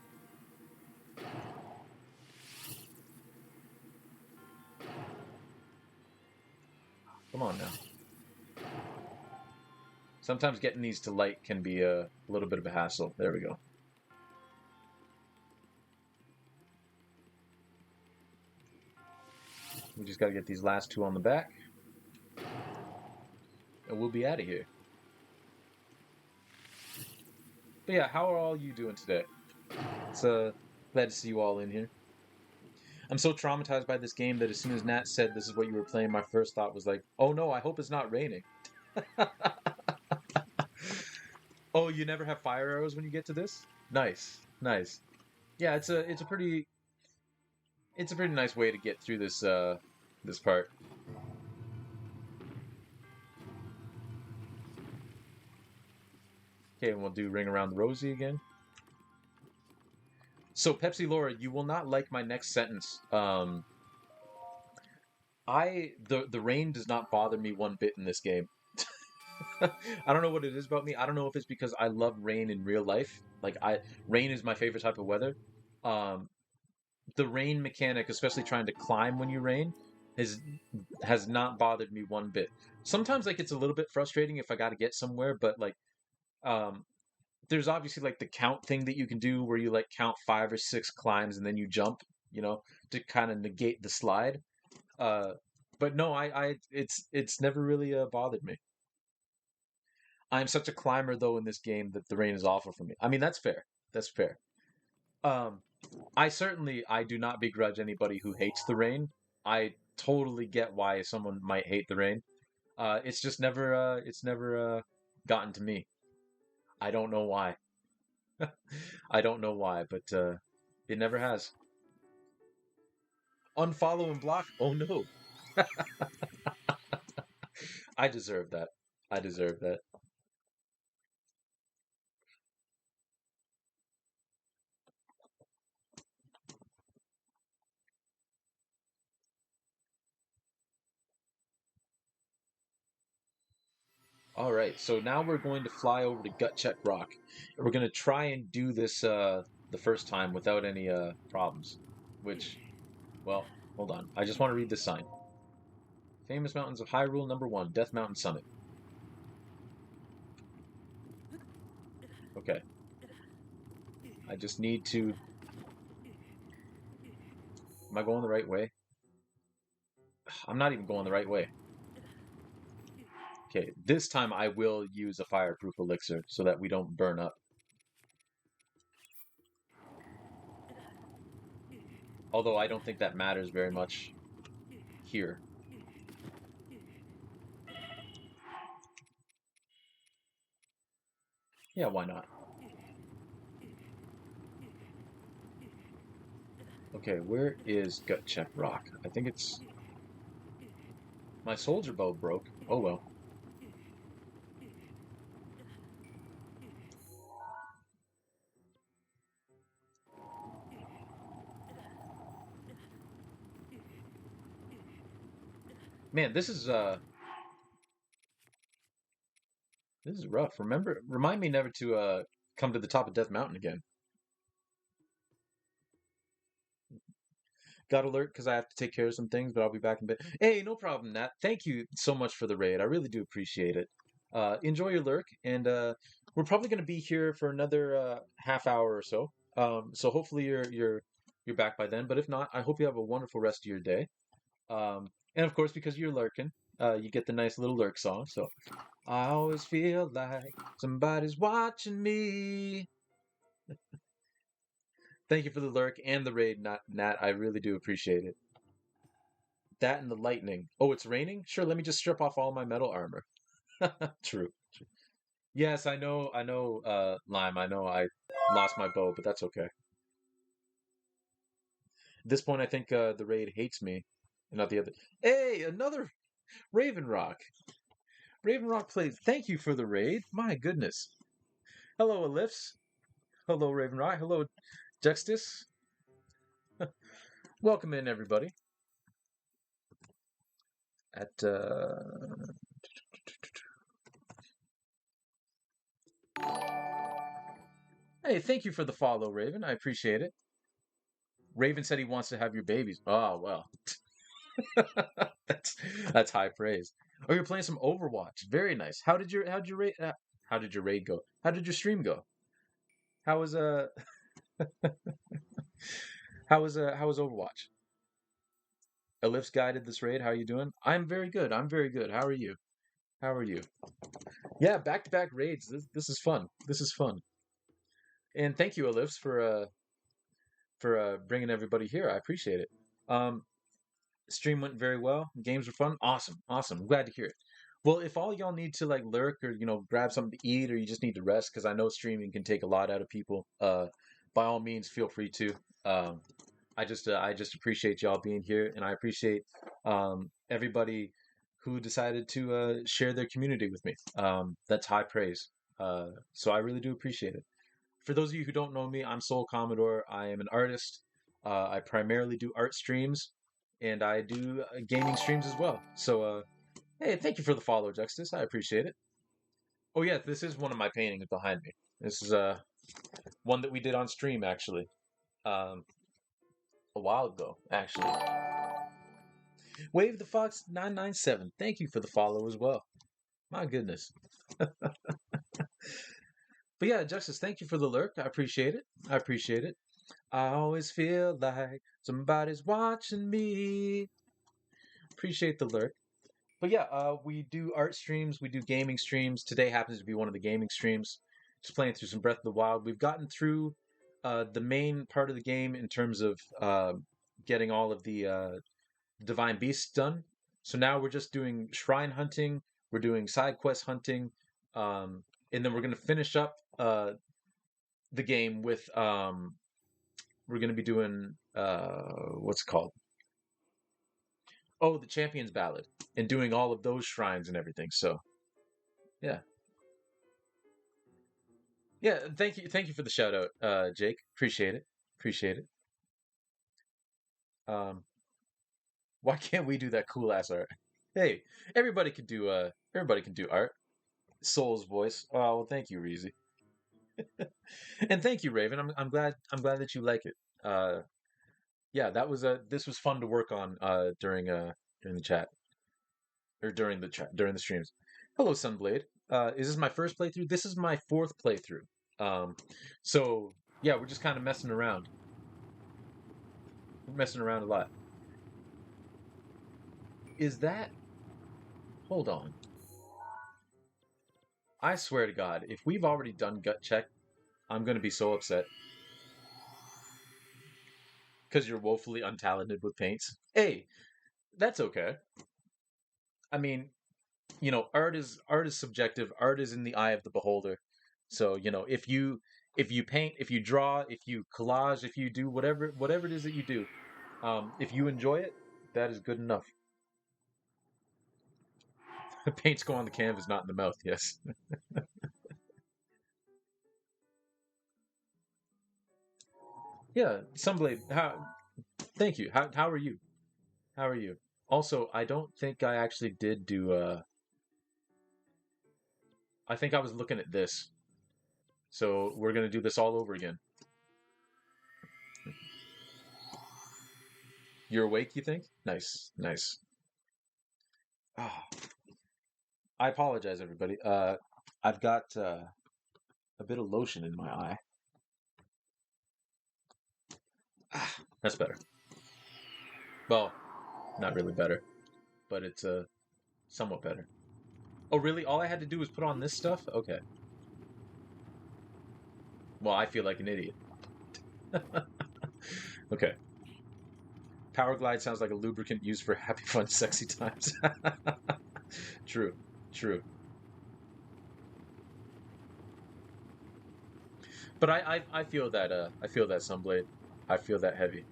Come on now. Sometimes getting these to light can be a little bit of a hassle. There we go. We just got to get these last two on the back. And we'll be out of here. But yeah, how are all you doing today? It's glad to see you all in here. I'm so traumatized by this game that as soon as Nat said this is what you were playing, my first thought was like, oh no, I hope it's not raining. Oh, you never have fire arrows when you get to this? Nice, nice. Yeah, it's a pretty nice way to get through this this part. Okay, and we'll do Ring Around the Rosie again. So Pepsi Laura, you will not like my next sentence. The rain does not bother me one bit in this game. I don't know what it is about me. I don't know if it's because I love rain in real life. Rain is my favorite type of weather. Um, the rain mechanic, especially trying to climb when you rain, has has not bothered me one bit. Sometimes like it's a little bit frustrating if I got to get somewhere, but um, there's obviously like the count thing that you can do where you like count 5 or 6 climbs and then you jump, to kind of negate the slide. Uh, but no, it's never really bothered me. I'm such a climber though in this game that the rain is awful for me. I mean, that's fair. That's fair. Um, I do not begrudge anybody who hates the rain. I totally get why someone might hate the rain. It's never gotten to me. I don't know why. I don't know why, but it never has. Unfollow and block. Oh no. I deserve that. I deserve that. All right, so now we're going to fly over to Gut Check Rock, and we're going to try and do this the first time without any problems. Which, well, hold on. I just want to read this sign. Famous Mountains of Hyrule, #1, Death Mountain Summit. Okay. I just need to. Am I going the right way? I'm not even going the right way. Okay, this time I will use a fireproof elixir so that we don't burn up. Although I don't think that matters very much here. Yeah, why not? Okay, where is Gut Check Rock? I think it's... My soldier bow broke. Oh well. Man, this is rough. Remind me never to come to the top of Death Mountain again. Got alert because I have to take care of some things, but I'll be back in bed. Hey, no problem, Nat. Thank you so much for the raid. I really do appreciate it. Enjoy your lurk, and we're probably going to be here for another half hour or so. So hopefully you're back by then. But if not, I hope you have a wonderful rest of your day. And of course, because you're lurking, you get the nice little lurk song. So I always feel like somebody's watching me. Thank you for the lurk and the raid, Nat. I really do appreciate it. That and the lightning. Oh, it's raining? Sure, let me just strip off all my metal armor. True. Yes, Lime, I know I lost my bow, but that's okay. At this point, I think the raid hates me, and not the other. Hey, another Raven Rock. Raven Rock plays. Thank you for the raid. My goodness. Hello, Ellipse. Hello, Raven Rock. Hello, Justice. Welcome in, everybody. At Hey, thank you for the follow, Raven. I appreciate it. Raven said he wants to have your babies. Oh well, that's that's high praise. Oh, you're playing some Overwatch. Very nice. How did your raid go? How did your stream go? How was how was Overwatch? Ellipse guided this raid. How are you doing? I'm very good. I'm very good. How are you? How are you? Yeah, back to back raids. This is fun. This is fun. And thank you, Ellipse, for bringing everybody here. I appreciate it. Um, Stream went very well. Games were fun. Awesome, awesome. I'm glad to hear it. Well, if all y'all need to like lurk or grab something to eat or you just need to rest, because I know streaming can take a lot out of people. By all means, feel free to. Um, I just appreciate y'all being here, and I appreciate everybody who decided to share their community with me. That's high praise. So I really do appreciate it. For those of you who don't know me, I'm Soul Commodore. I am an artist. I primarily do art streams, and I do gaming streams as well. So, hey, thank you for the follow, Justice. I appreciate it. Oh yeah, this is one of my paintings behind me. This is one that we did on stream actually, um, a while ago. Actually, Wave the Fox 997. Thank you for the follow as well. My goodness. But yeah, Justice, thank you for the lurk. I appreciate it. I appreciate it. I always feel like somebody's watching me. Appreciate the lurk. But yeah, we do art streams, we do gaming streams. Today happens to be one of the gaming streams. Just playing through some Breath of the Wild. We've gotten through the main part of the game in terms of getting all of the divine beasts done. So now we're just doing shrine hunting. We're doing side quest hunting, and then we're going to finish up the game with we're going to be doing what's it called? Oh, the Champion's Ballad, and doing all of those shrines and everything. So yeah, yeah. Thank you for the shout out, Jake. Appreciate it, appreciate it. Um, why can't we do that cool ass art? Hey, everybody can do art. Soul's voice. Oh well, thank you, Reezy, and thank you, Raven. I'm glad that you like it. Yeah, this was fun to work on during the chat or during the streams. Hello, Sunblade. Is this my first playthrough? This is my fourth playthrough. Um, so yeah, we're just kind of messing around. We're messing around a lot. Is that? Hold on. I swear to God, if we've already done gut check, I'm gonna be so upset because you're woefully untalented with paints. Hey, that's okay. I mean, art is subjective. Art is in the eye of the beholder. So if you paint, if you draw, if you collage, if you do whatever it is that you do, if you enjoy it, that is good enough. Paints go on the canvas, not in the mouth. Yes. Yeah, Sunblade. How? Thank you. How are you? How are you? Also, I don't think I actually did do. I think I was looking at this, so we're gonna do this all over again. You're awake, you think? Nice, nice. Ah, I apologize, everybody. I've got a bit of lotion in my eye. Ah, that's better. Well, not really better, but it's somewhat better. Oh, really? All I had to do was put on this stuff? Okay. Well, I feel like an idiot. Okay. Power glide sounds like a lubricant used for happy, fun, sexy times. True, true. But I feel that I feel that Sunblade. I feel that heavy.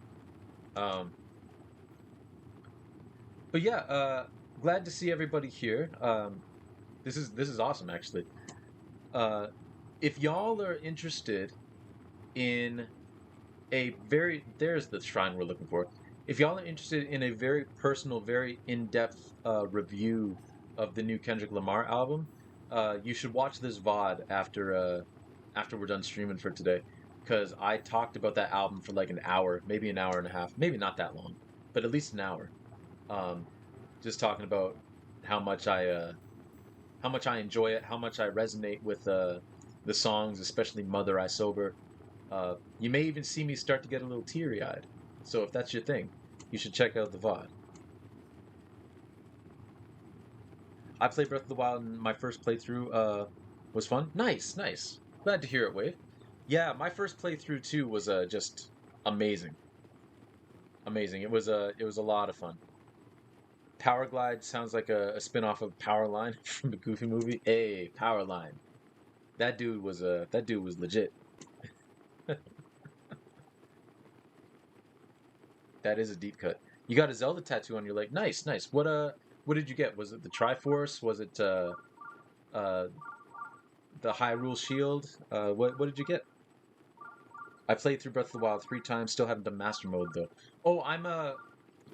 Um, but yeah, glad to see everybody here. This is awesome actually. Uh, if y'all are interested in a very there's the shrine we're looking for. If y'all are interested in a very personal, very in-depth review of the new Kendrick Lamar album, you should watch this VOD after we're done streaming for today, because I talked about that album for like an hour, maybe an hour and a half, maybe not that long, but at least an hour. Um, just talking about how much I enjoy it, how much I resonate with the songs, especially "Mother I Sober." You may even see me start to get a little teary-eyed. So if that's your thing, you should check out the VOD. I played Breath of the Wild, and my first playthrough was fun. Nice, nice. Glad to hear it, Wade. Yeah, my first playthrough too was just amazing, amazing. It was a lot of fun. Powerglide sounds like a spin-off of Powerline from the Goofy movie. Hey, Powerline. That dude was legit. That is a deep cut. You got a Zelda tattoo on your leg. Nice, nice. What did you get? Was it the Triforce? Was it uh the Hyrule Shield? What did you get? I played through Breath of the Wild 3 times, still haven't done Master Mode though. Oh,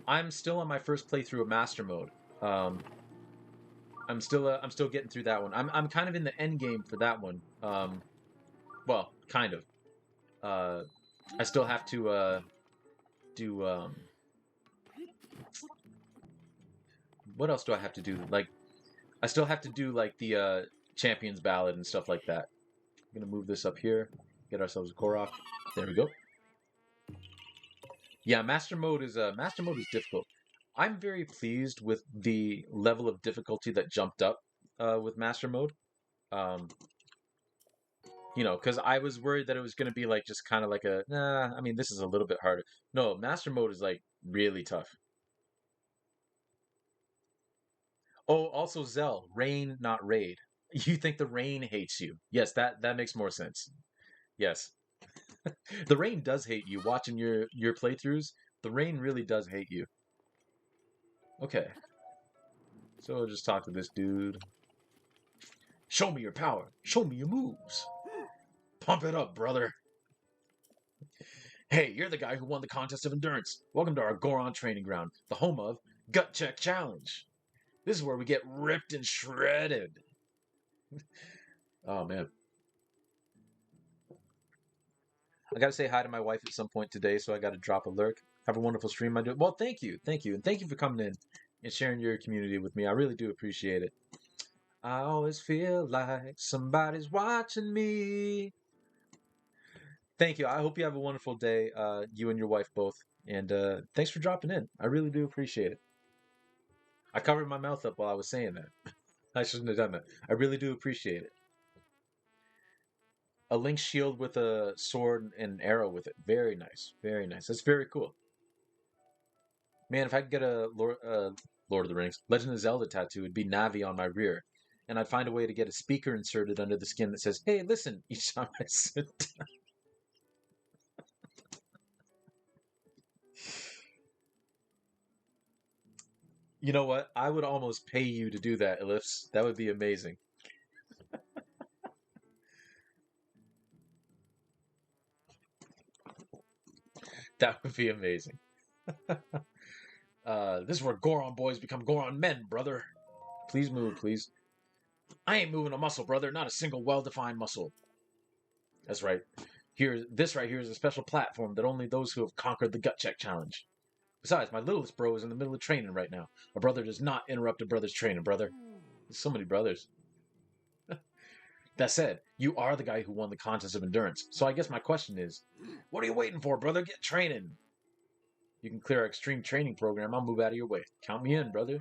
I'm still on my first playthrough of Master Mode. Um I'm still getting through that one. I'm kind of in the end game for that one. Well, kind of. Uh I still have to do what else do I have to do? Like I still have to do like the Champions Ballad and stuff like that. I'm gonna move this up here, get ourselves a Korok. There we go. Yeah, Master Mode is difficult. I'm very pleased with the level of difficulty that jumped up with Master Mode. Um, because I was worried that it was gonna be like just kind of like a nah. I mean, this is a little bit harder. No, Master Mode is like really tough. Oh, also Zell, rain, not raid. You think the rain hates you? Yes, that makes more sense. Yes. The rain does hate you. Watching your playthroughs, the rain really does hate you. Okay, so I'll just talk to this dude. Show me your power. Show me your moves. Pump it up, brother. Hey, you're the guy who won the contest of endurance. Welcome to our Goron training ground, the home of Gut Check Challenge. This is where we get ripped and shredded. Oh man, I gotta say hi to my wife at some point today, so I gotta drop a lurk. Have a wonderful stream, my dude. Well, thank you, and thank you for coming in and sharing your community with me. I really do appreciate it. I always feel like somebody's watching me. Thank you. I hope you have a wonderful day, you and your wife both. And thanks for dropping in. I really do appreciate it. I covered my mouth up while I was saying that. I shouldn't have done that. I really do appreciate it. A link shield with a sword and an arrow with it. Very nice. Very nice. That's very cool. Man, if I could get a Lord of the Rings, Legend of Zelda tattoo, it'd be Navi on my rear. And I'd find a way to get a speaker inserted under the skin that says, "Hey, listen," each time I sit down. You know what? I would almost pay you to do that, Ellipse. That would be amazing. That would be amazing. This is where Goron boys become Goron men, brother. Please move, please. I ain't moving a muscle, brother. Not a single well-defined muscle. That's right. This right here is a special platform that only those who have conquered the gut check challenge. Besides, my littlest bro is in the middle of training right now. A brother does not interrupt a brother's training, brother. There's so many brothers. That said, you are the guy who won the contest of endurance. So I guess my question is, what are you waiting for, brother? Get training. You can clear our extreme training program. I'll move out of your way. Count me in, brother.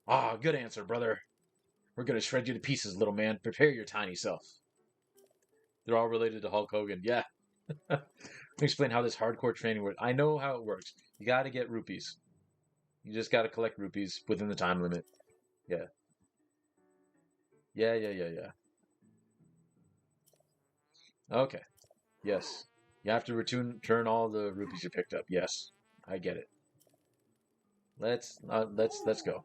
Ah, good answer, brother. We're going to shred you to pieces, little man. Prepare your tiny self. They're all related to Hulk Hogan. Yeah. Let me explain how this hardcore training works. I know how it works. You got to get rupees. You just got to collect rupees within the time limit. Yeah. Yeah. Okay. Yes. You have to return all the rupees you picked up. Yes. I get it. Let's go.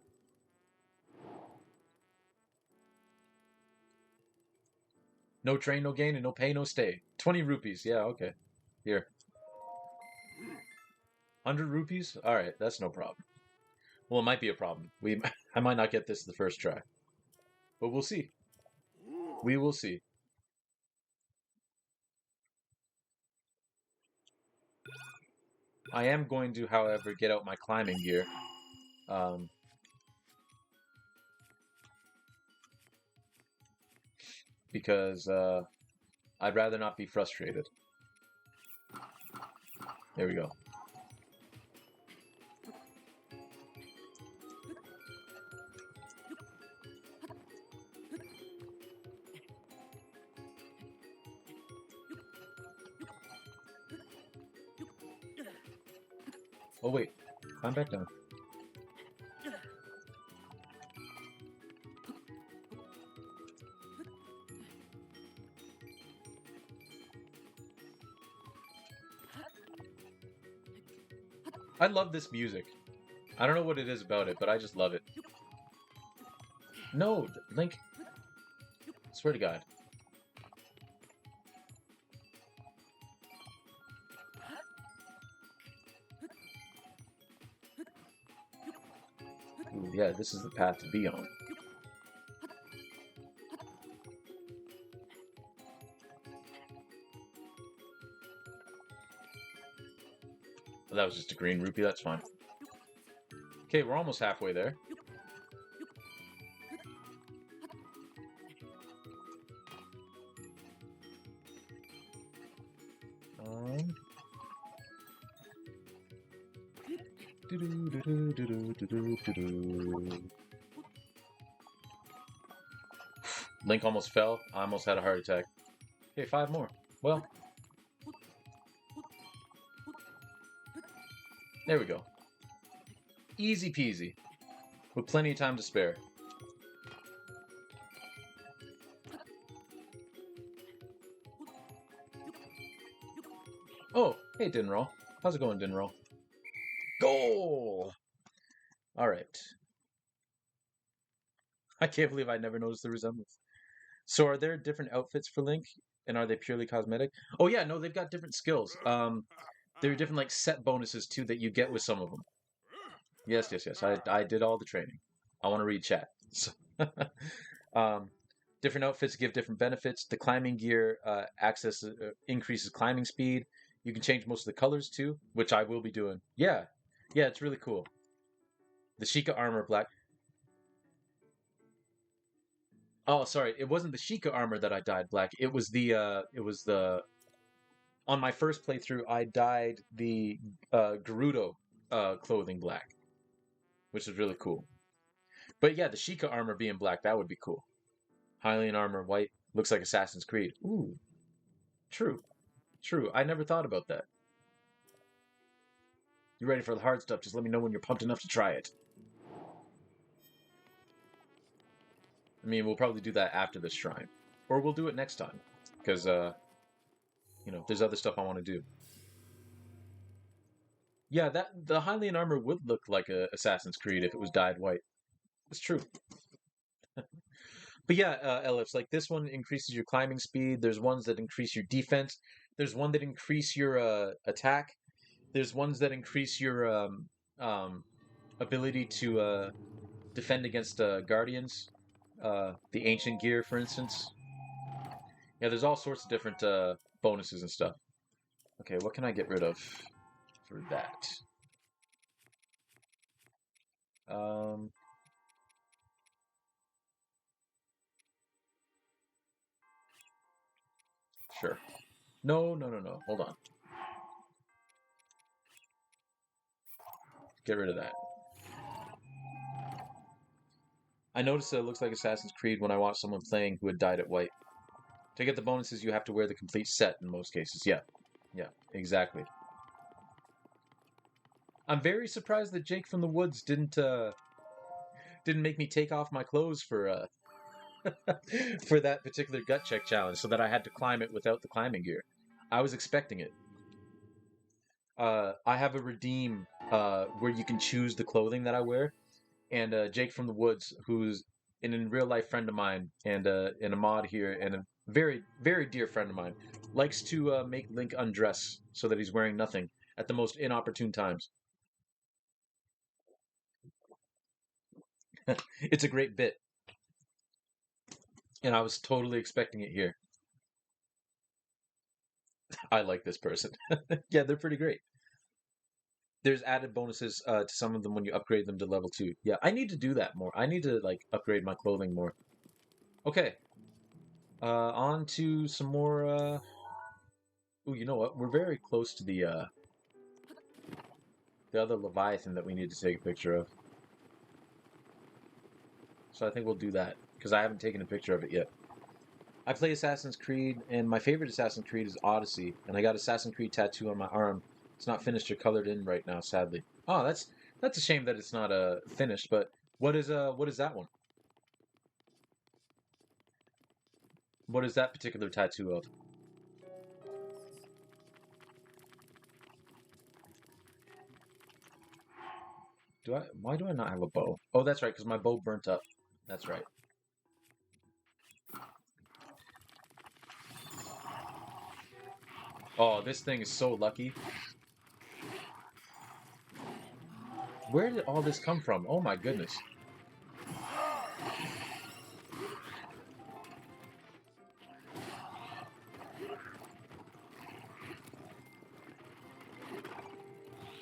No train, no gain, and no pay, no stay. 20 rupees. Yeah, okay. Here. 100 rupees? All right, that's no problem. Well, it might be a problem. I might not get this the first try. But we'll see. We will see. I am going to, however, get out my climbing gear. Because I'd rather not be frustrated. There we go. Oh, wait. Climb back down. I love this music. I don't know what it is about it, but I just love it. No, Link. Swear to God. Ooh, yeah, this is the path to be on. Well, that was just a green rupee, that's fine. Okay, we're almost halfway there. Link almost fell. I almost had a heart attack. Okay, 5 more. Well, there we go. Easy peasy. With plenty of time to spare. Oh, hey, Dinroll. How's it going, Dinroll? Goal! Alright. I can't believe I never noticed the resemblance. So are there different outfits for Link? And are they purely cosmetic? Oh yeah, no, they've got different skills. There are different like set bonuses too that you get with some of them. Yes. I did all the training. I want to read chat. So, different outfits give different benefits. The climbing gear increases climbing speed. You can change most of the colors too, which I will be doing. Yeah, it's really cool. The Sheikah armor black. Oh, sorry, it wasn't the Sheikah armor that I dyed black. It was the on my first playthrough I dyed the Gerudo clothing black, which is really cool. But yeah, the Sheikah armor being black, that would be cool. Hylian armor white looks like Assassin's Creed. Ooh, true. I never thought about that. You ready for the hard stuff? Just let me know when you're pumped enough to try it. I mean, we'll probably do that after this shrine. Or we'll do it next time. Because, there's other stuff I want to do. Yeah, the Hylian armor would look like a Assassin's Creed if it was dyed white. It's true. But yeah, Ellipse, like this one increases your climbing speed. There's ones that increase your defense. There's one that increase your attack. There's ones that increase your ability to defend against guardians. The ancient gear, for instance. Yeah, there's all sorts of different bonuses and stuff. Okay, what can I get rid of for that? Um, sure. No, no, no, no. Hold on. Get rid of that. I noticed that it looks like Assassin's Creed when I watched someone playing who had died at white. To get the bonuses, you have to wear the complete set in most cases. Yeah. Yeah, exactly. I'm very surprised that Jake from the Woods didn't make me take off my clothes for for that particular gut check challenge, so that I had to climb it without the climbing gear. I was expecting it. I have a redeem where you can choose the clothing that I wear, and Jake from the Woods, who's an in real life friend of mine and a mod here, and a very very dear friend of mine, likes to make Link undress so that he's wearing nothing at the most inopportune times. It's a great bit, and I was totally expecting it here. I like this person. Yeah, they're pretty great. There's added bonuses to some of them when you upgrade them to level 2. Yeah, I need to do that more. I need to like upgrade my clothing more. Okay. On to some more Ooh, you know what? We're very close to the other Leviathan that we need to take a picture of. So I think we'll do that because I haven't taken a picture of it yet. I play Assassin's Creed, and my favorite Assassin's Creed is Odyssey, and I got Assassin's Creed tattoo on my arm. It's not finished or colored in right now, sadly. Oh, that's a shame that it's not finished. But what is that one? What is that particular tattoo of? Why do I not have a bow? Oh, that's right, because my bow burnt up. That's right. Oh, this thing is so lucky. Where did all this come from? Oh my goodness.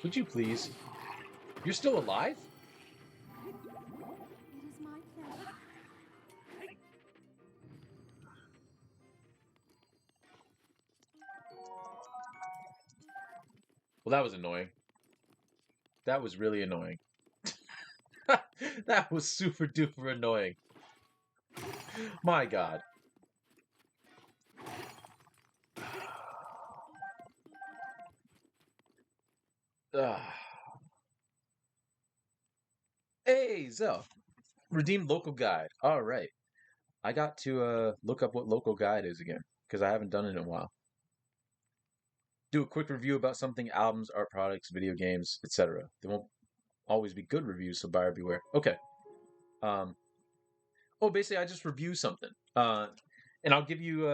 Would you please? You're still alive? It is my pleasure. Well, that was annoying. That was really annoying. That was super duper annoying. My God. Ugh. Hey, Zell. Redeemed local guide. All right. I got to look up what local guide is again because I haven't done it in a while. Do a quick review about something: albums, art products, video games, etc. They won't always be good reviews, so buyer beware. Okay. Um, oh, basically, I just review something, and I'll give you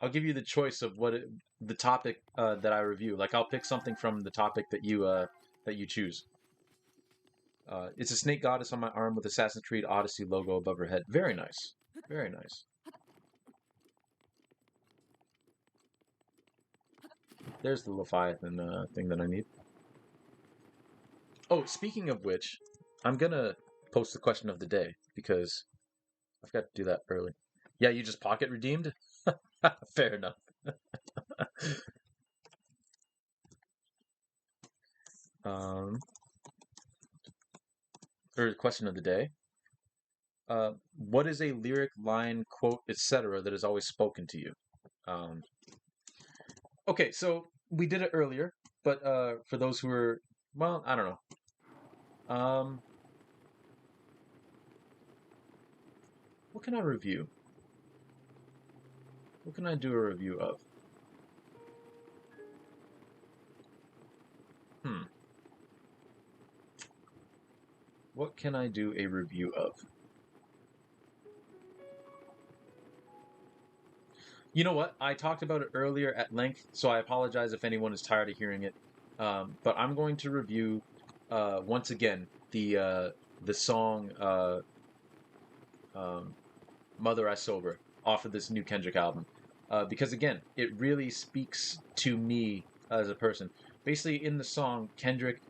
the choice of the topic that I review. Like I'll pick something from the topic that you choose. It's a snake goddess on my arm with Assassin's Creed Odyssey logo above her head. Very nice, very nice. There's the Leviathan thing that I need. Oh, speaking of which, I'm gonna post the question of the day because I forgot to do that early. Yeah, you just pocket redeemed? Fair enough. Um, or question of the day. What is a lyric, line, quote, etc. that is always spoken to you? Um, okay, so we did it earlier, but for those who are, well, I don't know. What can I review? What can I do a review of? Hmm. What can I do a review of? You know what? I talked about it earlier at length, so I apologize if anyone is tired of hearing it. But I'm going to review once again the song um, "Mother I Sober" off of this new Kendrick album, because again, it really speaks to me as a person. Basically, in the song, Kendrick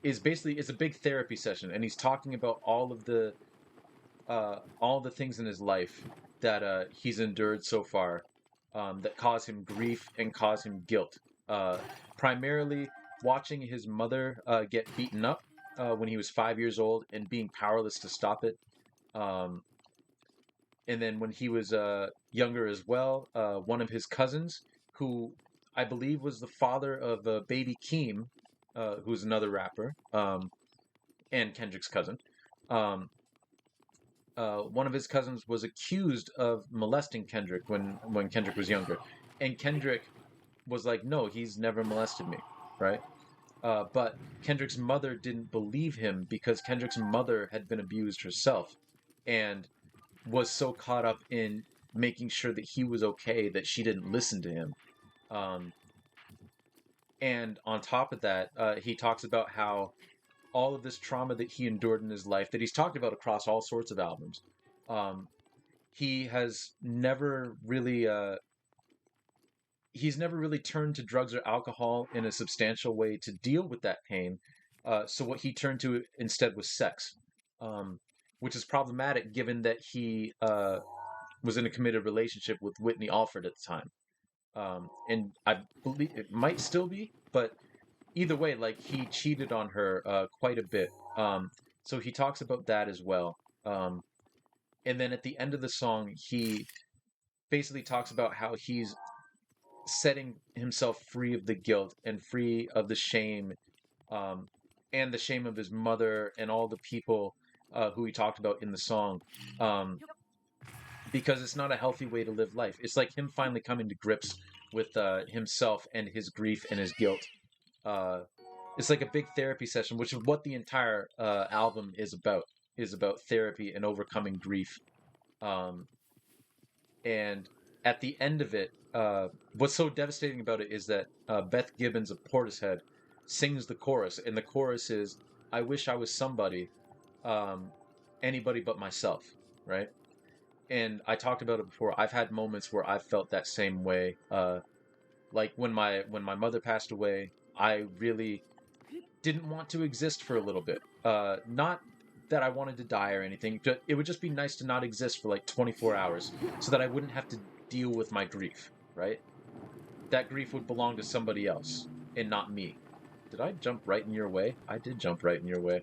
is basically it's a big therapy session, and he's talking about all the things in his life that he's endured so far, that cause him grief and cause him guilt. Primarily watching his mother get beaten up when he was 5 years old and being powerless to stop it. Um, and then when he was younger as well, one of his cousins, who I believe was the father of Baby Keem, who's another rapper, and Kendrick's cousin. Um, one of his cousins was accused of molesting Kendrick when Kendrick was younger, and Kendrick was like, "No, he's never molested me," right? But Kendrick's mother didn't believe him because Kendrick's mother had been abused herself, and was so caught up in making sure that he was okay that she didn't listen to him. Um, and on top of that, he talks about how all of this trauma that he endured in his life, that he's talked about across all sorts of albums, um, he has never really he's never really turned to drugs or alcohol in a substantial way to deal with that pain. So what he turned to instead was sex, um, which is problematic given that he was in a committed relationship with Whitney Alford at the time. And I believe it might still be, but either way, like he cheated on her quite a bit. So he talks about that as well. And then at the end of the song, he basically talks about how he's setting himself free of the guilt and free of the shame, um, and the shame of his mother and all the people who he talked about in the song, um, because it's not a healthy way to live life. It's like him finally coming to grips with himself and his grief and his guilt. Uh, it's like a big therapy session, which is what the entire album is about therapy and overcoming grief. Um, and at the end of it, what's so devastating about it is that Beth Gibbons of Portishead sings the chorus, and the chorus is, "I wish I was somebody, um, anybody but myself," right? And I talked about it before. I've had moments where I've felt that same way. Like when my mother passed away, I really didn't want to exist for a little bit. Not that I wanted to die or anything. It would just be nice to not exist for like 24 hours so that I wouldn't have to deal with my grief, right? That grief would belong to somebody else and not me. Did I jump right in your way? I did jump right in your way,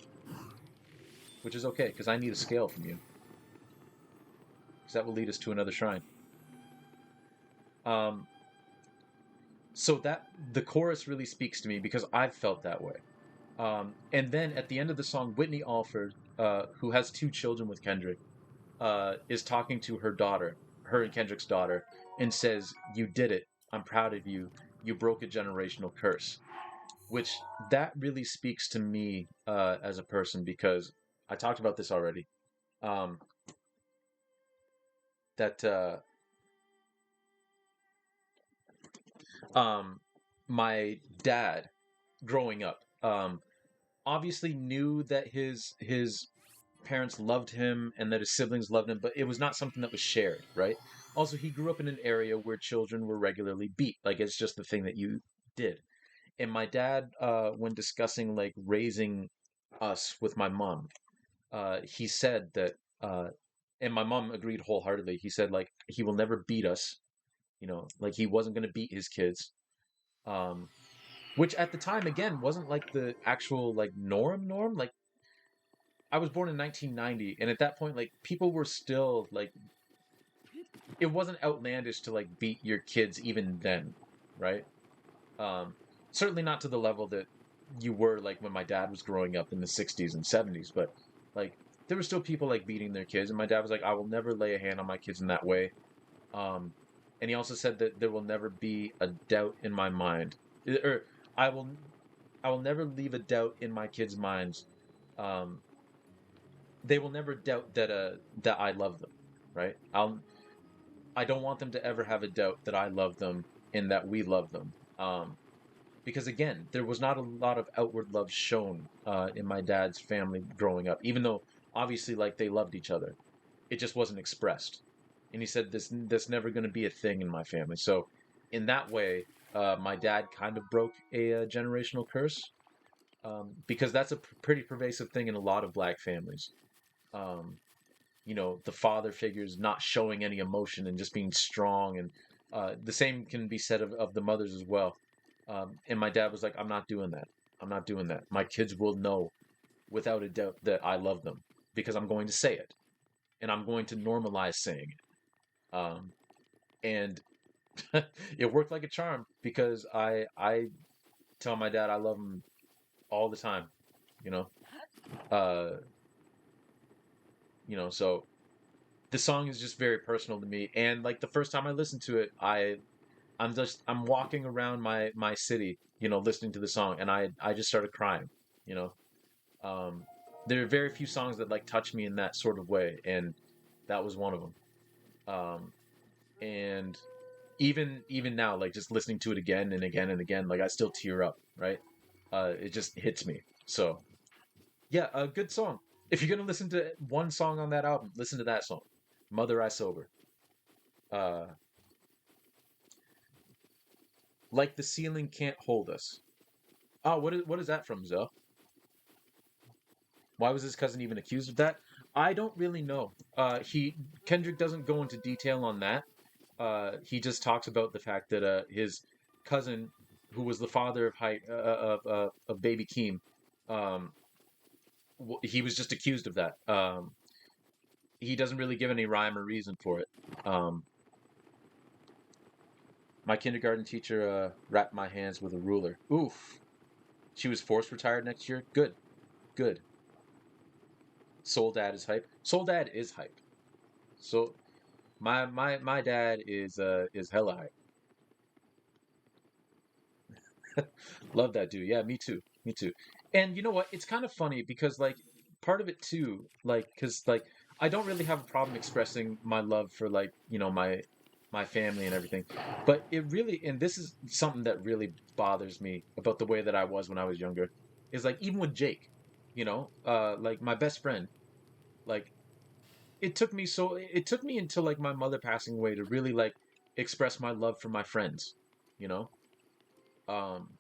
which is okay because I need a scale from you because that will lead us to another shrine. Um, so that the chorus really speaks to me because I've felt that way. And then at the end of the song, Whitney Alford, who has two children with Kendrick, is talking to her daughter, her and Kendrick's daughter, and says, "You did it. I'm proud of you. You broke a generational curse." Which that really speaks to me as a person because I talked about this already. Um, that um, my dad, growing up, obviously knew that his parents loved him and that his siblings loved him, but it was not something that was shared, right? Also, he grew up in an area where children were regularly beat. Like it's just the thing that you did. And my dad, when discussing like raising us with my mom, he said that, and my mom agreed wholeheartedly. He said like he will never beat us, like he wasn't going to beat his kids. Um, which at the time again wasn't like the actual like norm. Like I was born in 1990, and at that point, like people were still like, it wasn't outlandish to like beat your kids even then, right? Um, Certainly not to the level that you were like when my dad was growing up in the 60s and 70s, but like there were still people like beating their kids, and my dad was like, "I will never lay a hand on my kids in that way." Um, and he also said that there will never be a doubt in my mind, or I will, I will never leave a doubt in my kids' minds. Um, they will never doubt that I love them, right? I don't want them to ever have a doubt that I love them and that we love them. because again, there was not a lot of outward love shown in my dad's family growing up, even though obviously like they loved each other. It just wasn't expressed. And he said this never going to be a thing in my family. So in that way, my dad kind of broke a generational curse, because that's a pretty pervasive thing in a lot of black families. Um, the father figures not showing any emotion and just being strong, and the same can be said of the mothers as well. And my dad was like, I'm not doing that. I'm not doing that. My kids will know without a doubt that I love them because I'm going to say it, and I'm going to normalize saying it. And it worked like a charm because I tell my dad I love him all the time. You know, uh, so the song is just very personal to me. And like the first time I listened to it, I'm walking around my city, listening to the song, and I just started crying. You know, um, there are very few songs that like touch me in that sort of way, and that was one of them. And even now, like just listening to it again and again and again, like I still tear up. Right? It just hits me. So yeah, a good song. If you're gonna listen to one song on that album, listen to that song, "Mother I Sober." Uh, like the ceiling can't hold us. Oh, what is that from, Zoe? Why was his cousin even accused of that? I don't really know. He Kendrick doesn't go into detail on that. He just talks about the fact that his cousin, who was the father of Baby Keem, um, he was just accused of that. He doesn't really give any rhyme or reason for it. Um, my kindergarten teacher wrapped my hands with a ruler. Oof. She was forced retired next year. Good, good. Soul Dad is hype. Soul Dad is hype. So my dad is hella hype. Love that dude. Yeah, me too. Me too. And you know what? It's kind of funny because like part of it too, like because like I don't really have a problem expressing my love for like my family and everything, but it really, and this is something that really bothers me about the way that I was when I was younger, is like even with Jake, like my best friend, like it took me until like my mother passing away to really like express my love for my friends, you know. Um,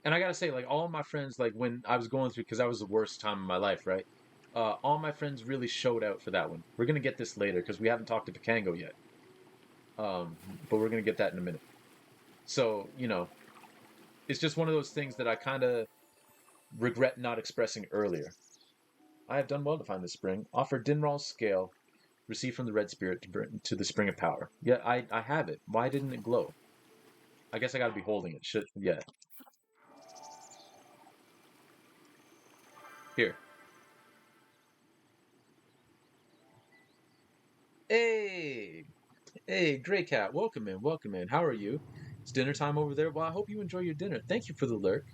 and I gotta say, like all my friends, like when I was going through, because that was the worst time of my life, right? All my friends really showed out for that one. We're gonna get this later because we haven't talked to Picango yet. But we're gonna get that in a minute. So it's just one of those things that I kind of regret not expressing earlier. I have done well to find this spring. Offer Dinral's scale received from the red spirit to the spring of power. Yeah, I have it. Why didn't it glow? I guess I gotta be holding it. Should yeah. Here. Hey, hey, Grey Cat, welcome in, welcome in. How are you? It's dinner time over there. Well, I hope you enjoy your dinner. Thank you for the lurk.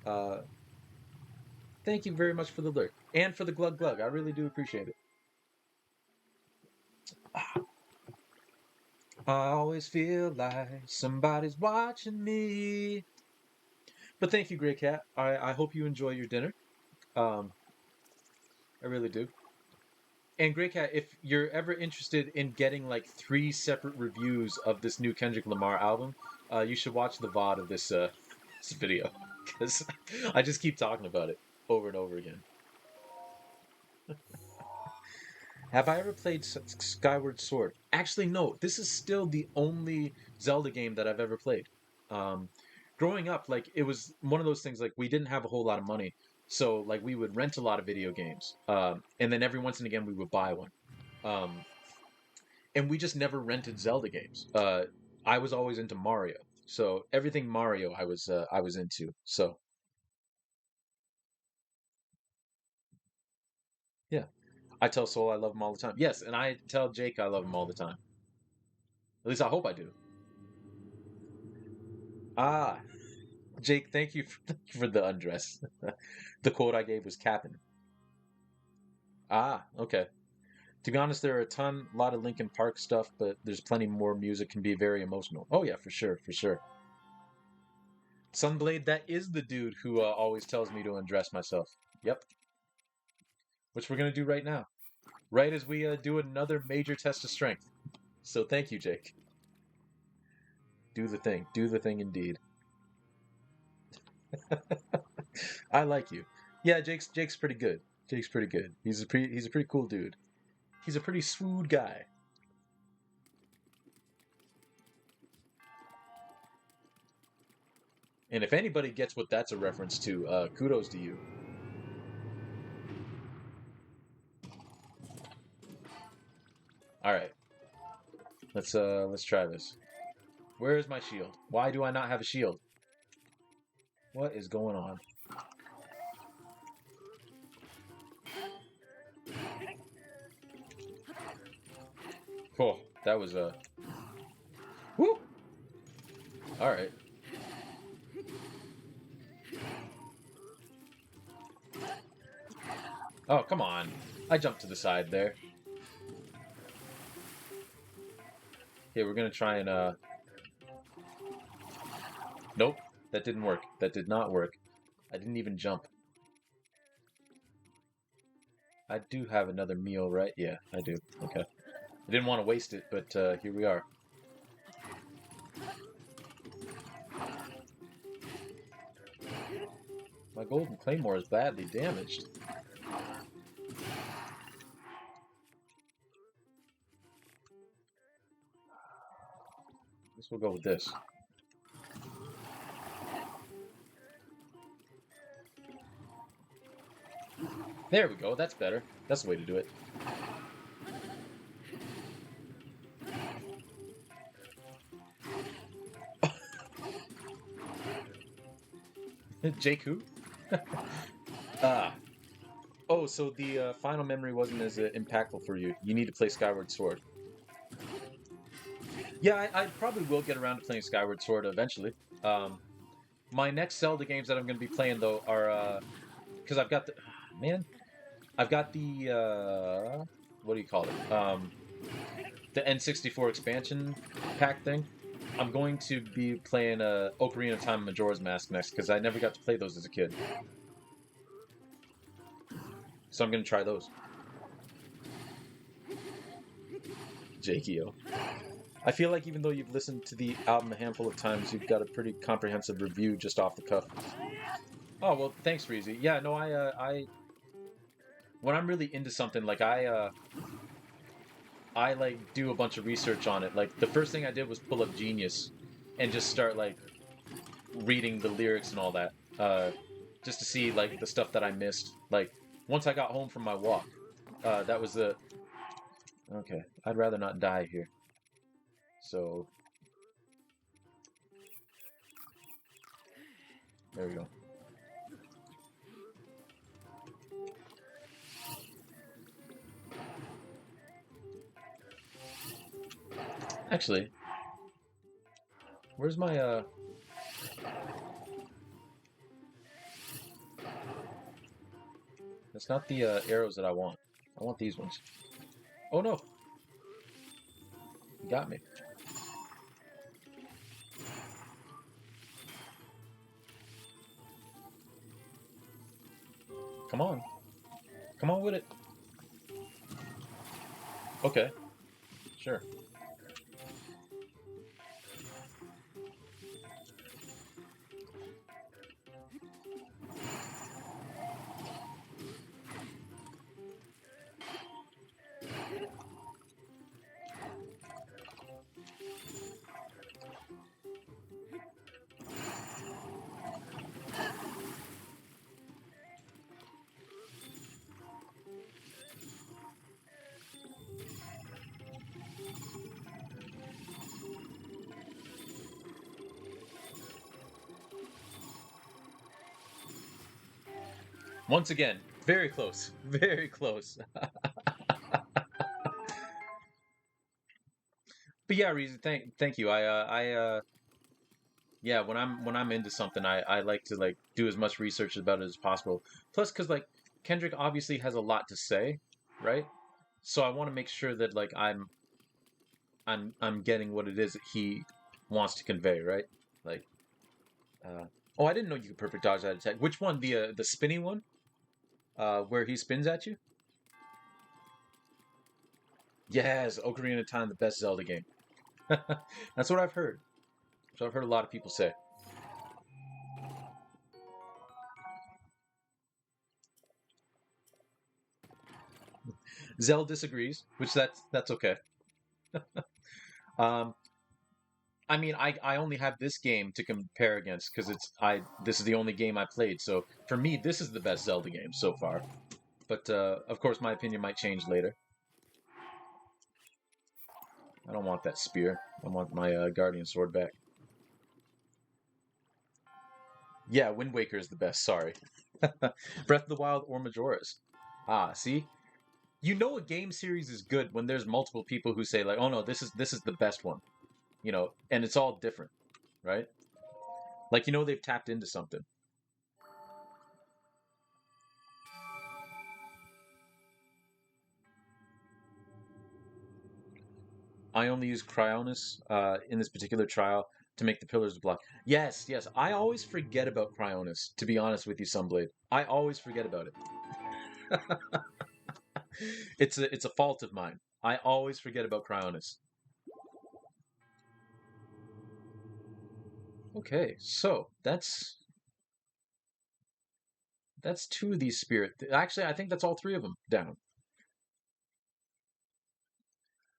Uh, thank you very much for the lurk and for the glug glug. I really do appreciate it. I always feel like somebody's watching me. But thank you, Grey Cat. I hope you enjoy your dinner. Um, I really do. And Grey Cat, if you're ever interested in getting like 3 separate reviews of this new Kendrick Lamar album, you should watch the VOD of this video because I just keep talking about it over and over again. Have I ever played Skyward Sword? Actually, no. This is still the only Zelda game that I've ever played. Um, growing up, like it was one of those things. Like we didn't have a whole lot of money, so like we would rent a lot of video games, and then every once and again we would buy one. Um, and we just never rented Zelda games. I was always into Mario, so everything Mario I was into. So yeah, I tell Soul I love him all the time. Yes, and I tell Jake I love him all the time. At least I hope I do. Ah, Jake, thank you for the undress. The quote I gave was capping. Ah, okay. To be honest, there are a lot of Linkin Park stuff, but there's plenty more music can be very emotional. Oh yeah, for sure, for sure. Sunblade, that is the dude who always tells me to undress myself. Yep. Which we're going to do right now. Right as we do another major test of strength. So thank you, Jake. Do the thing. Do the thing indeed. I like you. Yeah, Jake's pretty good. Jake's pretty good. He's a pretty cool dude. He's a pretty smooth guy. And if anybody gets what that's a reference to, kudos to you. All right. Let's try this. Where is my shield? Why do I not have a shield? What is going on? Cool. That was woo! All right. Oh, come on. I jumped to the side there. Okay, we're gonna try and nope, that didn't work. That did not work. I didn't even jump. I do have another meal, right? Yeah, I do. Okay. I didn't want to waste it, but here we are. My golden claymore is badly damaged. I guess we'll go with this. There we go. That's better. That's the way to do it. Jake who? Ah. Oh, so the final memory wasn't as impactful for you. You need to play Skyward Sword. Yeah, I probably will get around to playing Skyward Sword eventually. My next Zelda games that I'm going to be playing, though, are... Because I've got the... Man. I've got the... what do you call it? The N64 expansion pack thing. I'm going to be playing Ocarina of Time and Majora's Mask next, because I never got to play those as a kid. So I'm going to try those. Jakio. I feel like even though you've listened to the album a handful of times, you've got a pretty comprehensive review just off the cuff. Oh, well, thanks, Reezy. Yeah, no, I when I'm really into something, like, I like, do a bunch of research on it. Like, the first thing I did was pull up Genius and just start, like, reading the lyrics and all that. Just to see, like, the stuff that I missed. Like, once I got home from my walk, that was the... Okay, I'd rather not die here. So... There we go. Actually, where's my, That's not the, arrows that I want. I want these ones. Oh, no! You got me. Come on. Come on with it. Okay. Sure. Once again, very close. Very close. But yeah, Reason, thank you. Yeah, when I'm into something, I like to, like, do as much research about it as possible. Plus, because, like, Kendrick obviously has a lot to say, right? So I want to make sure that, like, I'm getting what it is that he wants to convey, right? Like, Oh, I didn't know you could perfect dodge that attack. Which one? The spinny one? Where he spins at you? Yes, Ocarina of Time, the best Zelda game. That's what I've heard. So I've heard a lot of people say. Zell disagrees, which that's okay. Um, I mean, I only have this game to compare against because this is the only game I played. So for me, this is the best Zelda game so far. But of course, my opinion might change later. I don't want that spear. I want my Guardian Sword back. Yeah, Wind Waker is the best. Sorry, Breath of the Wild or Majora's. Ah, see, you know a game series is good when there's multiple people who say like, "Oh no, this is the best one," and it's all different, right? Like they've tapped into something. I only use Cryonis in this particular trial to make the pillars block. Yes, yes. I always forget about Cryonis, to be honest with you, Sunblade. I always forget about it. It's a fault of mine. I always forget about Cryonis. Okay, so that's two of these spirit. Actually, I think that's all three of them down.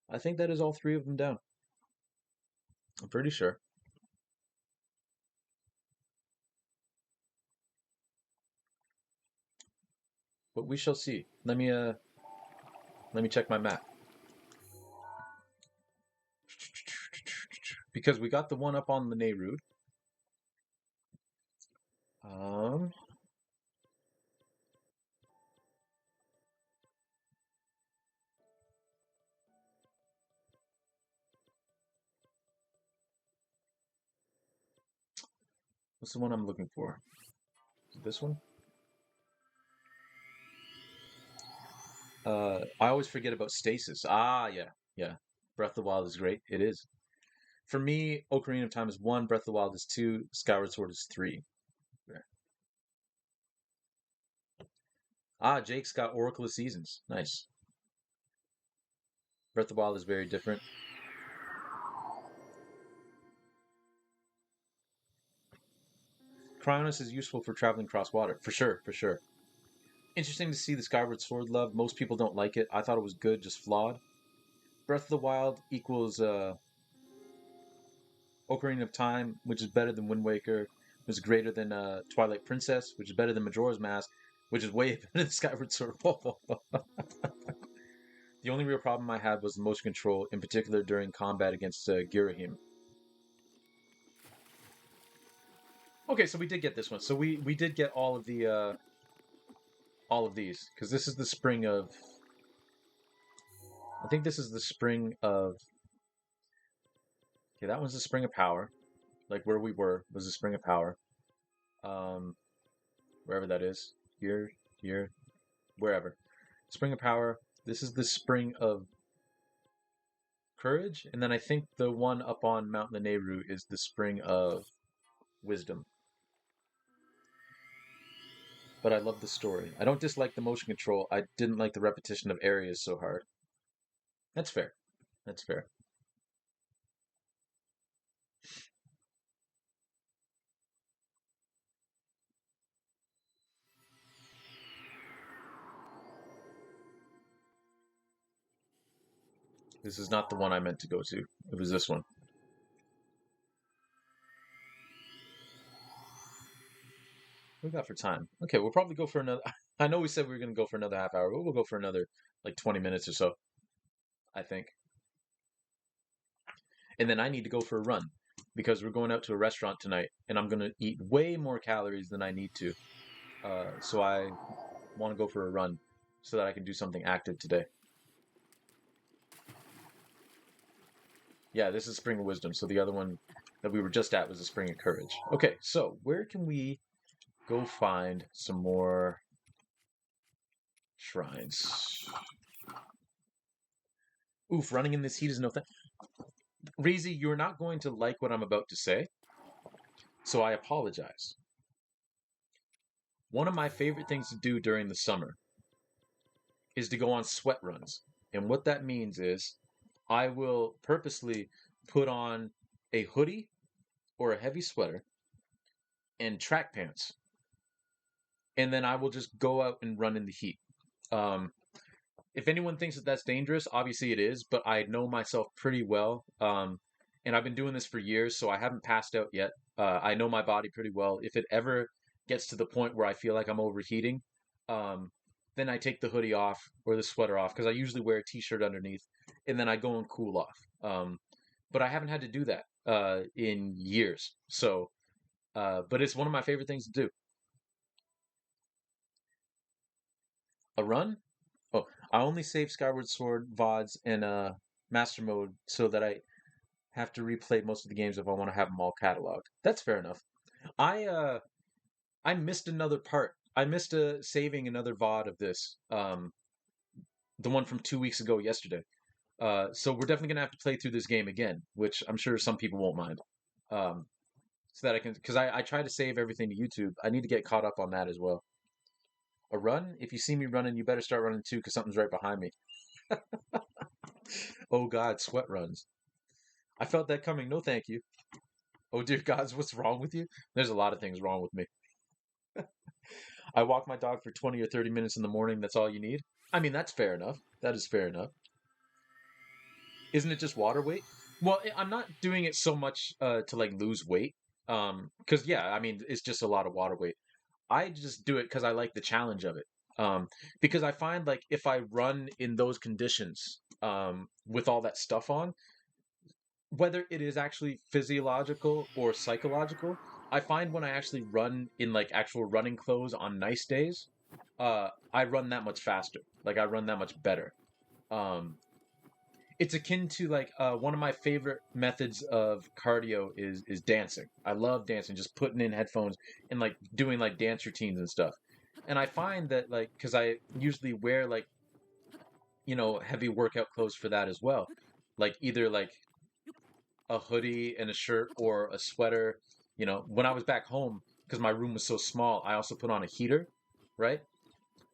I think that is all three of them down. I'm pretty sure. But we shall see. Let me check my map. Because we got the one up on the Nehrude. Um what's the one I'm looking for? Is it this one? I always forget about stasis. Ah, yeah, yeah. Breath of the Wild is great. It is. For me, Ocarina of Time is one, Breath of the Wild is two, Skyward Sword is three. There. Ah, Jake's got Oracle of Seasons. Nice. Breath of the Wild is very different. Cryonis is useful for traveling cross water. For sure, for sure. Interesting to see the Skyward Sword love. Most people don't like it. I thought it was good, just flawed. Breath of the Wild equals Ocarina of Time, which is better than Wind Waker, which is greater than Twilight Princess, which is better than Majora's Mask, which is way better than Skyward Sword. The only real problem I had was the motion control, in particular during combat against Girahim. Okay, so we did get this one. So we did get all of these because this is the spring of. I think this is the spring of. Okay, that one's the spring of power. Like where we were was the spring of power. Um, wherever that is, here, wherever. Spring of power. This is the spring of courage, and then I think the one up on Mount Lanayru is the spring of wisdom. But I love the story. I don't dislike the motion control. I didn't like the repetition of areas so hard. That's fair. That's fair. This is not the one I meant to go to. It was this one. What we got for time? Okay, we'll probably go for another. I know we said we were going to go for another half hour, but we'll go for another like 20 minutes or so, I think. And then I need to go for a run because we're going out to a restaurant tonight and I'm going to eat way more calories than I need to. So I want to go for a run so that I can do something active today. Yeah, this is Spring of Wisdom. So the other one that we were just at was the Spring of Courage. Okay, so where can we go find some more shrines? Oof, running in this heat is no thing. Reezy, you're not going to like what I'm about to say, so I apologize. One of my favorite things to do during the summer is to go on sweat runs. And what that means is I will purposely put on a hoodie or a heavy sweater and track pants. And then I will just go out and run in the heat. Um, if anyone thinks that that's dangerous, obviously it is, but I know myself pretty well. And I've been doing this for years, so I haven't passed out yet. I know my body pretty well. If it ever gets to the point where I feel like I'm overheating, um, then I take the hoodie off or the sweater off because I usually wear a t-shirt underneath, and then I go and cool off. But I haven't had to do that in years. So, but it's one of my favorite things to do. A run? Oh, I only save Skyward Sword VODs in Master Mode so that I have to replay most of the games if I want to have them all cataloged. That's fair enough. I missed another part. I missed saving another VOD of this. The one from 2 weeks ago yesterday. So we're definitely gonna have to play through this game again, which I'm sure some people won't mind. Um, so that I can, because I try to save everything to YouTube. I need to get caught up on that as well. A run? If you see me running, you better start running too, because something's right behind me. Oh God, sweat runs. I felt that coming. No, thank you. Oh dear gods, what's wrong with you? There's a lot of things wrong with me. I walk my dog for 20 or 30 minutes in the morning. That's all you need. I mean, that's fair enough. That is fair enough. Isn't it just water weight? Well, I'm not doing it so much to like lose weight. Because yeah, I mean, it's just a lot of water weight. I just do it because I like the challenge of it. Because I find like if I run in those conditions, with all that stuff on, whether it is actually physiological or psychological, I find when I actually run in like actual running clothes on nice days, I run that much faster. Like I run that much better. Um, it's akin to like one of my favorite methods of cardio is dancing. I love dancing, just putting in headphones and like doing like dance routines and stuff. And I find that like because I usually wear like heavy workout clothes for that as well, like either like a hoodie and a shirt or a sweater. When I was back home, because my room was so small, I also put on a heater, right?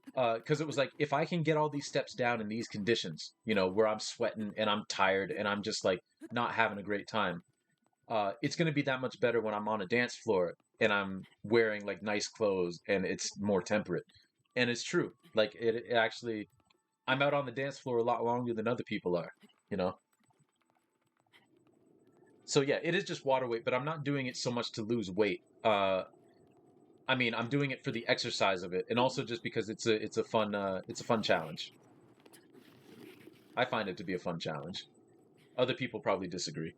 Because it was like if I can get all these steps down in these conditions, where I'm sweating and I'm tired and I'm just like not having a great time, it's going to be that much better when I'm on a dance floor and I'm wearing like nice clothes and it's more temperate. And it's true. Like it actually, I'm out on the dance floor a lot longer than other people are, you know? So yeah, it is just water weight, but I'm not doing it so much to lose weight. I mean, I'm doing it for the exercise of it, and also just because it's a fun challenge. I find it to be a fun challenge. Other people probably disagree.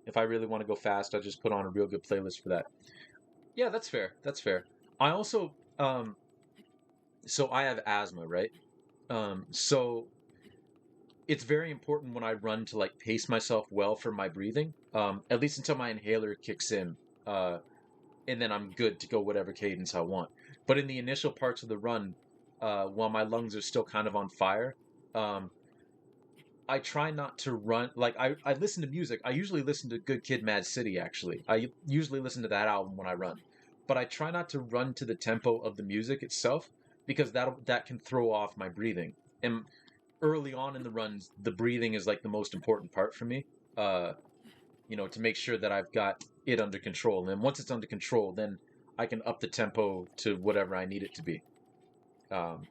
If I really want to go fast, I just put on a real good playlist for that. Yeah, that's fair. That's fair. I also, so I have asthma, right? So it's very important when I run to like pace myself well for my breathing, at least until my inhaler kicks in, uh, and then I'm good to go whatever cadence I want. But in the initial parts of the run, while my lungs are still kind of on fire, um, I try not to run. Like I listen to music. I usually listen to Good Kid, Mad City. Actually, I usually listen to that album when I run. But I try not to run to the tempo of the music itself because that can throw off my breathing. And early on in the runs, the breathing is like the most important part for me. Uh, to make sure that I've got it under control. And once it's under control, then I can up the tempo to whatever I need it to be. Um,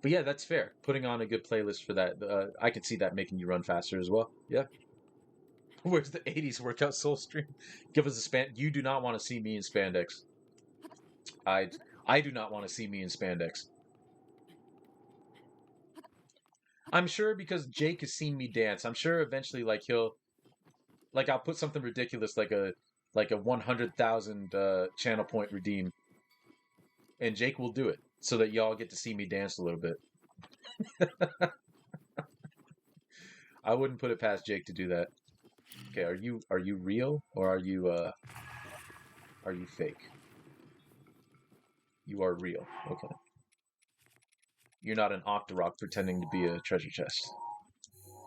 but yeah, that's fair. Putting on a good playlist for that, I could see that making you run faster as well. Yeah. Where's the '80s workout soul stream? Give us a span. You do not want to see me in spandex. I I do not want to see me in spandex. I'm sure because Jake has seen me dance. I'm sure eventually, like I'll put something ridiculous like a 100,000 channel point redeem, and Jake will do it so that y'all get to see me dance a little bit. I wouldn't put it past Jake to do that. Okay, are you real or are you fake? You are real. Okay. You're not an Octorok pretending to be a treasure chest.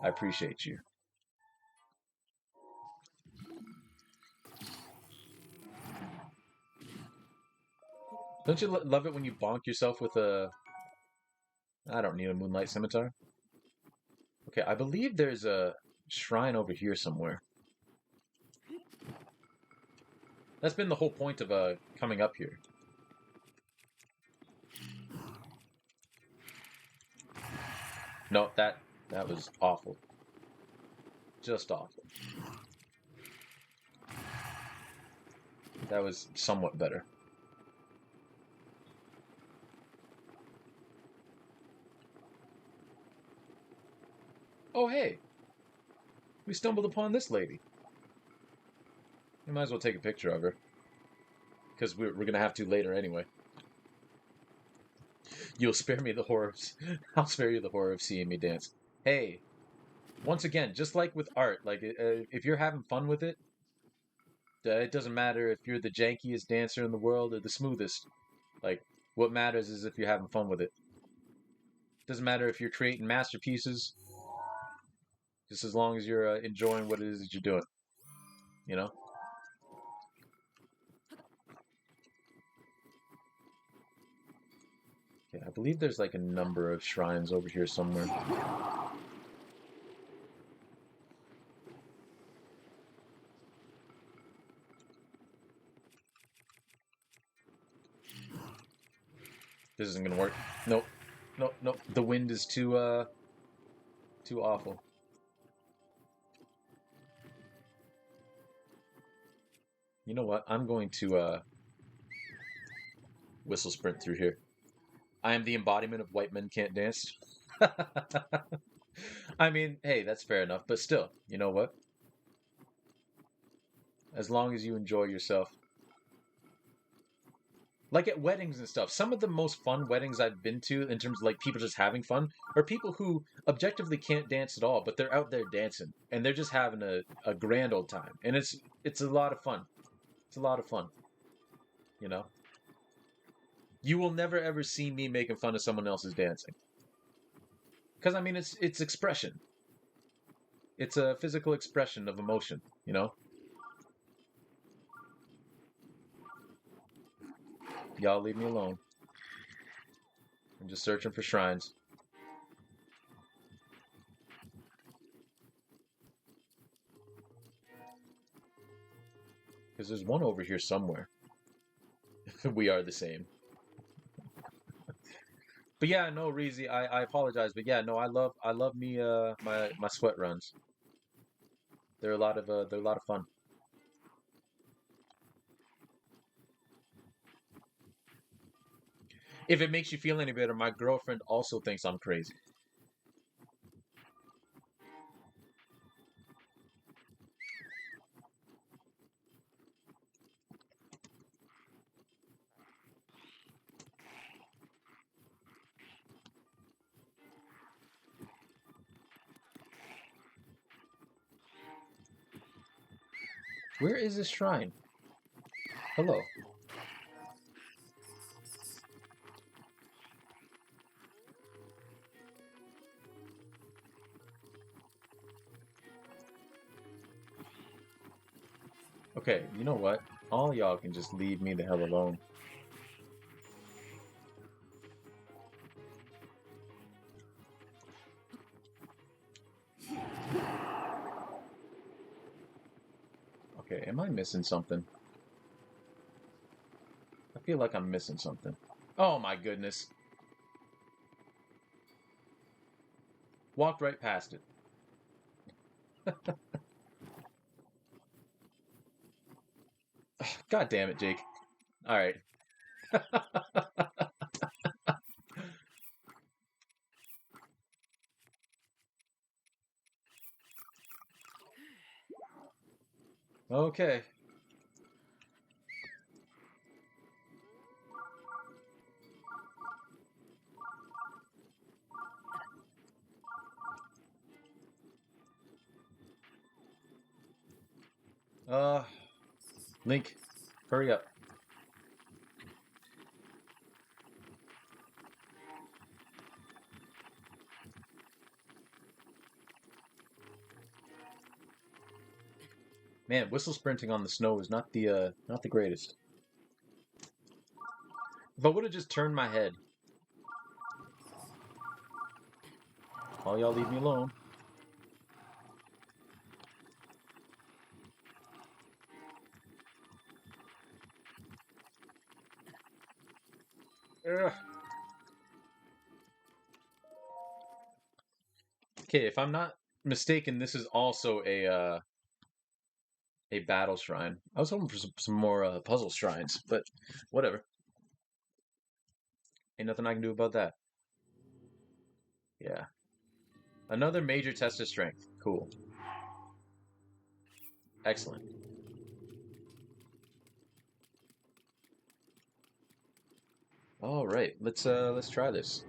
I appreciate you. Don't you love it when you bonk yourself with a... I don't need a moonlight scimitar. Okay, I believe there's a shrine over here somewhere. That's been the whole point of coming up here. No, that was awful. Just awful. That was somewhat better. Oh, hey! We stumbled upon this lady. We might as well take a picture of her. Because we're going to have to later anyway. You'll spare me the horror. I'll spare you the horror of seeing me dance. Hey, once again, just like with art, like if you're having fun with it, it doesn't matter if you're the jankiest dancer in the world or the smoothest. Like, what matters is if you're having fun with it. Doesn't matter if you're creating masterpieces, just as long as you're enjoying what it is that you're doing. You know? Yeah, I believe there's like a number of shrines over here somewhere. This isn't gonna work. Nope. Nope, nope. The wind is too awful. You know what? I'm going to whistle sprint through here. I am the embodiment of white men can't dance. I mean, hey, that's fair enough, but still, you know what? As long as you enjoy yourself. Like at weddings and stuff, some of the most fun weddings I've been to in terms of like people just having fun are people who objectively can't dance at all, but they're out there dancing and they're just having a grand old time. And it's a lot of fun. It's a lot of fun. You know? You will never ever see me making fun of someone else's dancing. Because I mean it's expression. It's a physical expression of emotion, you know? Y'all leave me alone. I'm just searching for shrines. Because there's one over here somewhere. We are the same. But yeah, no, Reezy, I apologize, but yeah, no, I love me my sweat runs. They're a lot of fun. If it makes you feel any better, my girlfriend also thinks I'm crazy. Where is this shrine? Hello. Okay, you know what? All y'all can just leave me the hell alone. Okay, am I missing something? I feel like I'm missing something. Oh my goodness. Walked right past it. God damn it, Jake. All right. Okay. Uh, Link, hurry up. Man, whistle sprinting on the snow is not the greatest. If I would have just turned my head. All y'all leave me alone. Ugh. Okay, if I'm not mistaken, this is also a battle shrine. I was hoping for some more puzzle shrines, but whatever. Ain't nothing I can do about that. Yeah. Another major test of strength. Cool. Excellent. All right, let's try this.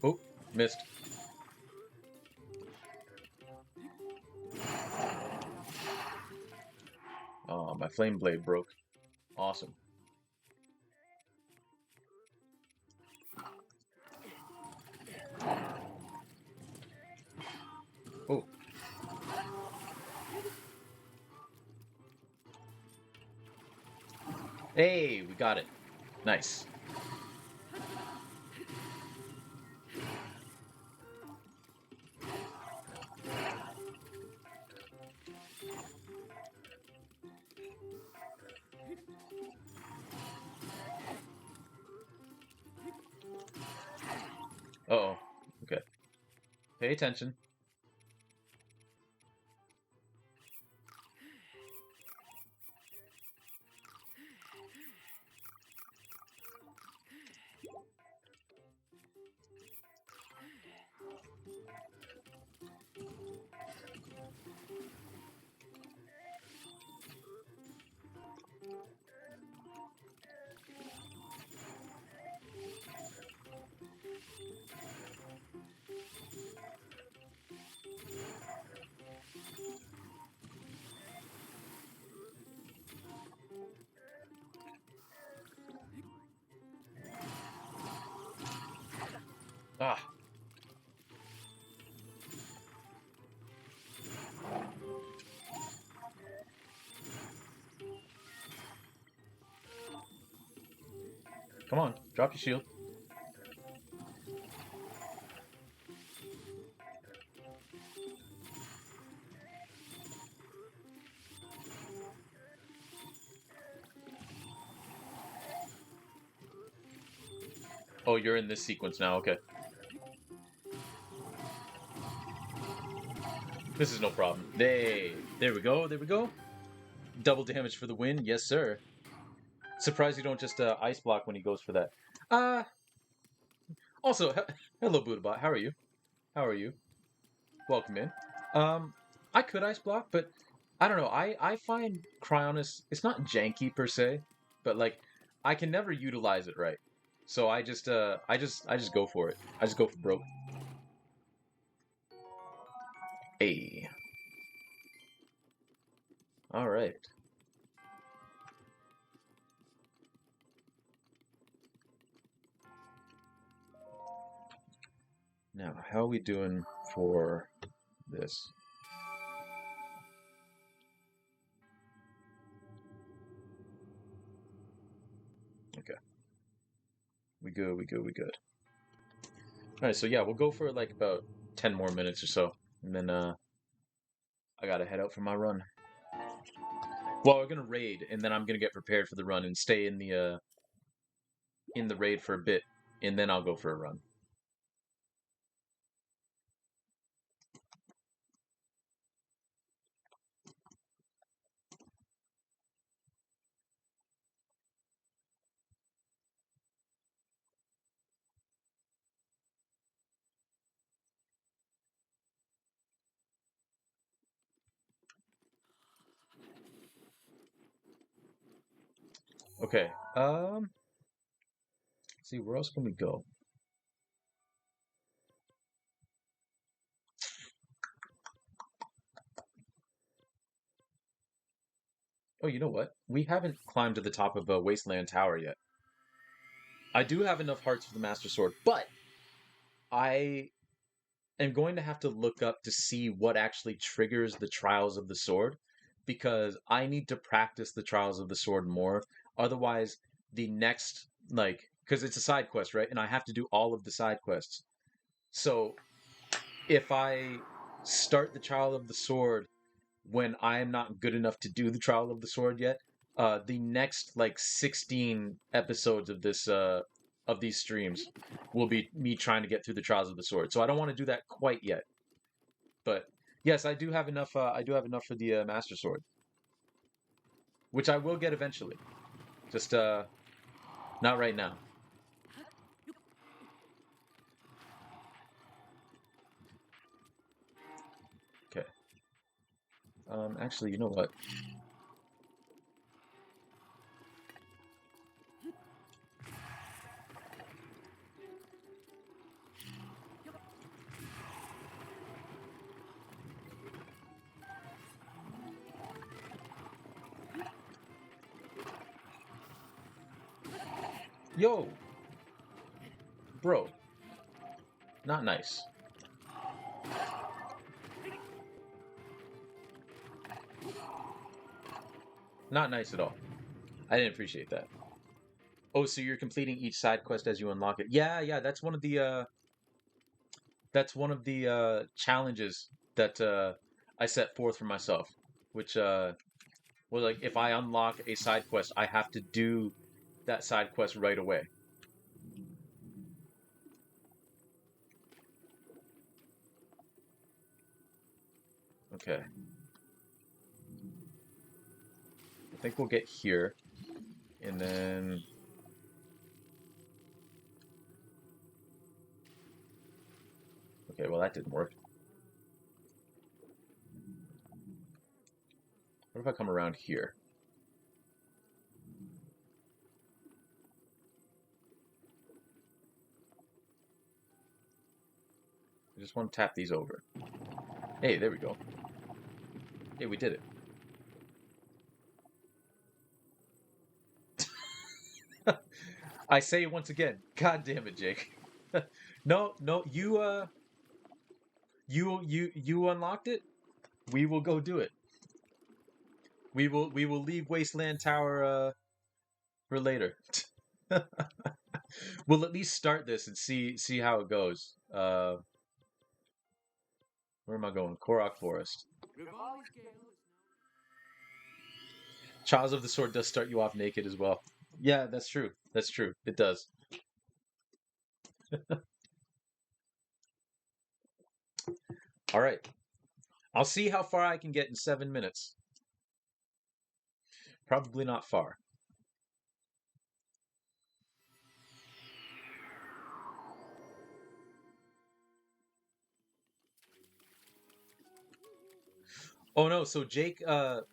Oh, missed. Oh, my flame blade broke. Awesome. Oh, hey, we got it. Nice. Uh-oh. Okay. Pay attention. Ah, come on. Drop your shield. Oh, you're in this sequence now. Okay. This is no problem. There we go. There we go. Double damage for the win. Yes, sir. Surprised you don't just ice block when he goes for that. Uh, also, hello, Buddhabot. How are you? How are you? Welcome in. Um, I could ice block, but I don't know. I find Cryonis, it's not janky per se, but like I can never utilize it right. So I just go for it. I just go for broke. Hey. All right. Now, how are we doing for this? Okay. We good, we good, we good. Alright, so yeah, we'll go for like about 10 more minutes or so. And then I gotta head out for my run. Well, we're gonna raid, and then I'm gonna get prepared for the run and stay in the raid for a bit, and then I'll go for a run. Okay. See, where else can we go? Oh, you know what? We haven't climbed to the top of a Wasteland Tower yet. I do have enough hearts for the Master Sword, but I am going to have to look up to see what actually triggers the Trials of the Sword because I need to practice the Trials of the Sword more. Otherwise, the next, like, because it's a side quest, right? And I have to do all of the side quests. So if I start the Trial of the Sword when I am not good enough to do the Trial of the Sword yet, the next like 16 episodes of these streams will be me trying to get through the Trials of the Sword. So I don't want to do that quite yet. But yes, I do have enough. I do have enough for the Master Sword, which I will get eventually. Just not right now. Okay. Actually, you know what? Yo, bro, not nice. Not nice at all. I didn't appreciate that. Oh, so you're completing each side quest as you unlock it. Yeah, yeah, that's one of the challenges that I set forth for myself, which was like if I unlock a side quest, I have to do that side quest right away. Okay, I think we'll get here, and then okay, well that didn't work. What if I come around here? I just want to tap these over. Hey, there we go. Hey, we did it. I say it once again. God damn it, Jake. No, no, you unlocked it. We will go do it. We will leave Wasteland Tower for later. We'll at least start this and see how it goes. Where am I going? Korok Forest. Trials of the Sword does start you off naked as well. Yeah, that's true. That's true. It does. All right. I'll see how far I can get in 7 minutes. Probably not far. Oh no, so Jake oh,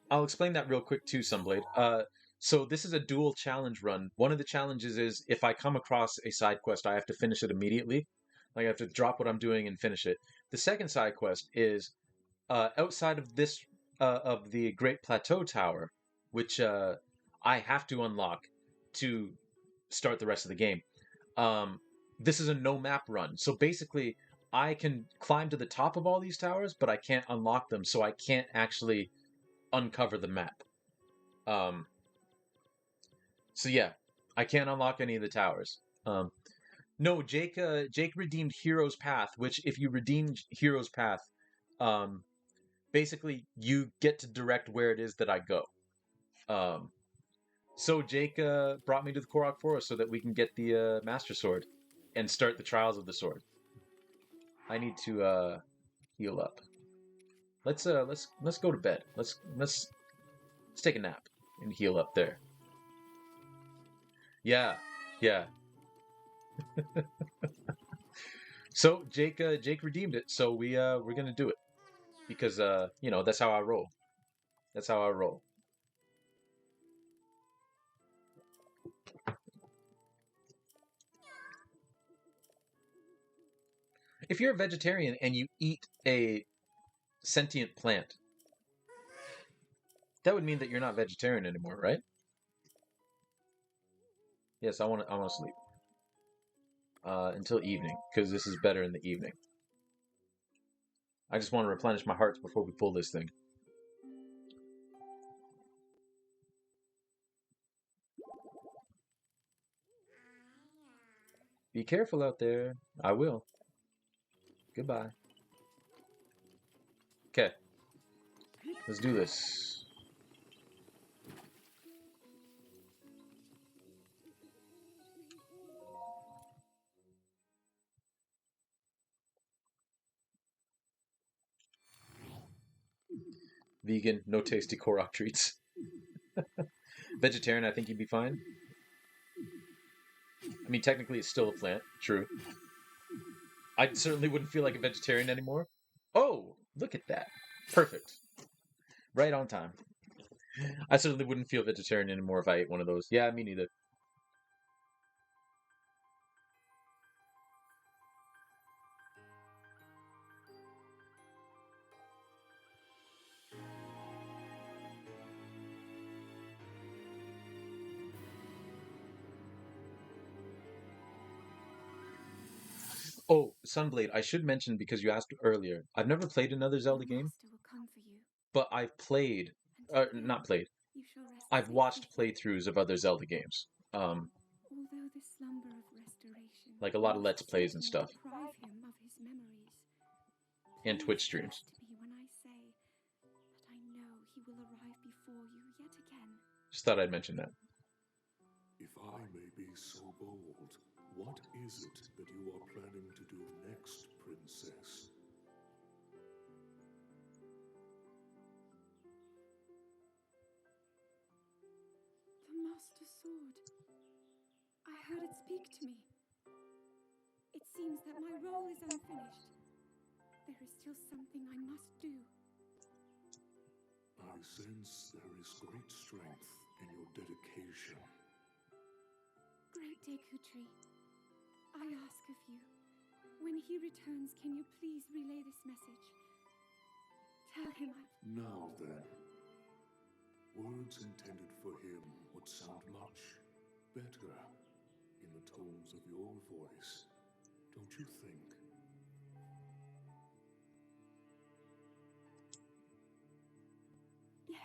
I'll explain that real quick too, Sunblade. So this is a dual challenge run. One of the challenges is if I come across a side quest, I have to finish it immediately. Like I have to drop what I'm doing and finish it. The second side quest is outside of this of the Great Plateau Tower, which I have to unlock to start the rest of the game. Um, this is a no map run, so basically I can climb to the top of all these towers, but I can't unlock them, so I can't actually uncover the map. Um, so yeah, I can't unlock any of the towers. No, Jake redeemed Hero's Path, which if you redeem Hero's Path, um, basically you get to direct where it is that I go. Um, so Jake brought me to the Korok Forest so that we can get the Master Sword and start the Trials of the Sword. I need to heal up. Let's go to bed. Let's take a nap and heal up there. Yeah, yeah. So Jake redeemed it. So we're gonna do it because that's how I roll. That's how I roll. If you're a vegetarian and you eat a sentient plant, That would mean that you're not vegetarian anymore, right? Yes, I want to sleep. Until evening, because this is better in the evening. I just want to replenish my hearts before we pull this thing. Be careful out there. I will. Goodbye. Okay. Let's do this. Vegan, no tasty Korok treats. Vegetarian, I think you'd be fine. I mean, technically, it's still a plant. True. I certainly wouldn't feel like a vegetarian anymore. Oh, look at that. Perfect. Right on time. I certainly wouldn't feel vegetarian anymore if I ate one of those. Yeah, me neither. Oh, Sunblade, I should mention because you asked earlier. I've never played another Zelda game, but I've played, not played. I've watched playthroughs of other Zelda games. Although the slumber of restoration Like a lot of Let's Plays and stuff. deprive him of his memories. And Twitch streams. Trust me when I say that I know he will arrive before you yet again. Just thought I'd mention that. If I may be so bold, what is it that you are planning to do next, Princess? The Master Sword. I heard it speak to me. It seems that my role is unfinished. There is still something I must do. I sense there is great strength in your dedication. Great Dekutri, I ask of you, when he returns, can you please relay this message? Tell him Now then, words intended for him would sound much better in the tones of your voice, don't you think? Yes.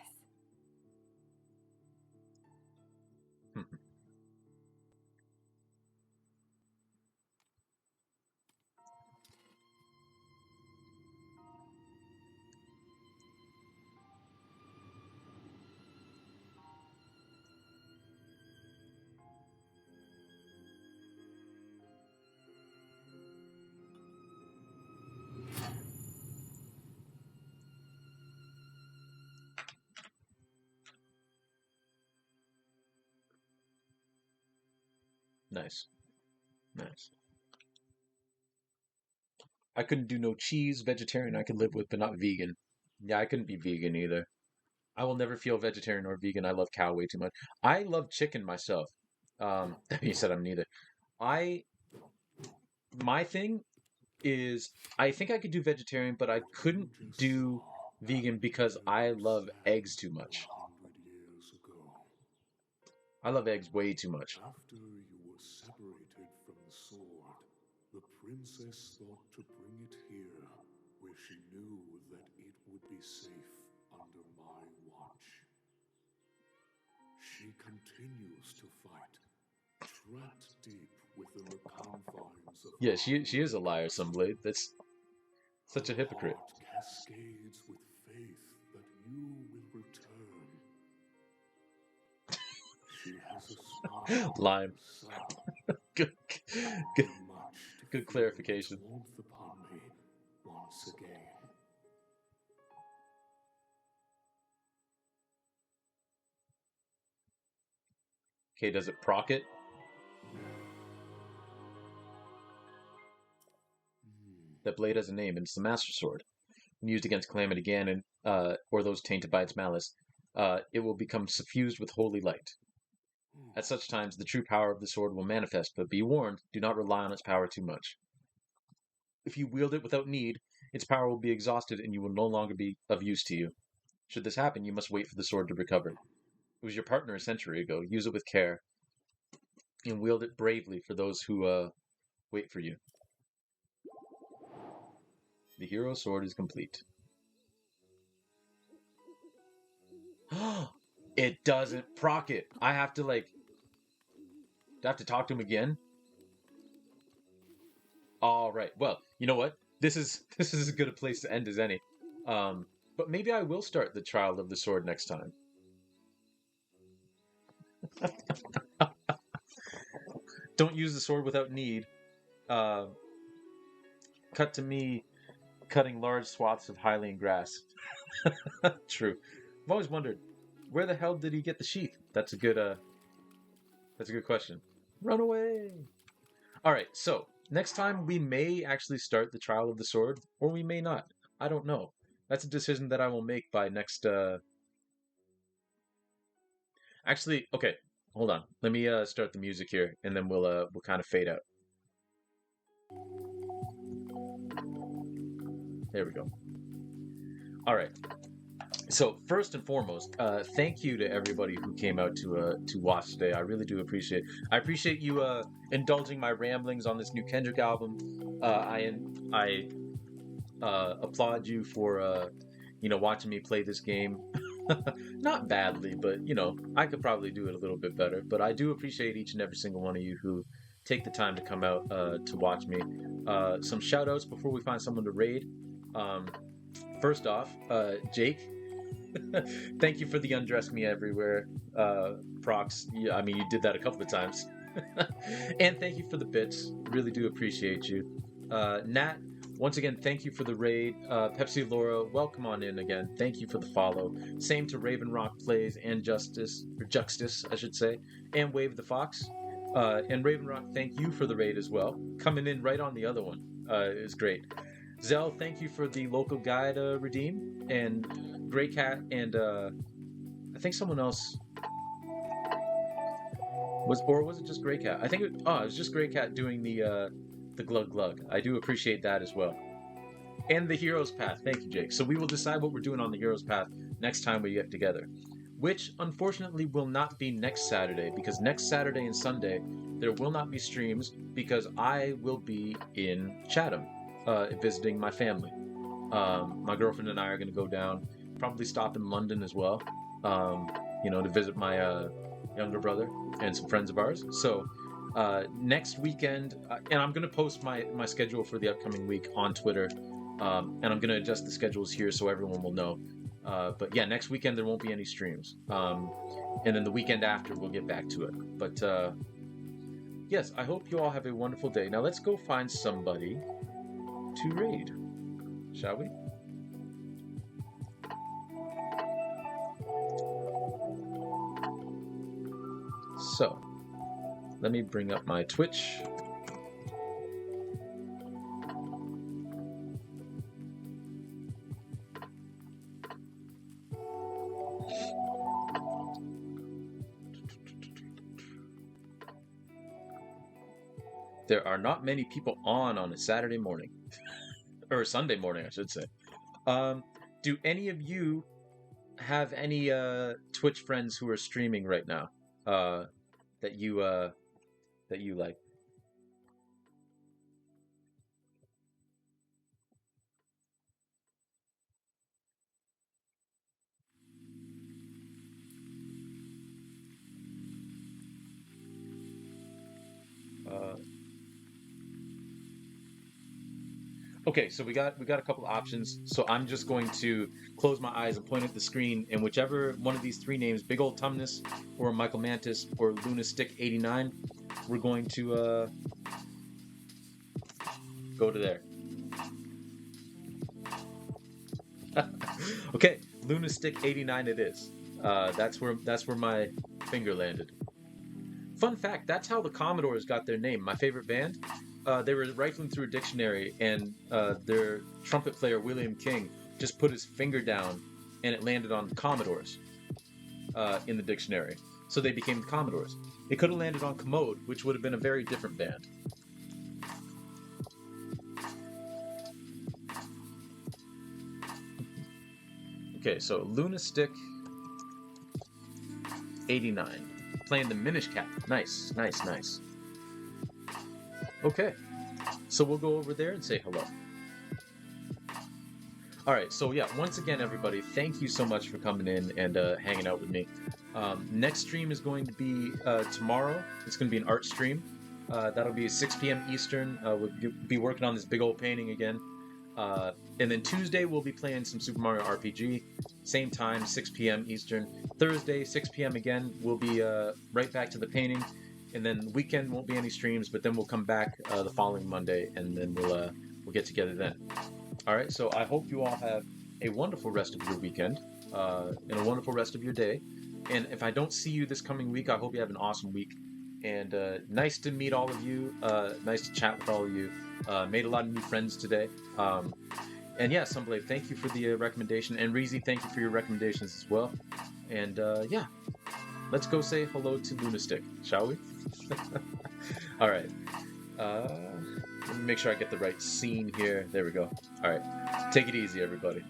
Nice. Nice. I couldn't do no cheese. Vegetarian I could live with, but not vegan. Yeah, I couldn't be vegan either. I will never feel vegetarian or vegan. I love cow way too much. I love chicken myself. That being said, I'm neither. I my thing is I think I could do vegetarian, but I couldn't do vegan because I love eggs too much. 100 years ago, I love eggs way too much. after you were separated from the sword, the princess thought to bring it here, where she knew that it would be safe under my watch. She continues to fight, trapped deep within the confines of Yeah, she is a liar, Sunblade. That's such a hypocrite. heart cascades with faith that you will return. She has a smile Lime. Good, good, much to good feel clarification. its warmth upon me once again. Okay, does it proc it? That blade has a name, and it's the Master Sword. When used against Calamity Ganon, or those tainted by its malice, it will become suffused with holy light. At such times, the true power of the sword will manifest, but be warned, do not rely on its power too much. If you wield it without need, its power will be exhausted and you will no longer be of use to you. Should this happen, you must wait for the sword to recover. It was your partner a century ago. Use it with care and wield it bravely for those who wait for you. The hero sword is complete. It doesn't proc it. I have to do I have to talk to him again? All right. Well, you know what? This is this is as good a place to end as any. But maybe I will start the trial of the sword next time. Don't use the sword without need. Uh, cut to me cutting large swaths of Hylian grass. True. I've always wondered, where the hell did he get the sheath? That's a good question. Run away. All right. So next time we may actually start the trial of the sword, or we may not. I don't know. That's a decision that I will make by next. Actually, okay. Hold on. Let me start the music here, and then we'll kind of fade out. There we go. All right. So first and foremost, thank you to everybody who came out to watch today. I really do appreciate. I appreciate you indulging my ramblings on this new Kendrick album. I applaud you for watching me play this game. Not badly, but I could probably do it a little bit better. But I do appreciate each and every single one of you who take the time to come out to watch me. Some shout outs before we find someone to raid. First off, Jake, thank you for the undress me everywhere procs. Yeah, I mean, you did that a couple of times. And thank you for the bits. Really do appreciate you. Nat, once again, thank you for the raid. Pepsi Laura, welcome on in again. Thank you for the follow. Same to Raven Rock Plays and Justice, I should say, and Wave the Fox. And Raven Rock, thank you for the raid as well. Coming in right on the other one. Is great. Zell, thank you for the local guide redeem. And Grey Cat and I think someone else was it just Grey Cat? I think it was just Grey Cat doing the glug glug. I do appreciate that as well. And the Hero's Path. Thank you, Jake. So we will decide what we're doing on the Hero's Path next time we get together. Which unfortunately will not be next Saturday, because next Saturday and Sunday there will not be streams because I will be in Chatham visiting my family. My girlfriend and I are going to go down, probably stop in London as well, to visit my younger brother and some friends of ours. So next weekend, and I'm going to post my schedule for the upcoming week on Twitter, and I'm going to adjust the schedules here so everyone will know. But yeah, next weekend there won't be any streams, and then the weekend after we'll get back to it. But yes, I hope you all have a wonderful day. Now let's go find somebody to raid, shall we? So, let me bring up my Twitch. There are not many people on a Saturday morning. Or Sunday morning, I should say. Do any of you have any Twitch friends who are streaming right now that you like? Okay, so we got a couple options. So I'm just going to close my eyes and point at the screen, and whichever one of these three names, Big Old Tumnus, or Michael Mantis, or Lunastick89, we're going to go to there. Okay, Lunastick89 it is. That's where my finger landed. Fun fact, that's how the Commodores got their name. My favorite band. They were rifling through a dictionary, and their trumpet player, William King, just put his finger down, and it landed on Commodores in the dictionary. So they became the Commodores. It could have landed on Commode, which would have been a very different band. Okay, so Luna Stick 89. Playing the Minish Cap. Nice, nice, nice. Okay, so we'll go over there and say hello. All right, so yeah, once again, everybody, thank you so much for coming in and hanging out with me. Next stream is going to be tomorrow. It's going to be an art stream. That'll be 6 p.m. Eastern. We'll be working on this big old painting again. And then Tuesday, we'll be playing some Super Mario RPG. Same time, 6 p.m. Eastern. Thursday, 6 p.m. again. We'll be right back to the painting. And then weekend won't be any streams, but then we'll come back the following Monday, and then we'll get together then. All right, so I hope you all have a wonderful rest of your weekend and a wonderful rest of your day. And if I don't see you this coming week, I hope you have an awesome week. And nice to meet all of you. Nice to chat with all of you. Made a lot of new friends today. And yeah, Sunblade, thank you for the recommendation. And Reezy, thank you for your recommendations as well. And yeah, let's go say hello to Lunastick, shall we? All right. Let me make sure I get the right scene here. There we go. All right. Take it easy, everybody.